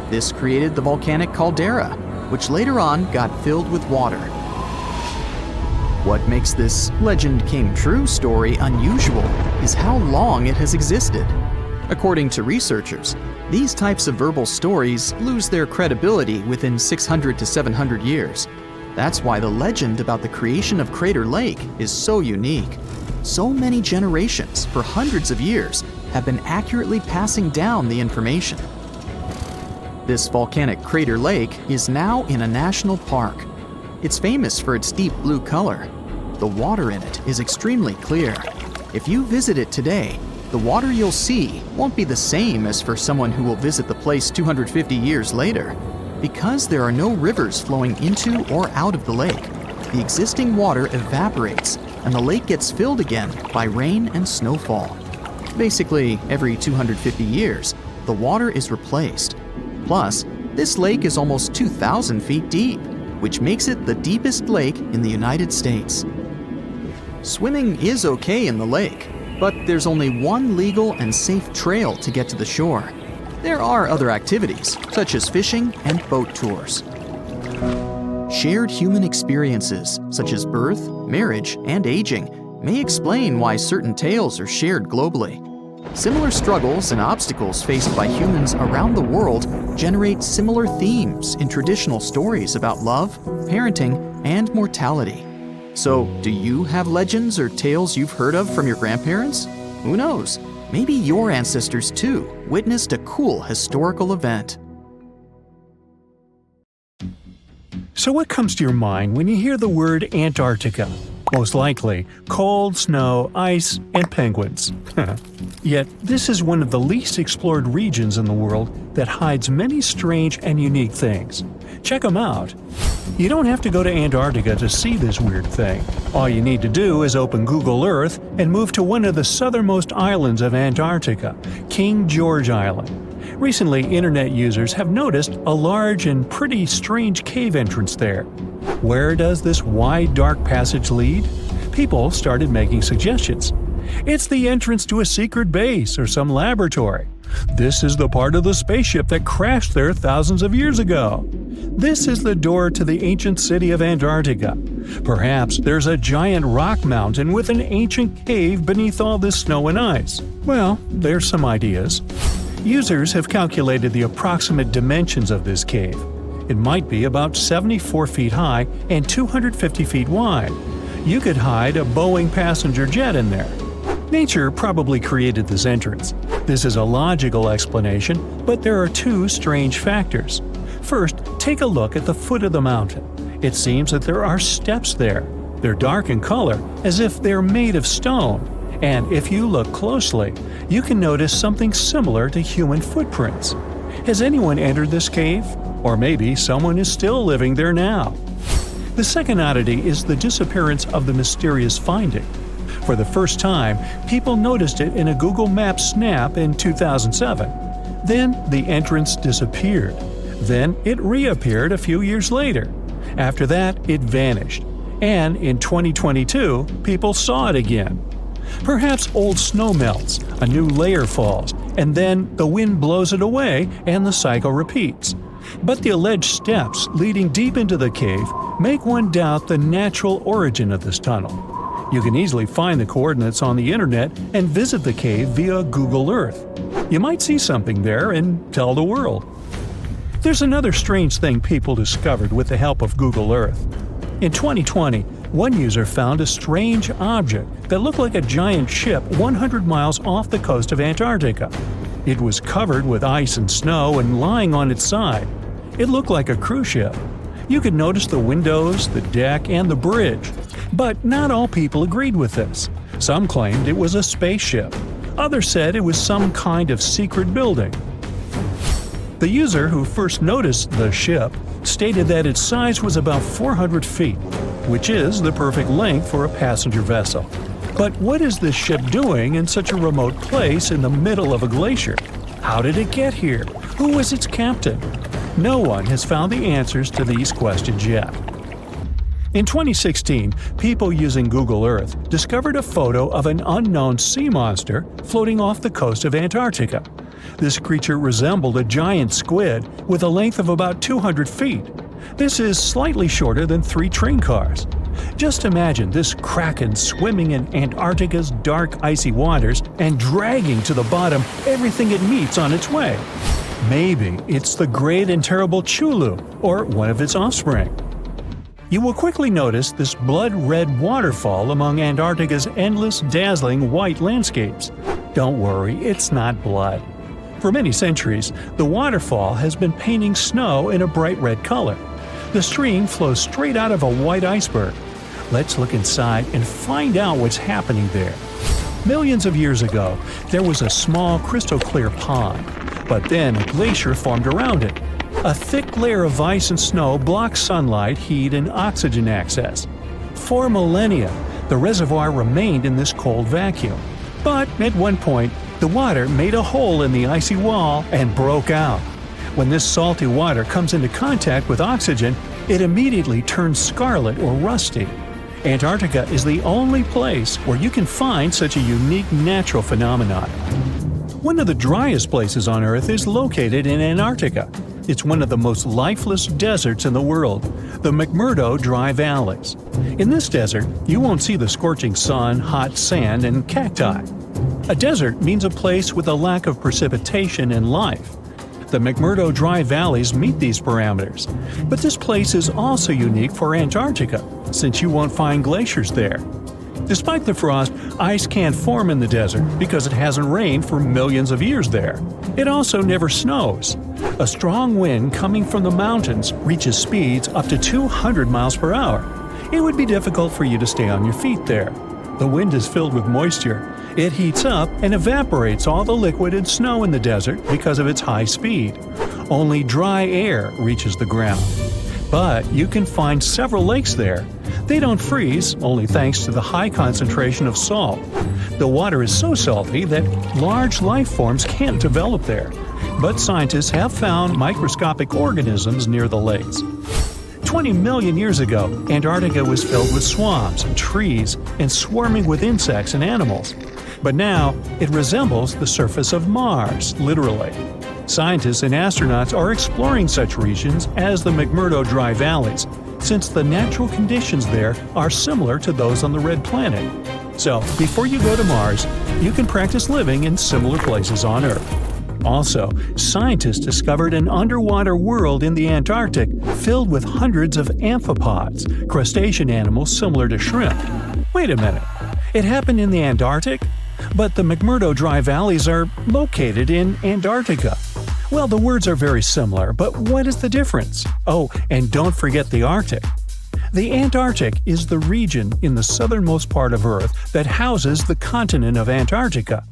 This created the volcanic caldera, which later on got filled with water. What makes this legend came true story unusual is how long it has existed. According to researchers, these types of verbal stories lose their credibility within 600 to 700 years. That's why the legend about the creation of Crater Lake is so unique. So many generations, for hundreds of years, have been accurately passing down the information. This volcanic crater lake is now in a national park. It's famous for its deep blue color. The water in it is extremely clear. If you visit it today, the water you'll see won't be the same as for someone who will visit the place 250 years later. Because there are no rivers flowing into or out of the lake, the existing water evaporates and the lake gets filled again by rain and snowfall. Basically, every 250 years, the water is replaced. Plus, this lake is almost 2,000 feet deep, which makes it the deepest lake in the United States. Swimming is okay in the lake, but there's only one legal and safe trail to get to the shore. There are other activities, such as fishing and boat tours. Shared human experiences, such as birth, marriage, and aging, may explain why certain tales are shared globally. Similar struggles and obstacles faced by humans around the world generate similar themes in traditional stories about love, parenting, and mortality. So, do you have legends or tales you've heard of from your grandparents? Who knows? Maybe your ancestors too witnessed a cool historical event. So what comes to your mind when you hear the word Antarctica? Most likely, cold, snow, ice, and penguins. Yet, this is one of the least explored regions in the world that hides many strange and unique things. Check them out. You don't have to go to Antarctica to see this weird thing. All you need to do is open Google Earth and move to one of the southernmost islands of Antarctica, King George Island. Recently, internet users have noticed a large and pretty strange cave entrance there. Where does this wide, dark passage lead? People started making suggestions. It's the entrance to a secret base or some laboratory. This is the part of the spaceship that crashed there thousands of years ago. This is the door to the ancient city of Antarctica. Perhaps there's a giant rock mountain with an ancient cave beneath all this snow and ice. Well, there's some ideas. Users have calculated the approximate dimensions of this cave. It might be about 74 feet high and 250 feet wide. You could hide a Boeing passenger jet in there. Nature probably created this entrance. This is a logical explanation, but there are two strange factors. First, take a look at the foot of the mountain. It seems that there are steps there. They're dark in color, as if they're made of stone. And if you look closely, you can notice something similar to human footprints. Has anyone entered this cave? Or maybe someone is still living there now. The second oddity is the disappearance of the mysterious finding. For the first time, people noticed it in a Google Maps snap in 2007. Then the entrance disappeared. Then it reappeared a few years later. After that, it vanished. And in 2022, people saw it again. Perhaps old snow melts, a new layer falls, and then the wind blows it away and the cycle repeats. But the alleged steps leading deep into the cave make one doubt the natural origin of this tunnel. You can easily find the coordinates on the internet and visit the cave via Google Earth. You might see something there and tell the world. There's another strange thing people discovered with the help of Google Earth. In 2020, one user found a strange object that looked like a giant ship 100 miles off the coast of Antarctica. It was covered with ice and snow and lying on its side. It looked like a cruise ship. You could notice the windows, the deck, and the bridge. But not all people agreed with this. Some claimed it was a spaceship. Others said it was some kind of secret building. The user who first noticed the ship stated that its size was about 400 feet, which is the perfect length for a passenger vessel. But what is this ship doing in such a remote place in the middle of a glacier? How did it get here? Who was its captain? No one has found the answers to these questions yet. In 2016, people using Google Earth discovered a photo of an unknown sea monster floating off the coast of Antarctica. This creature resembled a giant squid with a length of about 200 feet. This is slightly shorter than 3 train cars. Just imagine this kraken swimming in Antarctica's dark, icy waters and dragging to the bottom everything it meets on its way. Maybe it's the great and terrible Chulu, or one of its offspring. You will quickly notice this blood-red waterfall among Antarctica's endless, dazzling white landscapes. Don't worry, it's not blood. For many centuries, the waterfall has been painting snow in a bright red color. The stream flows straight out of a white iceberg. Let's look inside and find out what's happening there. Millions of years ago, there was a small crystal-clear pond, but then a glacier formed around it. A thick layer of ice and snow blocked sunlight, heat, and oxygen access. For millennia, the reservoir remained in this cold vacuum. But at one point, the water made a hole in the icy wall and broke out. When this salty water comes into contact with oxygen, it immediately turns scarlet or rusty. Antarctica is the only place where you can find such a unique natural phenomenon. One of the driest places on Earth is located in Antarctica. It's one of the most lifeless deserts in the world, the McMurdo Dry Valleys. In this desert, you won't see the scorching sun, hot sand, and cacti. A desert means a place with a lack of precipitation and life. The McMurdo Dry Valleys meet these parameters. But this place is also unique for Antarctica, since you won't find glaciers there. Despite the frost, ice can't form in the desert because it hasn't rained for millions of years there. It also never snows. A strong wind coming from the mountains reaches speeds up to 200 miles per hour. It would be difficult for you to stay on your feet there. The wind is filled with moisture. It heats up and evaporates all the liquid and snow in the desert because of its high speed. Only dry air reaches the ground. But you can find several lakes there. They don't freeze, only thanks to the high concentration of salt. The water is so salty that large life forms can't develop there. But scientists have found microscopic organisms near the lakes. 20 million years ago, Antarctica was filled with swamps and trees and swarming with insects and animals. But now, it resembles the surface of Mars, literally. Scientists and astronauts are exploring such regions as the McMurdo Dry Valleys, since the natural conditions there are similar to those on the Red Planet. So, before you go to Mars, you can practice living in similar places on Earth. Also, scientists discovered an underwater world in the Antarctic filled with hundreds of amphipods, crustacean animals similar to shrimp. Wait a minute, it happened in the Antarctic? But the McMurdo Dry Valleys are located in Antarctica. Well, the words are very similar, but what is the difference? Oh, and don't forget the Arctic. The Antarctic is the region in the southernmost part of Earth that houses the continent of Antarctica,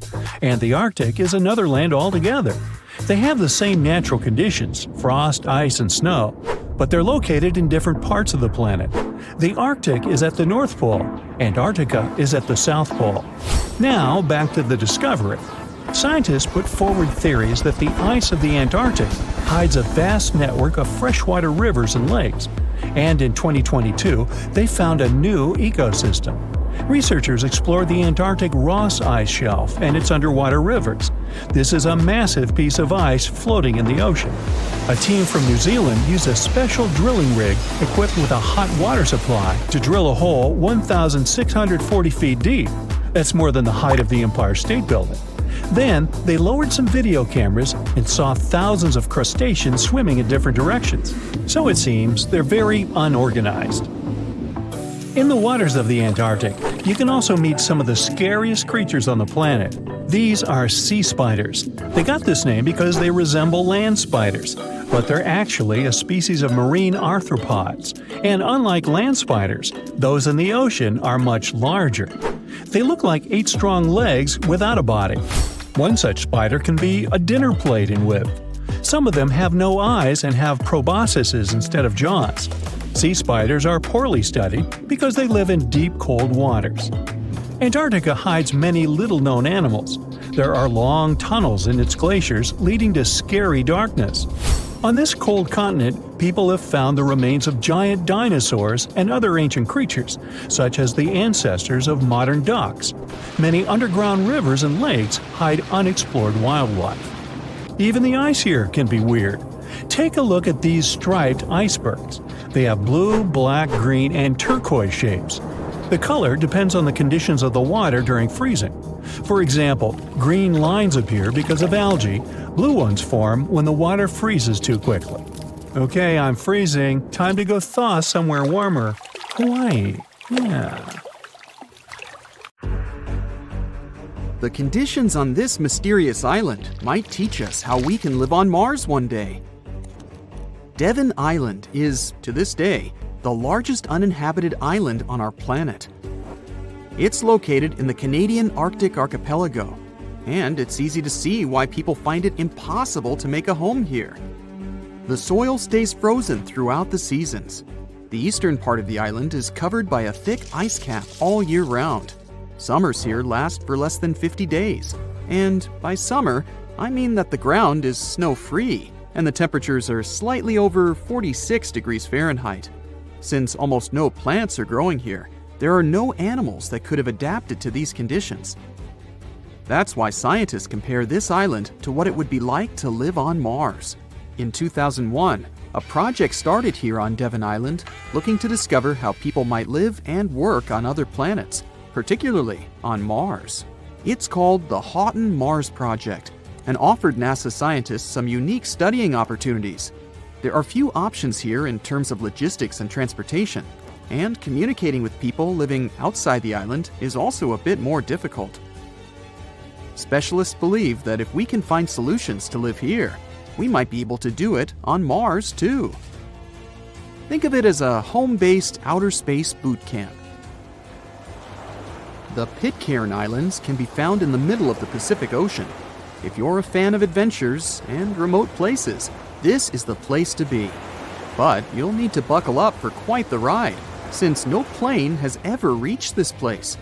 and the Arctic is another land altogether. They have the same natural conditions, frost, ice, and snow, but they're located in different parts of the planet. The Arctic is at the North Pole, Antarctica is at the South Pole. Now, back to the discovery. Scientists put forward theories that the ice of the Antarctic hides a vast network of freshwater rivers and lakes. And in 2022, they found a new ecosystem. Researchers explored the Antarctic Ross Ice Shelf and its underwater rivers. This is a massive piece of ice floating in the ocean. A team from New Zealand used a special drilling rig equipped with a hot water supply to drill a hole 1,640 feet deep. That's more than the height of the Empire State Building. Then, they lowered some video cameras and saw thousands of crustaceans swimming in different directions. So it seems they're very unorganized. In the waters of the Antarctic, you can also meet some of the scariest creatures on the planet. These are sea spiders. They got this name because they resemble land spiders, but they're actually a species of marine arthropods. And unlike land spiders, those in the ocean are much larger. They look like 8 strong legs without a body. One such spider can be a dinner plate in width. Some of them have no eyes and have proboscises instead of jaws. Sea spiders are poorly studied because they live in deep, cold waters. Antarctica hides many little-known animals. There are long tunnels in its glaciers leading to scary darkness. On this cold continent, people have found the remains of giant dinosaurs and other ancient creatures, such as the ancestors of modern ducks. Many underground rivers and lakes hide unexplored wildlife. Even the ice here can be weird. Take a look at these striped icebergs. They have blue, black, green, and turquoise shapes. The color depends on the conditions of the water during freezing. For example, green lines appear because of algae, blue ones form when the water freezes too quickly. Okay, I'm freezing. Time to go thaw somewhere warmer. Hawaii. Yeah. The conditions on this mysterious island might teach us how we can live on Mars one day. Devon Island is, to this day, the largest uninhabited island on our planet. It's located in the Canadian Arctic archipelago, and it's easy to see why people find it impossible to make a home here. The soil stays frozen throughout the seasons. The eastern part of the island is covered by a thick ice cap all year round. Summers here last for less than 50 days, and by summer, I mean that the ground is snow-free and the temperatures are slightly over 46 degrees Fahrenheit. Since almost no plants are growing here, there are no animals that could have adapted to these conditions. That's why scientists compare this island to what it would be like to live on Mars. In 2001, a project started here on Devon Island looking to discover how people might live and work on other planets, particularly on Mars. It's called the Houghton Mars Project and offered NASA scientists some unique studying opportunities. There are few options here in terms of logistics and transportation, and communicating with people living outside the island is also a bit more difficult. Specialists believe that if we can find solutions to live here, we might be able to do it on Mars too. Think of it as a home-based outer space boot camp. The Pitcairn Islands can be found in the middle of the Pacific Ocean. If you're a fan of adventures and remote places, this is the place to be. But you'll need to buckle up for quite the ride, since no plane has ever reached this place.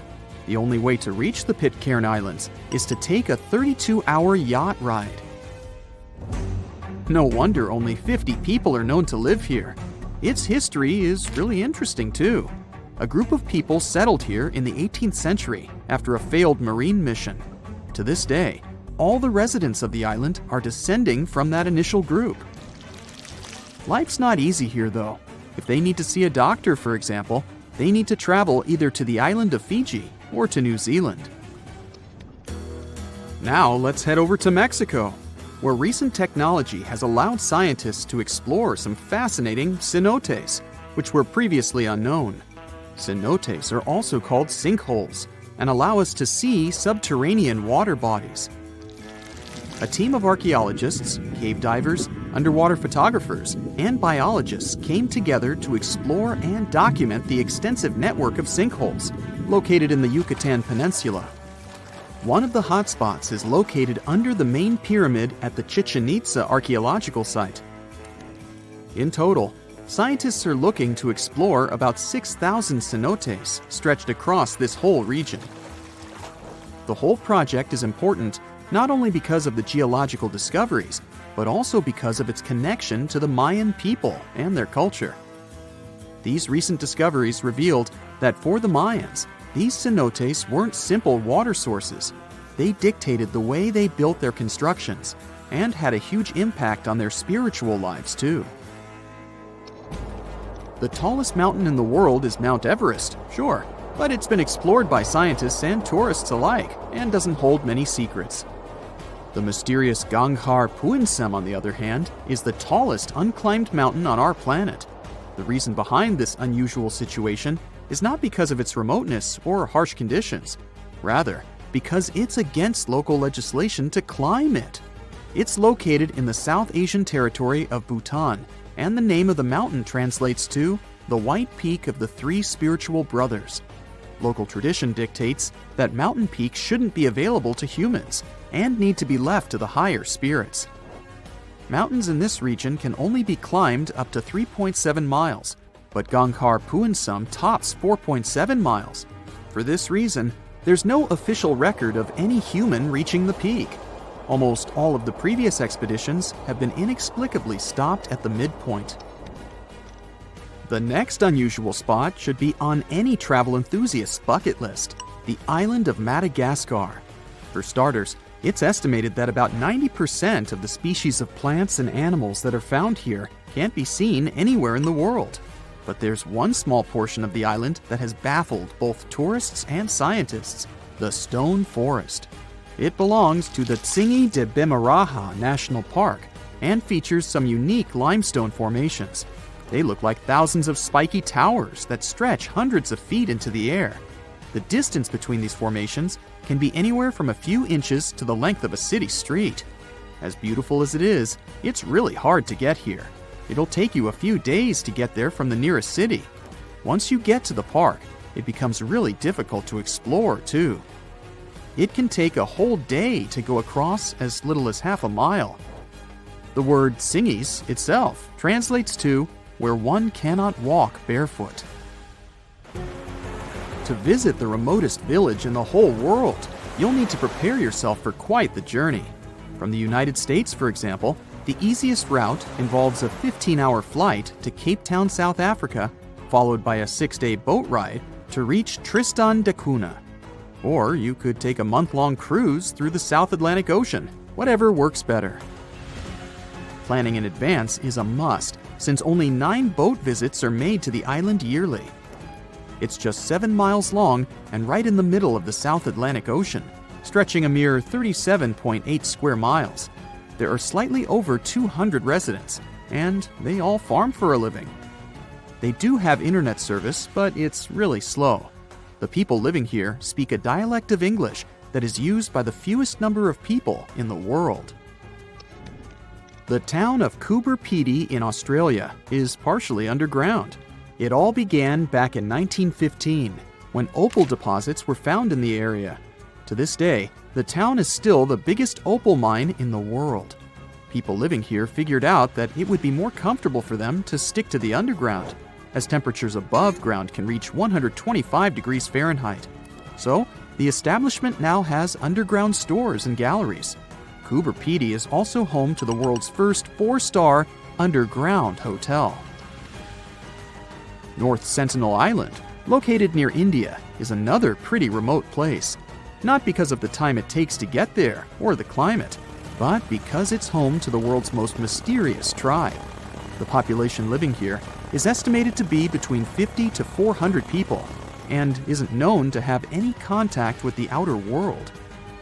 The only way to reach the Pitcairn Islands is to take a 32-hour yacht ride. No wonder only 50 people are known to live here. Its history is really interesting too. A group of people settled here in the 18th century after a failed marine mission. To this day, all the residents of the island are descending from that initial group. Life's not easy here though. If they need to see a doctor, for example, they need to travel either to the island of Fiji or to New Zealand. Now let's head over to Mexico, where recent technology has allowed scientists to explore some fascinating cenotes, which were previously unknown. Cenotes are also called sinkholes and allow us to see subterranean water bodies. A team of archaeologists, cave divers, underwater photographers, and biologists came together to explore and document the extensive network of sinkholes located in the Yucatan Peninsula. One of the hotspots is located under the main pyramid at the Chichen Itza archaeological site. In total, scientists are looking to explore about 6,000 cenotes stretched across this whole region. The whole project is important not only because of the geological discoveries, but also because of its connection to the Mayan people and their culture. These recent discoveries revealed that for the Mayans, these cenotes weren't simple water sources. They dictated the way they built their constructions and had a huge impact on their spiritual lives too. The tallest mountain in the world is Mount Everest, sure, but it's been explored by scientists and tourists alike and doesn't hold many secrets. The mysterious Ganghar Puensum, on the other hand, is the tallest unclimbed mountain on our planet. The reason behind this unusual situation is not because of its remoteness or harsh conditions, rather because it's against local legislation to climb it. It's located in the South Asian territory of Bhutan, and the name of the mountain translates to the White Peak of the Three Spiritual Brothers. Local tradition dictates that mountain peaks shouldn't be available to humans and need to be left to the higher spirits. Mountains in this region can only be climbed up to 3.7 miles, but Ganghar Puensum tops 4.7 miles. For this reason, there's no official record of any human reaching the peak. Almost all of the previous expeditions have been inexplicably stopped at the midpoint. The next unusual spot should be on any travel enthusiast's bucket list, the island of Madagascar. For starters, it's estimated that about 90% of the species of plants and animals that are found here can't be seen anywhere in the world. But there's one small portion of the island that has baffled both tourists and scientists, the Stone Forest. It belongs to the Tsingy de Bemaraha National Park and features some unique limestone formations. They look like thousands of spiky towers that stretch hundreds of feet into the air. The distance between these formations can be anywhere from a few inches to the length of a city street. As beautiful as it is, it's really hard to get here. It'll take you a few days to get there from the nearest city. Once you get to the park, it becomes really difficult to explore too. It can take a whole day to go across as little as half a mile. The word Tsingys itself translates to where one cannot walk barefoot. To visit the remotest village in the whole world, you'll need to prepare yourself for quite the journey. From the United States, for example, the easiest route involves a 15-hour flight to Cape Town, South Africa, followed by a 6-day boat ride to reach Tristan da Cunha. Or you could take a month-long cruise through the South Atlantic Ocean, whatever works better. Planning in advance is a must, since only 9 boat visits are made to the island yearly. It's just 7 miles long and right in the middle of the South Atlantic Ocean, stretching a mere 37.8 square miles. There are slightly over 200 residents, and they all farm for a living. They do have internet service, but it's really slow. The people living here speak a dialect of English that is used by the fewest number of people in the world. The town of Coober Pedy in Australia is partially underground. It all began back in 1915, when opal deposits were found in the area. To this day, the town is still the biggest opal mine in the world. People living here figured out that it would be more comfortable for them to stick to the underground, as temperatures above ground can reach 125 degrees Fahrenheit. So, the establishment now has underground stores and galleries. Coober Pedy is also home to the world's first 4-star underground hotel. North Sentinel Island, located near India, is another pretty remote place. Not because of the time it takes to get there or the climate, but because it's home to the world's most mysterious tribe. The population living here is estimated to be between 50 to 400 people and isn't known to have any contact with the outer world.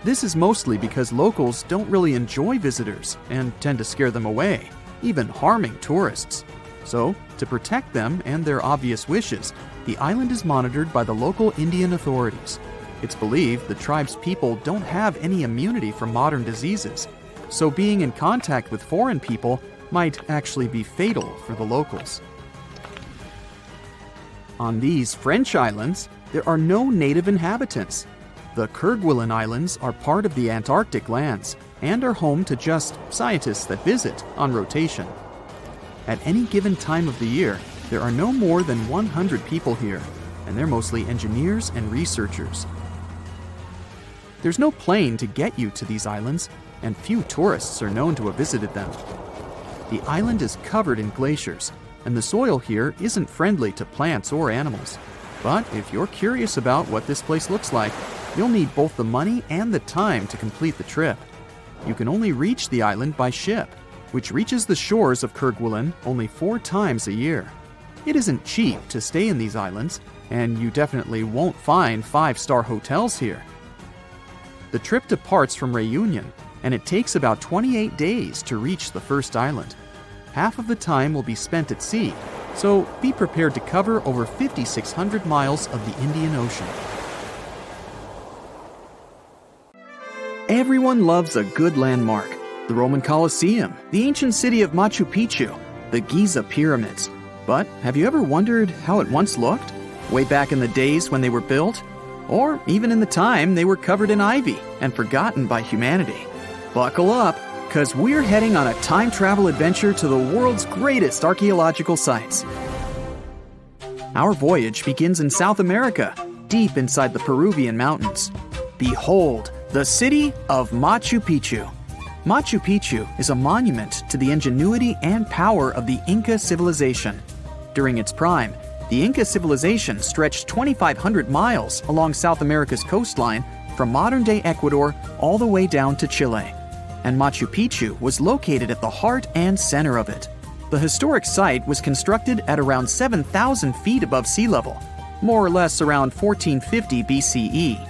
This is mostly because locals don't really enjoy visitors and tend to scare them away, even harming tourists. So, to protect them and their obvious wishes, the island is monitored by the local Indian authorities. It's believed the tribe's people don't have any immunity from modern diseases, so being in contact with foreign people might actually be fatal for the locals. On these French islands, there are no native inhabitants. The Kerguelen Islands are part of the Antarctic lands and are home to just scientists that visit on rotation. At any given time of the year, there are no more than 100 people here, and they're mostly engineers and researchers. There's no plane to get you to these islands, and few tourists are known to have visited them. The island is covered in glaciers, and the soil here isn't friendly to plants or animals. But if you're curious about what this place looks like, you'll need both the money and the time to complete the trip. You can only reach the island by ship, which reaches the shores of Kerguelen only 4 times a year. It isn't cheap to stay in these islands, and you definitely won't find 5-star hotels here. The trip departs from Réunion, and it takes about 28 days to reach the first island. Half of the time will be spent at sea, so be prepared to cover over 5,600 miles of the Indian Ocean. Everyone loves a good landmark. The Roman Colosseum, the ancient city of Machu Picchu, the Giza pyramids. But have you ever wondered how it once looked? Way back in the days when they were built? Or even in the time they were covered in ivy and forgotten by humanity? Buckle up, because we're heading on a time travel adventure to the world's greatest archaeological sites. Our voyage begins in South America, deep inside the Peruvian mountains. Behold, the city of Machu Picchu. Machu Picchu is a monument to the ingenuity and power of the Inca civilization. During its prime, the Inca civilization stretched 2,500 miles along South America's coastline from modern-day Ecuador all the way down to Chile. And Machu Picchu was located at the heart and center of it. The historic site was constructed at around 7,000 feet above sea level, more or less around 1450 BCE.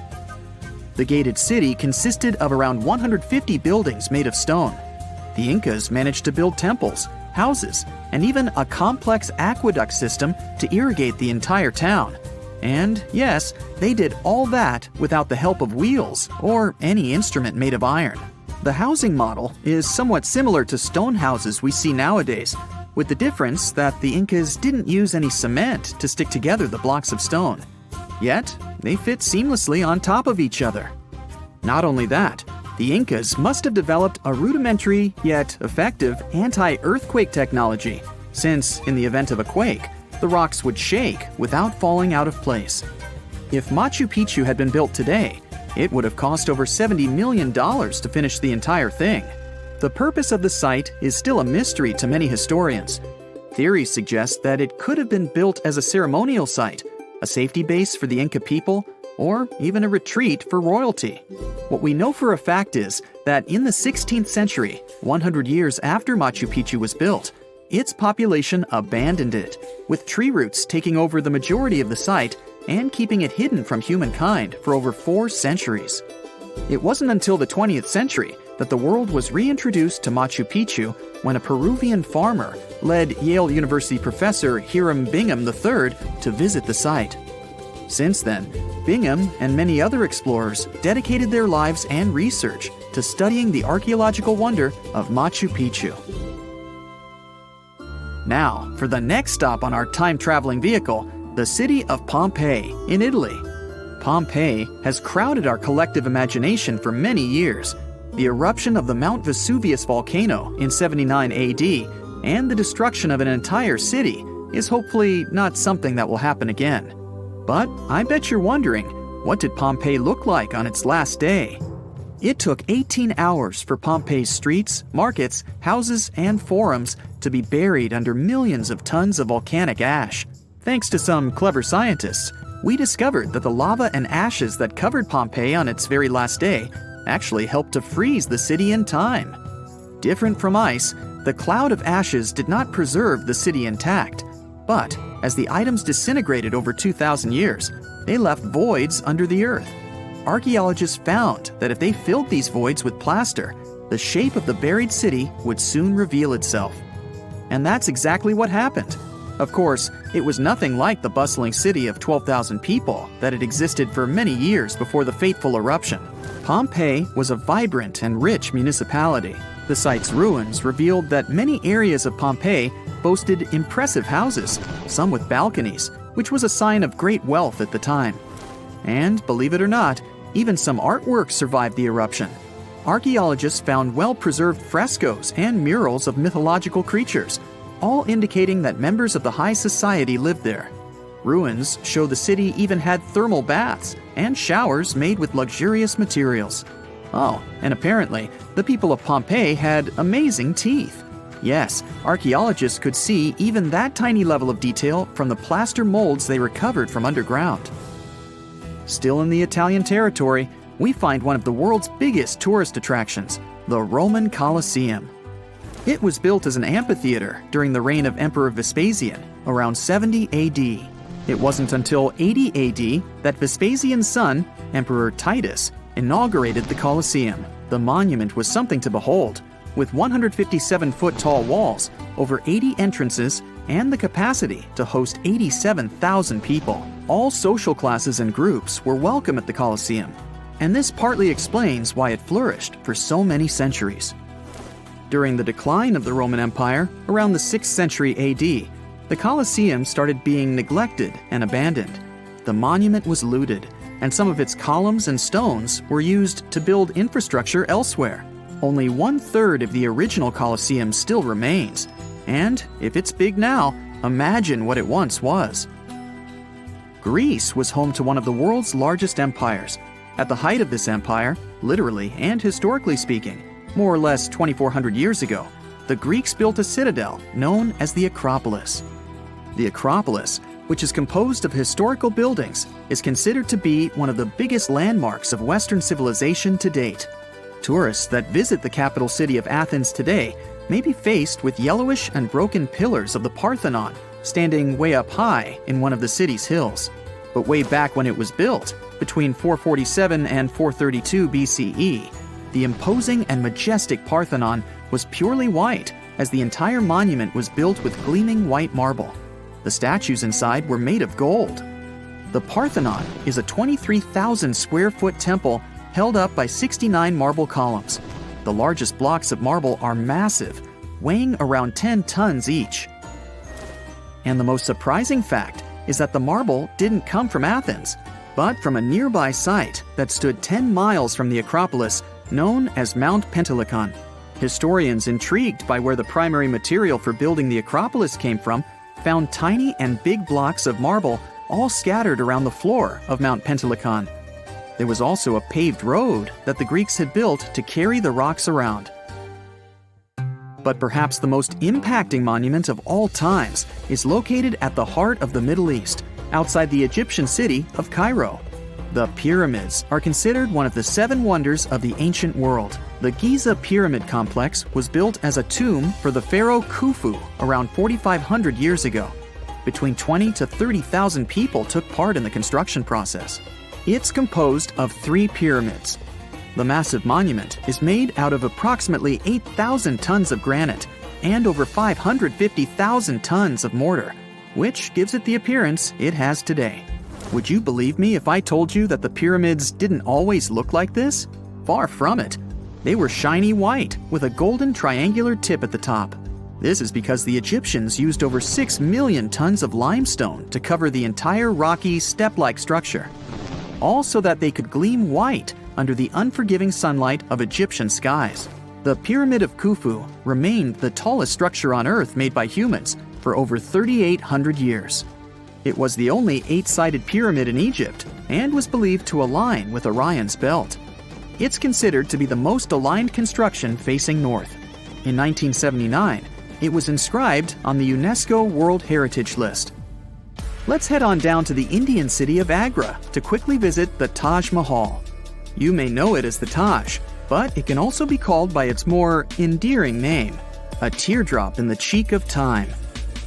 The gated city consisted of around 150 buildings made of stone. The Incas managed to build temples, houses, and even a complex aqueduct system to irrigate the entire town. And yes, they did all that without the help of wheels or any instrument made of iron. The housing model is somewhat similar to stone houses we see nowadays, with the difference that the Incas didn't use any cement to stick together the blocks of stone. Yet, they fit seamlessly on top of each other. Not only that, the Incas must have developed a rudimentary yet effective anti-earthquake technology, since in the event of a quake, the rocks would shake without falling out of place. If Machu Picchu had been built today, it would have cost over $70 million to finish the entire thing. The purpose of the site is still a mystery to many historians. Theories suggest that it could have been built as a ceremonial site, a safety base for the Inca people, or even a retreat for royalty. What we know for a fact is that in the 16th century, 100 years after Machu Picchu was built, its population abandoned it, with tree roots taking over the majority of the site and keeping it hidden from humankind for over 4 centuries. It wasn't until the 20th century that the world was reintroduced to Machu Picchu when a Peruvian farmer led Yale University professor Hiram Bingham III to visit the site. Since then, Bingham and many other explorers dedicated their lives and research to studying the archaeological wonder of Machu Picchu. Now, for the next stop on our time-traveling vehicle, the city of Pompeii in Italy. Pompeii has crowded our collective imagination for many years. The eruption of the Mount Vesuvius volcano in 79 AD and the destruction of an entire city is hopefully not something that will happen again. But I bet you're wondering, what did Pompeii look like on its last day? It took 18 hours for Pompeii's streets, markets, houses, and forums to be buried under millions of tons of volcanic ash. Thanks to some clever scientists, we discovered that the lava and ashes that covered Pompeii on its very last day actually helped to freeze the city in time. Different from ice, the cloud of ashes did not preserve the city intact. But as the items disintegrated over 2,000 years, they left voids under the earth. Archaeologists found that if they filled these voids with plaster, the shape of the buried city would soon reveal itself. And that's exactly what happened. Of course, it was nothing like the bustling city of 12,000 people that had existed for many years before the fateful eruption. Pompeii was a vibrant and rich municipality. The site's ruins revealed that many areas of Pompeii boasted impressive houses, some with balconies, which was a sign of great wealth at the time. And, believe it or not, even some artworks survived the eruption. Archaeologists found well-preserved frescoes and murals of mythological creatures, all indicating that members of the high society lived there. Ruins show the city even had thermal baths and showers made with luxurious materials. Oh, and apparently, the people of Pompeii had amazing teeth. Yes, archaeologists could see even that tiny level of detail from the plaster molds they recovered from underground. Still in the Italian territory, we find one of the world's biggest tourist attractions, the Roman Colosseum. It was built as an amphitheater during the reign of Emperor Vespasian, around 70 AD. It wasn't until 80 AD that Vespasian's son, Emperor Titus, inaugurated the Colosseum. The monument was something to behold, with 157-foot-tall walls, over 80 entrances, and the capacity to host 87,000 people. All social classes and groups were welcome at the Colosseum, and this partly explains why it flourished for so many centuries. During the decline of the Roman Empire, around the 6th century AD, the Colosseum started being neglected and abandoned. The monument was looted, and some of its columns and stones were used to build infrastructure elsewhere. Only 1/3 of the original Colosseum still remains, and if it's big now, imagine what it once was. Greece was home to one of the world's largest empires. At the height of this empire, literally and historically speaking, more or less 2,400 years ago, the Greeks built a citadel known as the Acropolis. The Acropolis, which is composed of historical buildings, is considered to be one of the biggest landmarks of Western civilization to date. Tourists that visit the capital city of Athens today may be faced with yellowish and broken pillars of the Parthenon standing way up high in one of the city's hills. But way back when it was built, between 447 and 432 BCE, the imposing and majestic Parthenon was purely white, as the entire monument was built with gleaming white marble. The statues inside were made of gold. The Parthenon is a 23,000 square foot temple held up by 69 marble columns. The largest blocks of marble are massive, weighing around 10 tons each. And the most surprising fact is that the marble didn't come from Athens, but from a nearby site that stood 10 miles from the Acropolis, known as Mount Pentelicon. Historians intrigued by where the primary material for building the Acropolis came from found tiny and big blocks of marble all scattered around the floor of Mount Pentelicon. There was also a paved road that the Greeks had built to carry the rocks around. But perhaps the most impacting monument of all times is located at the heart of the Middle East, outside the Egyptian city of Cairo. The pyramids are considered one of the 7 wonders of the ancient world. The Giza Pyramid Complex was built as a tomb for the pharaoh Khufu around 4,500 years ago. Between 20 to 30,000 people took part in the construction process. It's composed of 3 pyramids. The massive monument is made out of approximately 8,000 tons of granite and over 550,000 tons of mortar, which gives it the appearance it has today. Would you believe me if I told you that the pyramids didn't always look like this? Far from it. They were shiny white with a golden triangular tip at the top. This is because the Egyptians used over 6 million tons of limestone to cover the entire rocky, step-like structure, all so that they could gleam white under the unforgiving sunlight of Egyptian skies. The Pyramid of Khufu remained the tallest structure on Earth made by humans for over 3,800 years. It was the only 8-sided pyramid in Egypt and was believed to align with Orion's belt. It's considered to be the most aligned construction facing north. In 1979, it was inscribed on the UNESCO World Heritage List. Let's head on down to the Indian city of Agra to quickly visit the Taj Mahal. You may know it as the Taj, but it can also be called by its more endearing name, a teardrop in the cheek of time.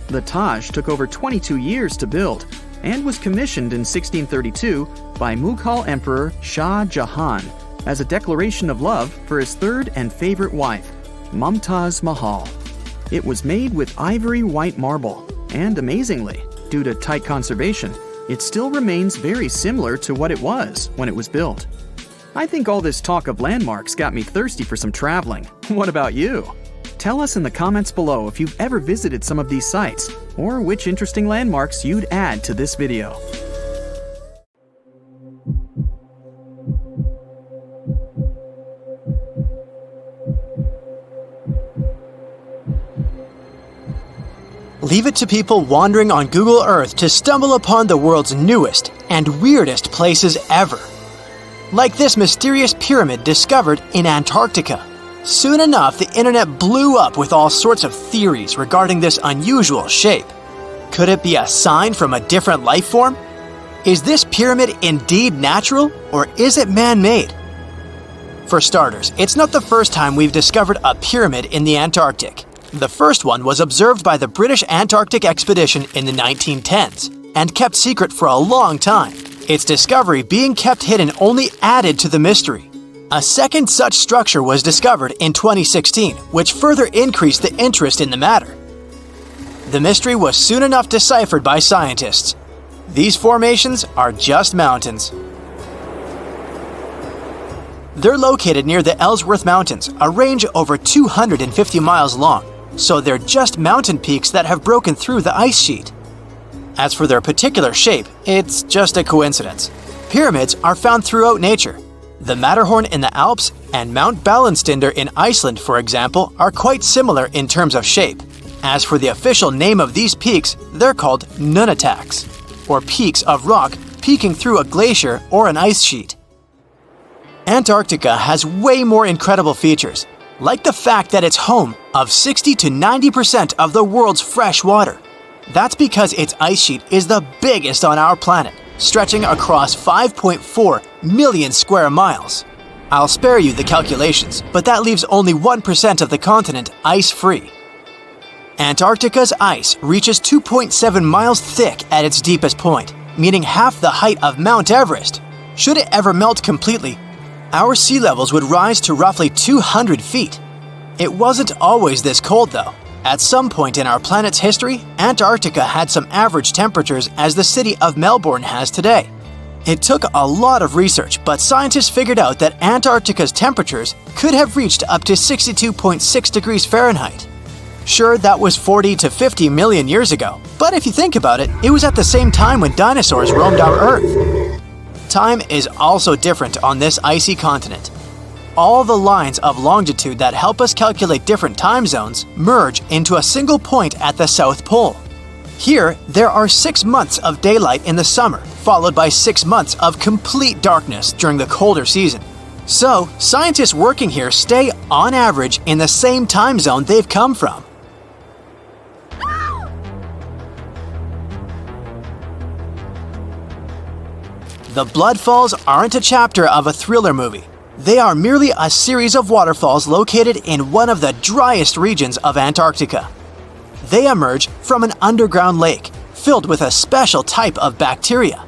The Taj took over 22 years to build and was commissioned in 1632 by Mughal Emperor Shah Jahan as a declaration of love for his third and favorite wife, Mumtaz Mahal. It was made with ivory white marble, and amazingly, due to tight conservation, it still remains very similar to what it was when it was built. I think all this talk of landmarks got me thirsty for some traveling. What about you? Tell us in the comments below if you've ever visited some of these sites, or which interesting landmarks you'd add to this video. Leave it to people wandering on Google Earth to stumble upon the world's newest and weirdest places ever. Like this mysterious pyramid discovered in Antarctica. Soon enough, the internet blew up with all sorts of theories regarding this unusual shape. Could it be a sign from a different life form? Is this pyramid indeed natural, or is it man-made? For starters, it's not the first time we've discovered a pyramid in the Antarctic. The first one was observed by the British Antarctic expedition in the 1910s and kept secret for a long time. Its discovery being kept hidden only added to the mystery. A second such structure was discovered in 2016, which further increased the interest in the matter. The mystery was soon enough deciphered by scientists. These formations are just mountains. They're located near the Ellsworth Mountains, a range over 250 miles long, so they're just mountain peaks that have broken through the ice sheet. As for their particular shape, it's just a coincidence. Pyramids are found throughout nature. The Matterhorn in the Alps and Mount Ballenstinder in Iceland, for example, are quite similar in terms of shape. As for the official name of these peaks, they're called nunataks, or peaks of rock peeking through a glacier or an ice sheet. Antarctica has way more incredible features, like the fact that it's home of 60 to 90% of the world's fresh water. That's because its ice sheet is the biggest on our planet, stretching across 5.4 million square miles. I'll spare you the calculations, but that leaves only 1% of the continent ice-free. Antarctica's ice reaches 2.7 miles thick at its deepest point, meaning half the height of Mount Everest. Should it ever melt completely, our sea levels would rise to roughly 200 feet. It wasn't always this cold though. At some point in our planet's history, Antarctica had some average temperatures as the city of Melbourne has today. It took a lot of research, but scientists figured out that Antarctica's temperatures could have reached up to 62.6 degrees Fahrenheit. Sure, that was 40 to 50 million years ago, but if you think about it, it was at the same time when dinosaurs roamed our Earth. Time is also different on this icy continent. All the lines of longitude that help us calculate different time zones merge into a single point at the South Pole. Here, there are 6 months of daylight in the summer, followed by 6 months of complete darkness during the colder season. So, scientists working here stay, on average, in the same time zone they've come from. The Blood Falls aren't a chapter of a thriller movie. They are merely a series of waterfalls located in one of the driest regions of Antarctica. They emerge from an underground lake filled with a special type of bacteria.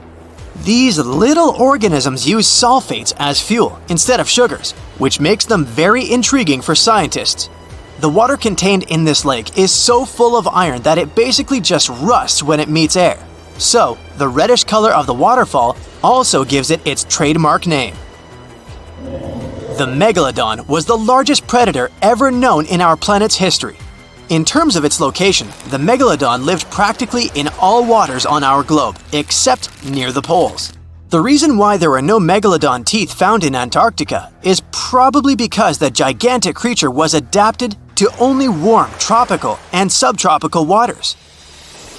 These little organisms use sulfates as fuel instead of sugars, which makes them very intriguing for scientists. The water contained in this lake is so full of iron that it basically just rusts when it meets air. So, the reddish color of the waterfall also gives it its trademark name. The megalodon was the largest predator ever known in our planet's history. In terms of its location, the megalodon lived practically in all waters on our globe, except near the poles. The reason why there are no megalodon teeth found in Antarctica is probably because the gigantic creature was adapted to only warm tropical and subtropical waters.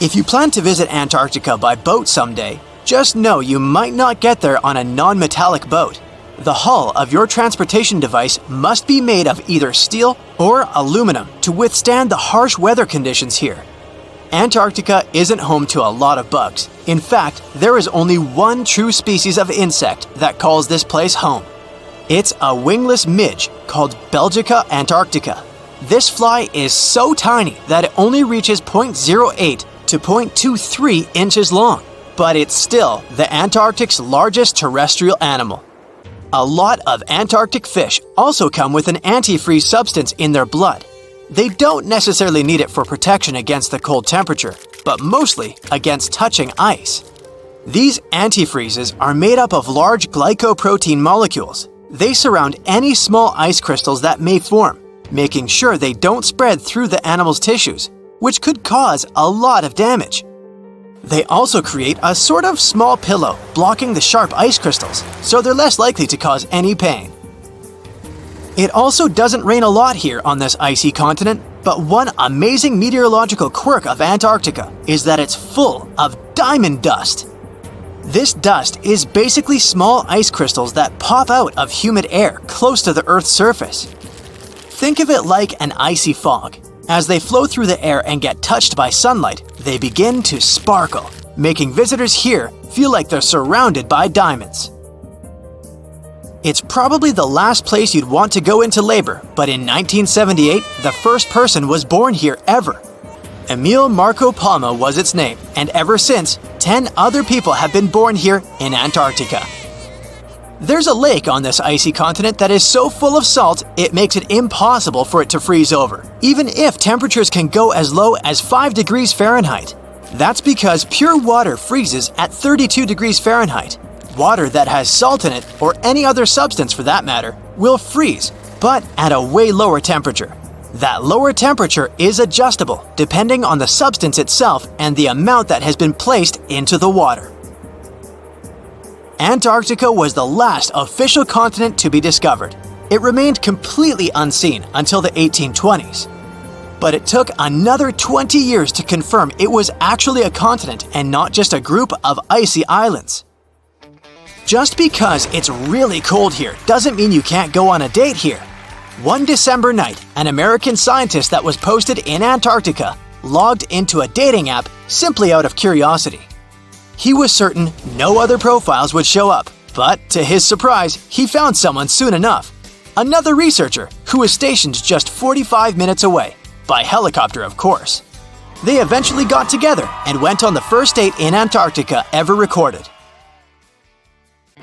If you plan to visit Antarctica by boat someday, just know you might not get there on a non-metallic boat. The hull of your transportation device must be made of either steel or aluminum to withstand the harsh weather conditions here. Antarctica isn't home to a lot of bugs. In fact, there is only one true species of insect that calls this place home. It's a wingless midge called Belgica antarctica. This fly is so tiny that it only reaches 0.08 to 0.23 inches long, but it's still the Antarctic's largest terrestrial animal. A lot of Antarctic fish also come with an antifreeze substance in their blood. They don't necessarily need it for protection against the cold temperature, but mostly against touching ice. These antifreezes are made up of large glycoprotein molecules. They surround any small ice crystals that may form, making sure they don't spread through the animal's tissues, which could cause a lot of damage. They also create a sort of small pillow blocking the sharp ice crystals, so they're less likely to cause any pain. It also doesn't rain a lot here on this icy continent, but one amazing meteorological quirk of Antarctica is that it's full of diamond dust. This dust is basically small ice crystals that pop out of humid air close to the Earth's surface. Think of it like an icy fog. As they flow through the air and get touched by sunlight, they begin to sparkle, making visitors here feel like they're surrounded by diamonds. It's probably the last place you'd want to go into labor, but in 1978, the first person was born here ever. Emil Marco Palma was its name, and ever since, 10 other people have been born here in Antarctica. There's a lake on this icy continent that is so full of salt, it makes it impossible for it to freeze over, even if temperatures can go as low as 5 degrees Fahrenheit. That's because pure water freezes at 32 degrees Fahrenheit. Water that has salt in it, or any other substance for that matter, will freeze, but at a way lower temperature. That lower temperature is adjustable depending on the substance itself and the amount that has been placed into the water. Antarctica was the last official continent to be discovered. It remained completely unseen until the 1820s. But it took another 20 years to confirm it was actually a continent and not just a group of icy islands. Just because it's really cold here doesn't mean you can't go on a date here. One December night, an American scientist that was posted in Antarctica logged into a dating app simply out of curiosity. He was certain no other profiles would show up, but to his surprise, he found someone soon enough. Another researcher who was stationed just 45 minutes away, by helicopter of course. They eventually got together and went on the first date in Antarctica ever recorded.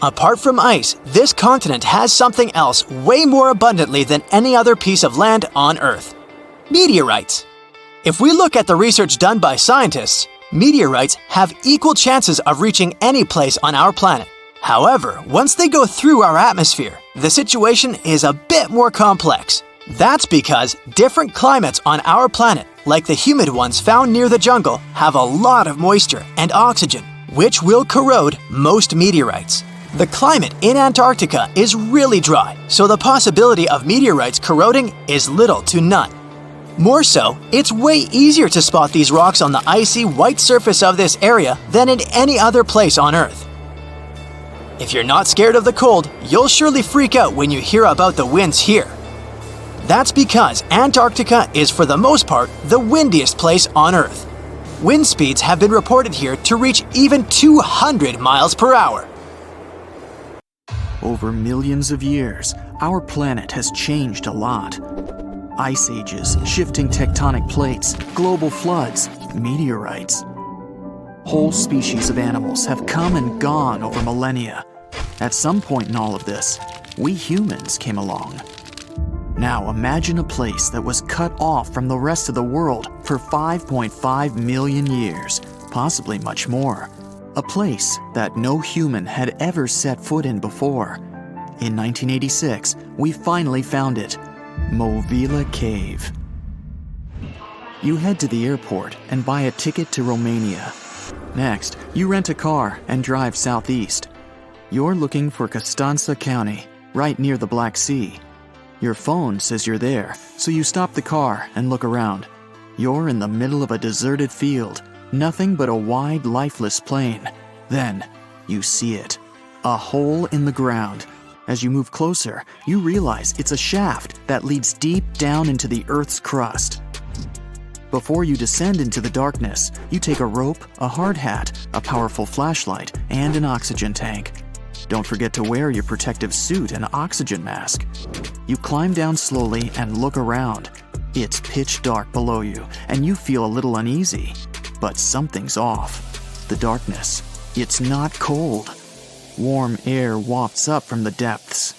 Apart from ice, this continent has something else way more abundantly than any other piece of land on Earth: meteorites. If we look at the research done by scientists, meteorites have equal chances of reaching any place on our planet. However, once they go through our atmosphere, the situation is a bit more complex. That's because different climates on our planet, like the humid ones found near the jungle, have a lot of moisture and oxygen, which will corrode most meteorites. The climate in Antarctica is really dry, so the possibility of meteorites corroding is little to none. More so, it's way easier to spot these rocks on the icy white surface of this area than in any other place on Earth. If you're not scared of the cold, you'll surely freak out when you hear about the winds here. That's because Antarctica is for the most part the windiest place on Earth. Wind speeds have been reported here to reach even 200 miles per hour. Over millions of years, our planet has changed a lot. Ice ages, shifting tectonic plates, global floods, meteorites. Whole species of animals have come and gone over millennia. At some point in all of this, we humans came along. Now imagine a place that was cut off from the rest of the world for 5.5 million years, possibly much more. A place that no human had ever set foot in before. In 1986, we finally found it, Movila Cave. You head to the airport and buy a ticket to Romania. Next, you rent a car and drive southeast. You're looking for Constanța County, right near the Black Sea. Your phone says you're there, so you stop the car and look around. You're in the middle of a deserted field, nothing but a wide, lifeless plain. Then, you see it. A hole in the ground. As you move closer, you realize it's a shaft that leads deep down into the Earth's crust. Before you descend into the darkness, you take a rope, a hard hat, a powerful flashlight, and an oxygen tank. Don't forget to wear your protective suit and oxygen mask. You climb down slowly and look around. It's pitch dark below you, and you feel a little uneasy. But something's off. The darkness. It's not cold. Warm air wafts up from the depths.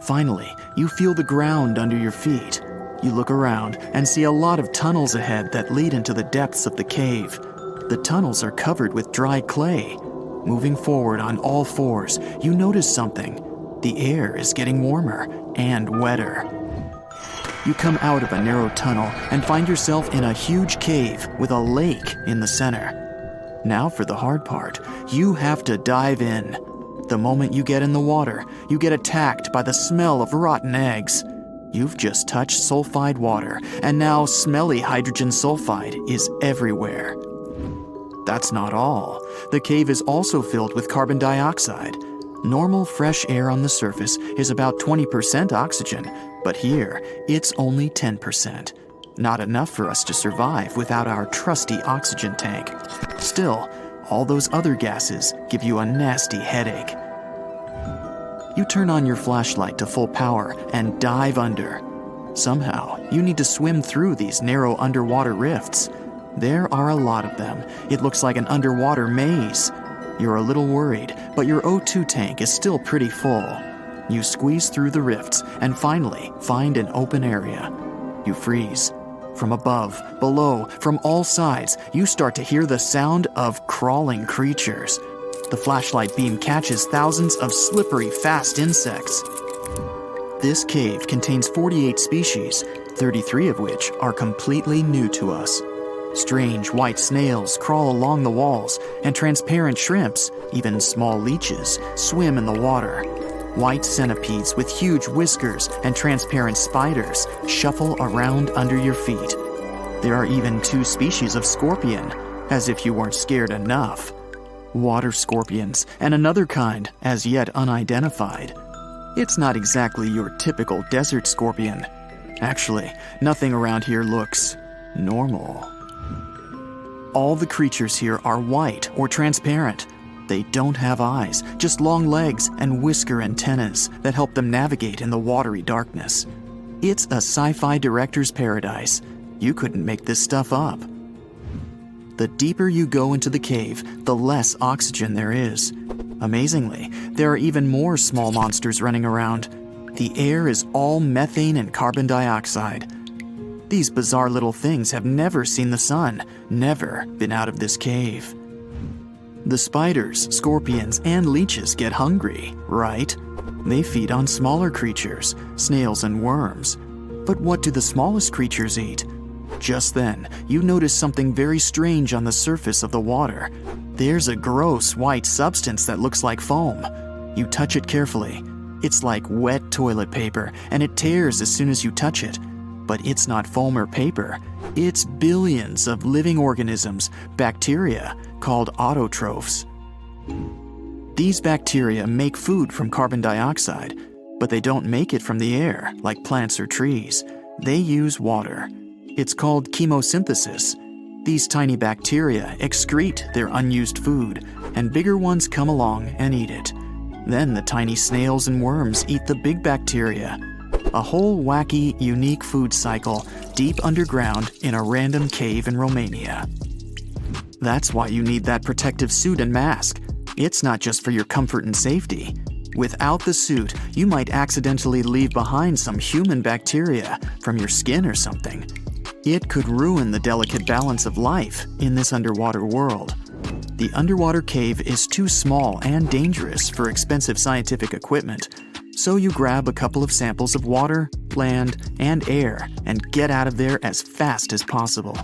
Finally, you feel the ground under your feet. You look around and see a lot of tunnels ahead that lead into the depths of the cave. The tunnels are covered with dry clay. Moving forward on all fours, you notice something. The air is getting warmer and wetter. You come out of a narrow tunnel and find yourself in a huge cave with a lake in the center. Now for the hard part. You have to dive in. The moment you get in the water, you get attacked by the smell of rotten eggs. You've just touched sulfide water, and now smelly hydrogen sulfide is everywhere. That's not all. The cave is also filled with carbon dioxide. Normal fresh air on the surface is about 20% oxygen, but here it's only 10%. Not enough for us to survive without our trusty oxygen tank. Still, all those other gases give you a nasty headache. You turn on your flashlight to full power and dive under. Somehow, you need to swim through these narrow underwater rifts. There are a lot of them. It looks like an underwater maze. You're a little worried, but your O2 tank is still pretty full. You squeeze through the rifts and finally find an open area. You freeze. From above, below, from all sides, you start to hear the sound of crawling creatures. The flashlight beam catches thousands of slippery, fast insects. This cave contains 48 species, 33 of which are completely new to us. Strange white snails crawl along the walls, and transparent shrimps, even small leeches, swim in the water. White centipedes with huge whiskers and transparent spiders shuffle around under your feet. There are even 2 species of scorpion, as if you weren't scared enough. Water scorpions and another kind, as yet unidentified. It's not exactly your typical desert scorpion. Actually, nothing around here looks normal. All the creatures here are white or transparent. They don't have eyes, just long legs and whisker antennas that help them navigate in the watery darkness. It's a sci-fi director's paradise. You couldn't make this stuff up. The deeper you go into the cave, the less oxygen there is. Amazingly, there are even more small monsters running around. The air is all methane and carbon dioxide. These bizarre little things have never seen the sun, never been out of this cave. The spiders, scorpions, and leeches get hungry, right? They feed on smaller creatures, snails and worms. But what do the smallest creatures eat? Just then, you notice something very strange on the surface of the water. There's a gross white substance that looks like foam. You touch it carefully. It's like wet toilet paper, and it tears as soon as you touch it. But it's not foam or paper. It's billions of living organisms, bacteria, called autotrophs. These bacteria make food from carbon dioxide, but they don't make it from the air like plants or trees. They use water. It's called chemosynthesis. These tiny bacteria excrete their unused food, and bigger ones come along and eat it. Then the tiny snails and worms eat the big bacteria. A whole wacky, unique food cycle deep underground in a random cave in Romania. That's why you need that protective suit and mask. It's not just for your comfort and safety. Without the suit, you might accidentally leave behind some human bacteria from your skin or something. It could ruin the delicate balance of life in this underwater world. The underwater cave is too small and dangerous for expensive scientific equipment, so you grab a couple of samples of water, land, and air and get out of there as fast as possible.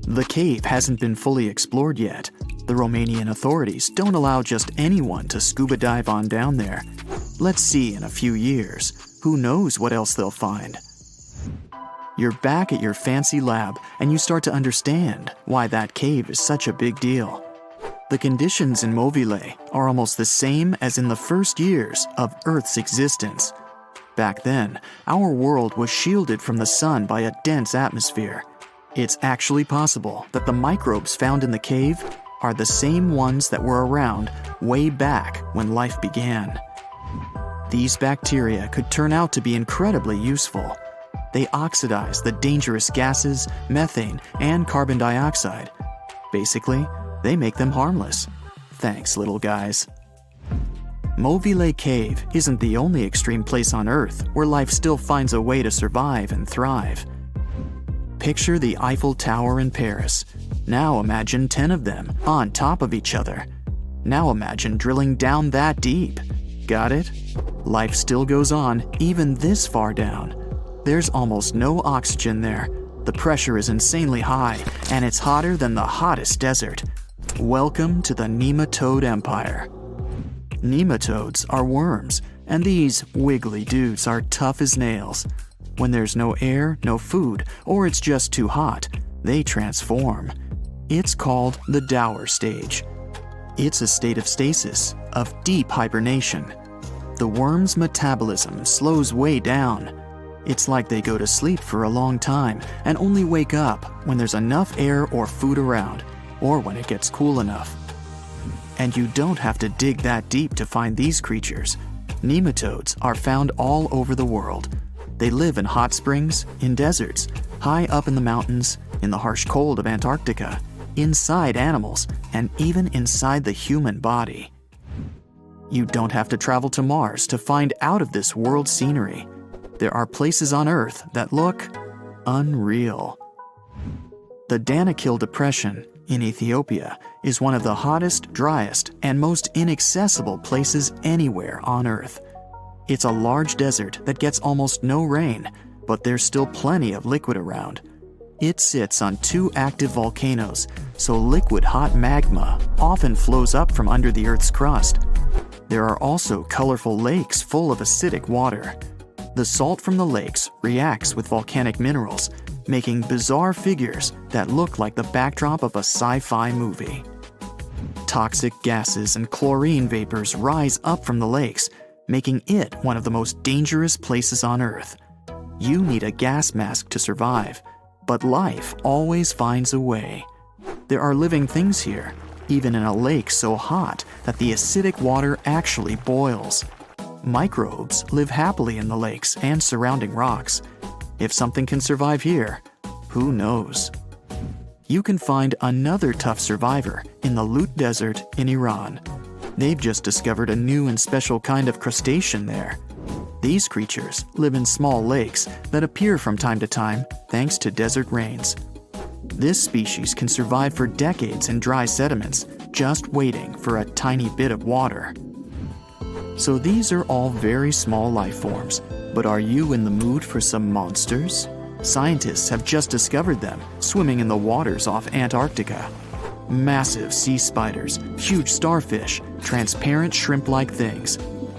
The cave hasn't been fully explored yet. The Romanian authorities don't allow just anyone to scuba dive on down there. Let's see in a few years. Who knows what else they'll find? You're back at your fancy lab, and you start to understand why that cave is such a big deal. The conditions in Mobile are almost the same as in the first years of Earth's existence. Back then, our world was shielded from the sun by a dense atmosphere. It's actually possible that the microbes found in the cave are the same ones that were around way back when life began. These bacteria could turn out to be incredibly useful. They oxidize the dangerous gases, methane, and carbon dioxide. Basically, they make them harmless. Thanks, little guys. Movile Cave isn't the only extreme place on Earth where life still finds a way to survive and thrive. Picture the Eiffel Tower in Paris. Now imagine 10 of them on top of each other. Now imagine drilling down that deep. Got it? Life still goes on, even this far down. There's almost no oxygen there. The pressure is insanely high, and it's hotter than the hottest desert. Welcome to the nematode empire. Nematodes are worms, and these wiggly dudes are tough as nails. When there's no air, no food, or it's just too hot, they transform. It's called the dour stage. It's a state of stasis, of deep hibernation. The worm's metabolism slows way down. It's like they go to sleep for a long time and only wake up when there's enough air or food around, or when it gets cool enough. And you don't have to dig that deep to find these creatures. Nematodes are found all over the world. They live in hot springs, in deserts, high up in the mountains, in the harsh cold of Antarctica, inside animals, and even inside the human body. You don't have to travel to Mars to find out of this world scenery. There are places on Earth that look unreal. The Danakil Depression in Ethiopia is one of the hottest, driest, and most inaccessible places anywhere on Earth. It's a large desert that gets almost no rain, but there's still plenty of liquid around. It sits on 2 active volcanoes, so liquid hot magma often flows up from under the Earth's crust. There are also colorful lakes full of acidic water. The salt from the lakes reacts with volcanic minerals, making bizarre figures that look like the backdrop of a sci-fi movie. Toxic gases and chlorine vapors rise up from the lakes, making it one of the most dangerous places on Earth. You need a gas mask to survive, but life always finds a way. There are living things here, even in a lake so hot that the acidic water actually boils. Microbes live happily in the lakes and surrounding rocks. If something can survive here, who knows? You can find another tough survivor in the Lut Desert in Iran. They've just discovered a new and special kind of crustacean there. These creatures live in small lakes that appear from time to time thanks to desert rains. This species can survive for decades in dry sediments, just waiting for a tiny bit of water. So these are all very small life forms, but are you in the mood for some monsters? Scientists have just discovered them swimming in the waters off Antarctica. Massive sea spiders, huge starfish, transparent shrimp-like things.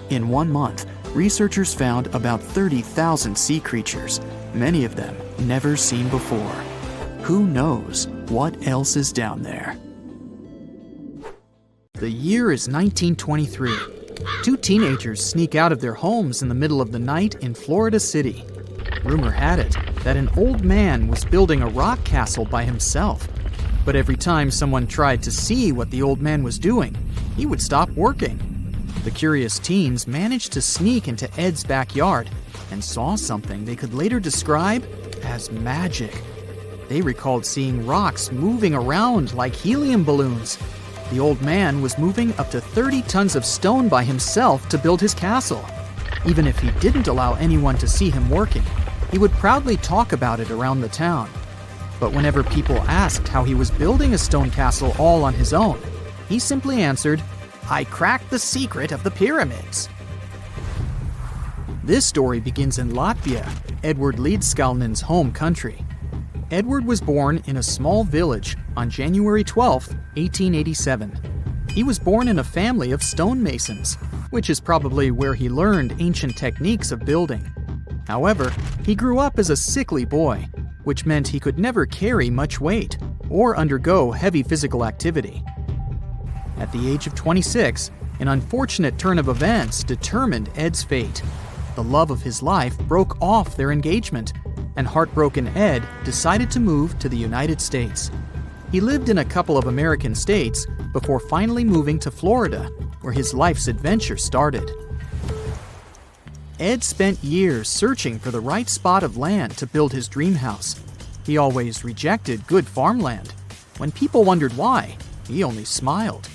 In 1 month, researchers found about 30,000 sea creatures, many of them never seen before. Who knows what else is down there? The year is 1923. 2 teenagers sneak out of their homes in the middle of the night in Florida City. Rumor had it that an old man was building a rock castle by himself. But every time someone tried to see what the old man was doing, he would stop working. The curious teens managed to sneak into Ed's backyard and saw something they could later describe as magic. They recalled seeing rocks moving around like helium balloons. The old man was moving up to 30 tons of stone by himself to build his castle. Even if he didn't allow anyone to see him working, he would proudly talk about it around the town. But whenever people asked how he was building a stone castle all on his own, he simply answered, "I cracked the secret of the pyramids." This story begins in Latvia, Edward Leedskalnin's home country. Edward was born in a small village on January 12, 1887. He was born in a family of stonemasons, which is probably where he learned ancient techniques of building. However, he grew up as a sickly boy, which meant he could never carry much weight or undergo heavy physical activity. At the age of 26, an unfortunate turn of events determined Ed's fate. The love of his life broke off their engagement, and heartbroken Ed decided to move to the United States. He lived in a couple of American states before finally moving to Florida, where his life's adventure started. Ed spent years searching for the right spot of land to build his dream house. He always rejected good farmland. When people wondered why, he only smiled.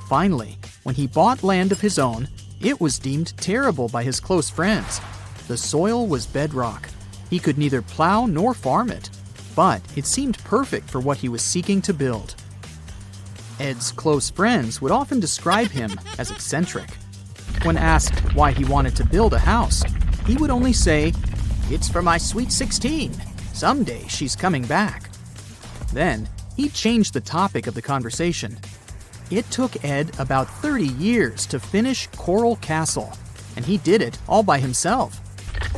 Finally, when he bought land of his own, it was deemed terrible by his close friends. The soil was bedrock. He could neither plow nor farm it, but it seemed perfect for what he was seeking to build. Ed's close friends would often describe him as eccentric. When asked why he wanted to build a house, he would only say, "It's for my sweet 16. Someday she's coming back." Then, he changed the topic of the conversation. It took Ed about 30 years to finish Coral Castle, and he did it all by himself.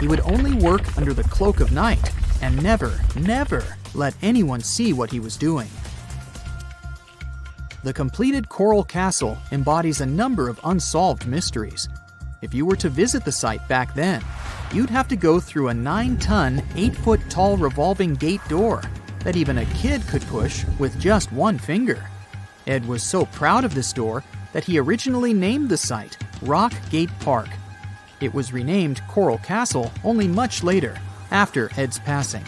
He would only work under the cloak of night and never let anyone see what he was doing. The completed Coral Castle embodies a number of unsolved mysteries. If you were to visit the site back then, you'd have to go through a 9-ton, 8-foot-tall revolving gate door that even a kid could push with just one finger. Ed was so proud of this door that he originally named the site Rock Gate Park. It was renamed Coral Castle only much later, after Ed's passing.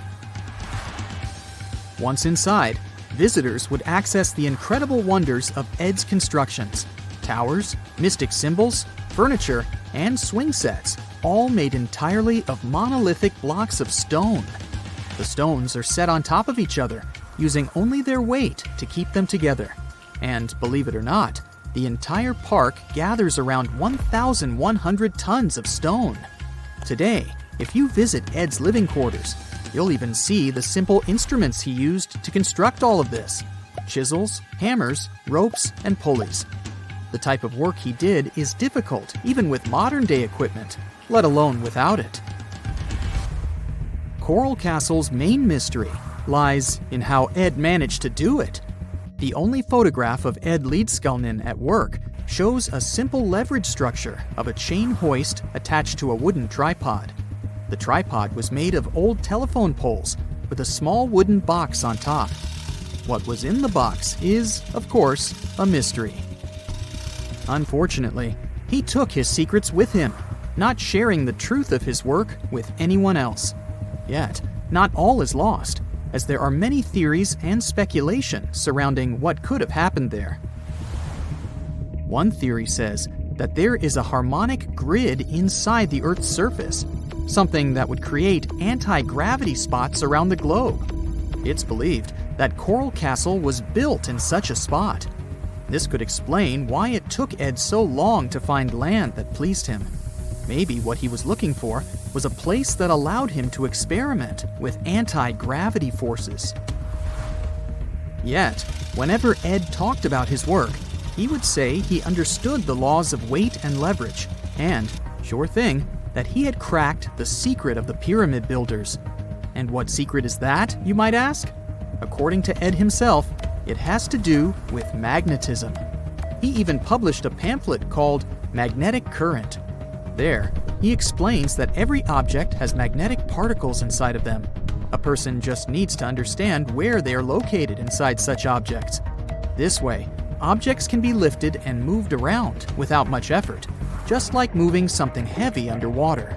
Once inside, visitors would access the incredible wonders of Ed's constructions: towers, mystic symbols, furniture, and swing sets, all made entirely of monolithic blocks of stone. The stones are set on top of each other, using only their weight to keep them together. And believe it or not, the entire park gathers around 1,100 tons of stone. Today, if you visit Ed's living quarters, you'll even see the simple instruments he used to construct all of this: chisels, hammers, ropes, and pulleys. The type of work he did is difficult even with modern-day equipment, let alone without it. Coral Castle's main mystery lies in how Ed managed to do it. The only photograph of Ed Leedskalnin at work shows a simple leverage structure of a chain hoist attached to a wooden tripod. The tripod was made of old telephone poles with a small wooden box on top. What was in the box is, of course, a mystery. Unfortunately, he took his secrets with him, not sharing the truth of his work with anyone else. Yet, not all is lost, as there are many theories and speculation surrounding what could have happened there. One theory says that there is a harmonic grid inside the Earth's surface, something that would create anti-gravity spots around the globe. It's believed that Coral Castle was built in such a spot. This could explain why it took Ed so long to find land that pleased him. Maybe what he was looking for was a place that allowed him to experiment with anti-gravity forces. Yet, whenever Ed talked about his work, he would say he understood the laws of weight and leverage, and, sure thing, that he had cracked the secret of the pyramid builders. And what secret is that, you might ask? According to Ed himself, it has to do with magnetism. He even published a pamphlet called Magnetic Current. There, he explains that every object has magnetic particles inside of them. A person just needs to understand where they are located inside such objects. This way, objects can be lifted and moved around without much effort, just like moving something heavy underwater.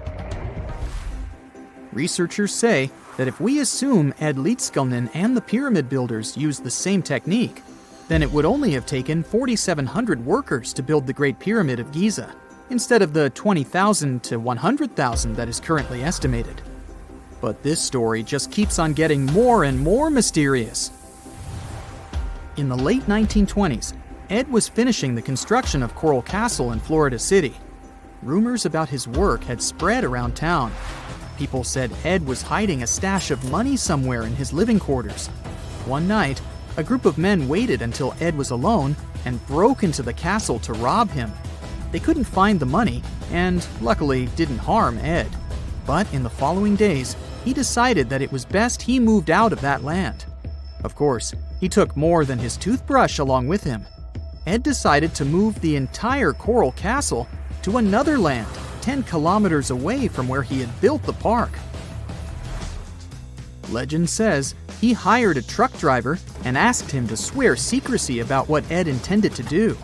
Researchers say that if we assume Ed Leedskalnin and the pyramid builders used the same technique, then it would only have taken 4,700 workers to build the Great Pyramid of Giza, instead of the 20,000 to 100,000 that is currently estimated. But this story just keeps on getting more and more mysterious. In the late 1920s, Ed was finishing the construction of Coral Castle in Florida City. Rumors about his work had spread around town. People said Ed was hiding a stash of money somewhere in his living quarters. One night, a group of men waited until Ed was alone and broke into the castle to rob him. They couldn't find the money and, luckily, didn't harm Ed. But in the following days, he decided that it was best he moved out of that land. Of course, he took more than his toothbrush along with him. Ed decided to move the entire Coral Castle to another land 10 kilometers away from where he had built the park. Legend says he hired a truck driver and asked him to swear secrecy about what Ed intended to do.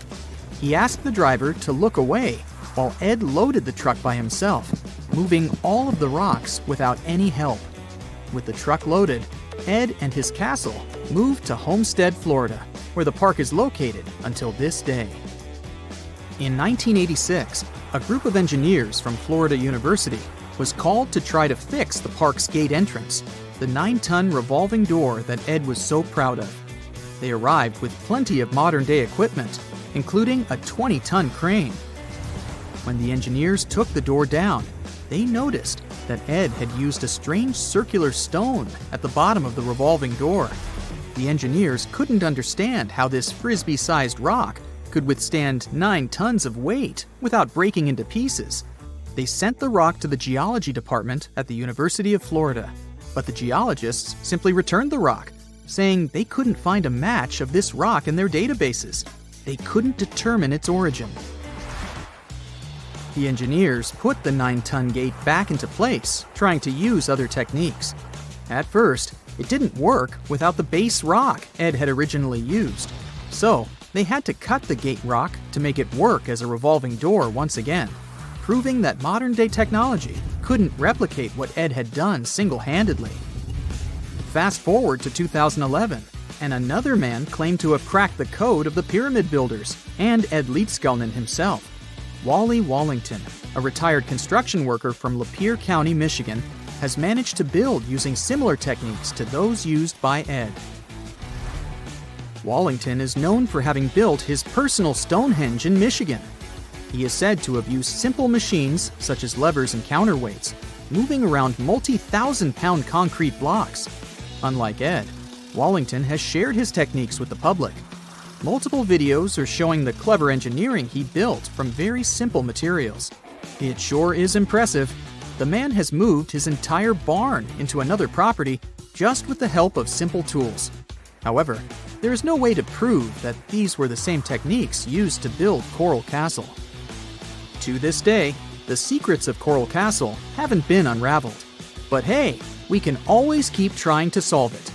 He asked the driver to look away while Ed loaded the truck by himself. moving all of the rocks without any help. With the truck loaded, Ed and his castle moved to Homestead, Florida, where the park is located until this day. In 1986, a group of engineers from Florida University was called to try to fix the park's gate entrance, the 9-ton revolving door that Ed was so proud of. They arrived with plenty of modern-day equipment, including a 20-ton crane. When the engineers took the door down, they noticed that Ed had used a strange circular stone at the bottom of the revolving door. The engineers couldn't understand how this frisbee-sized rock could withstand 9 tons of weight without breaking into pieces. They sent the rock to the geology department at the University of Florida, but the geologists simply returned the rock, saying they couldn't find a match of this rock in their databases. They couldn't determine its origin. The engineers put the 9-ton gate back into place, trying to use other techniques. At first, it didn't work without the base rock Ed had originally used. So, they had to cut the gate rock to make it work as a revolving door once again, proving that modern-day technology couldn't replicate what Ed had done single-handedly. Fast forward to 2011, and another man claimed to have cracked the code of the pyramid builders and Ed Leedskalnin himself. Wally Wallington, a retired construction worker from Lapeer County, Michigan, has managed to build using similar techniques to those used by Ed. Wallington is known for having built his personal Stonehenge in Michigan. He is said to have used simple machines, such as levers and counterweights, moving around multi-thousand-pound concrete blocks. Unlike Ed, Wallington has shared his techniques with the public. Multiple videos are showing the clever engineering he built from very simple materials. It sure is impressive. The man has moved his entire barn into another property just with the help of simple tools. However, there is no way to prove that these were the same techniques used to build Coral Castle. To this day, the secrets of Coral Castle haven't been unraveled. But hey, we can always keep trying to solve it.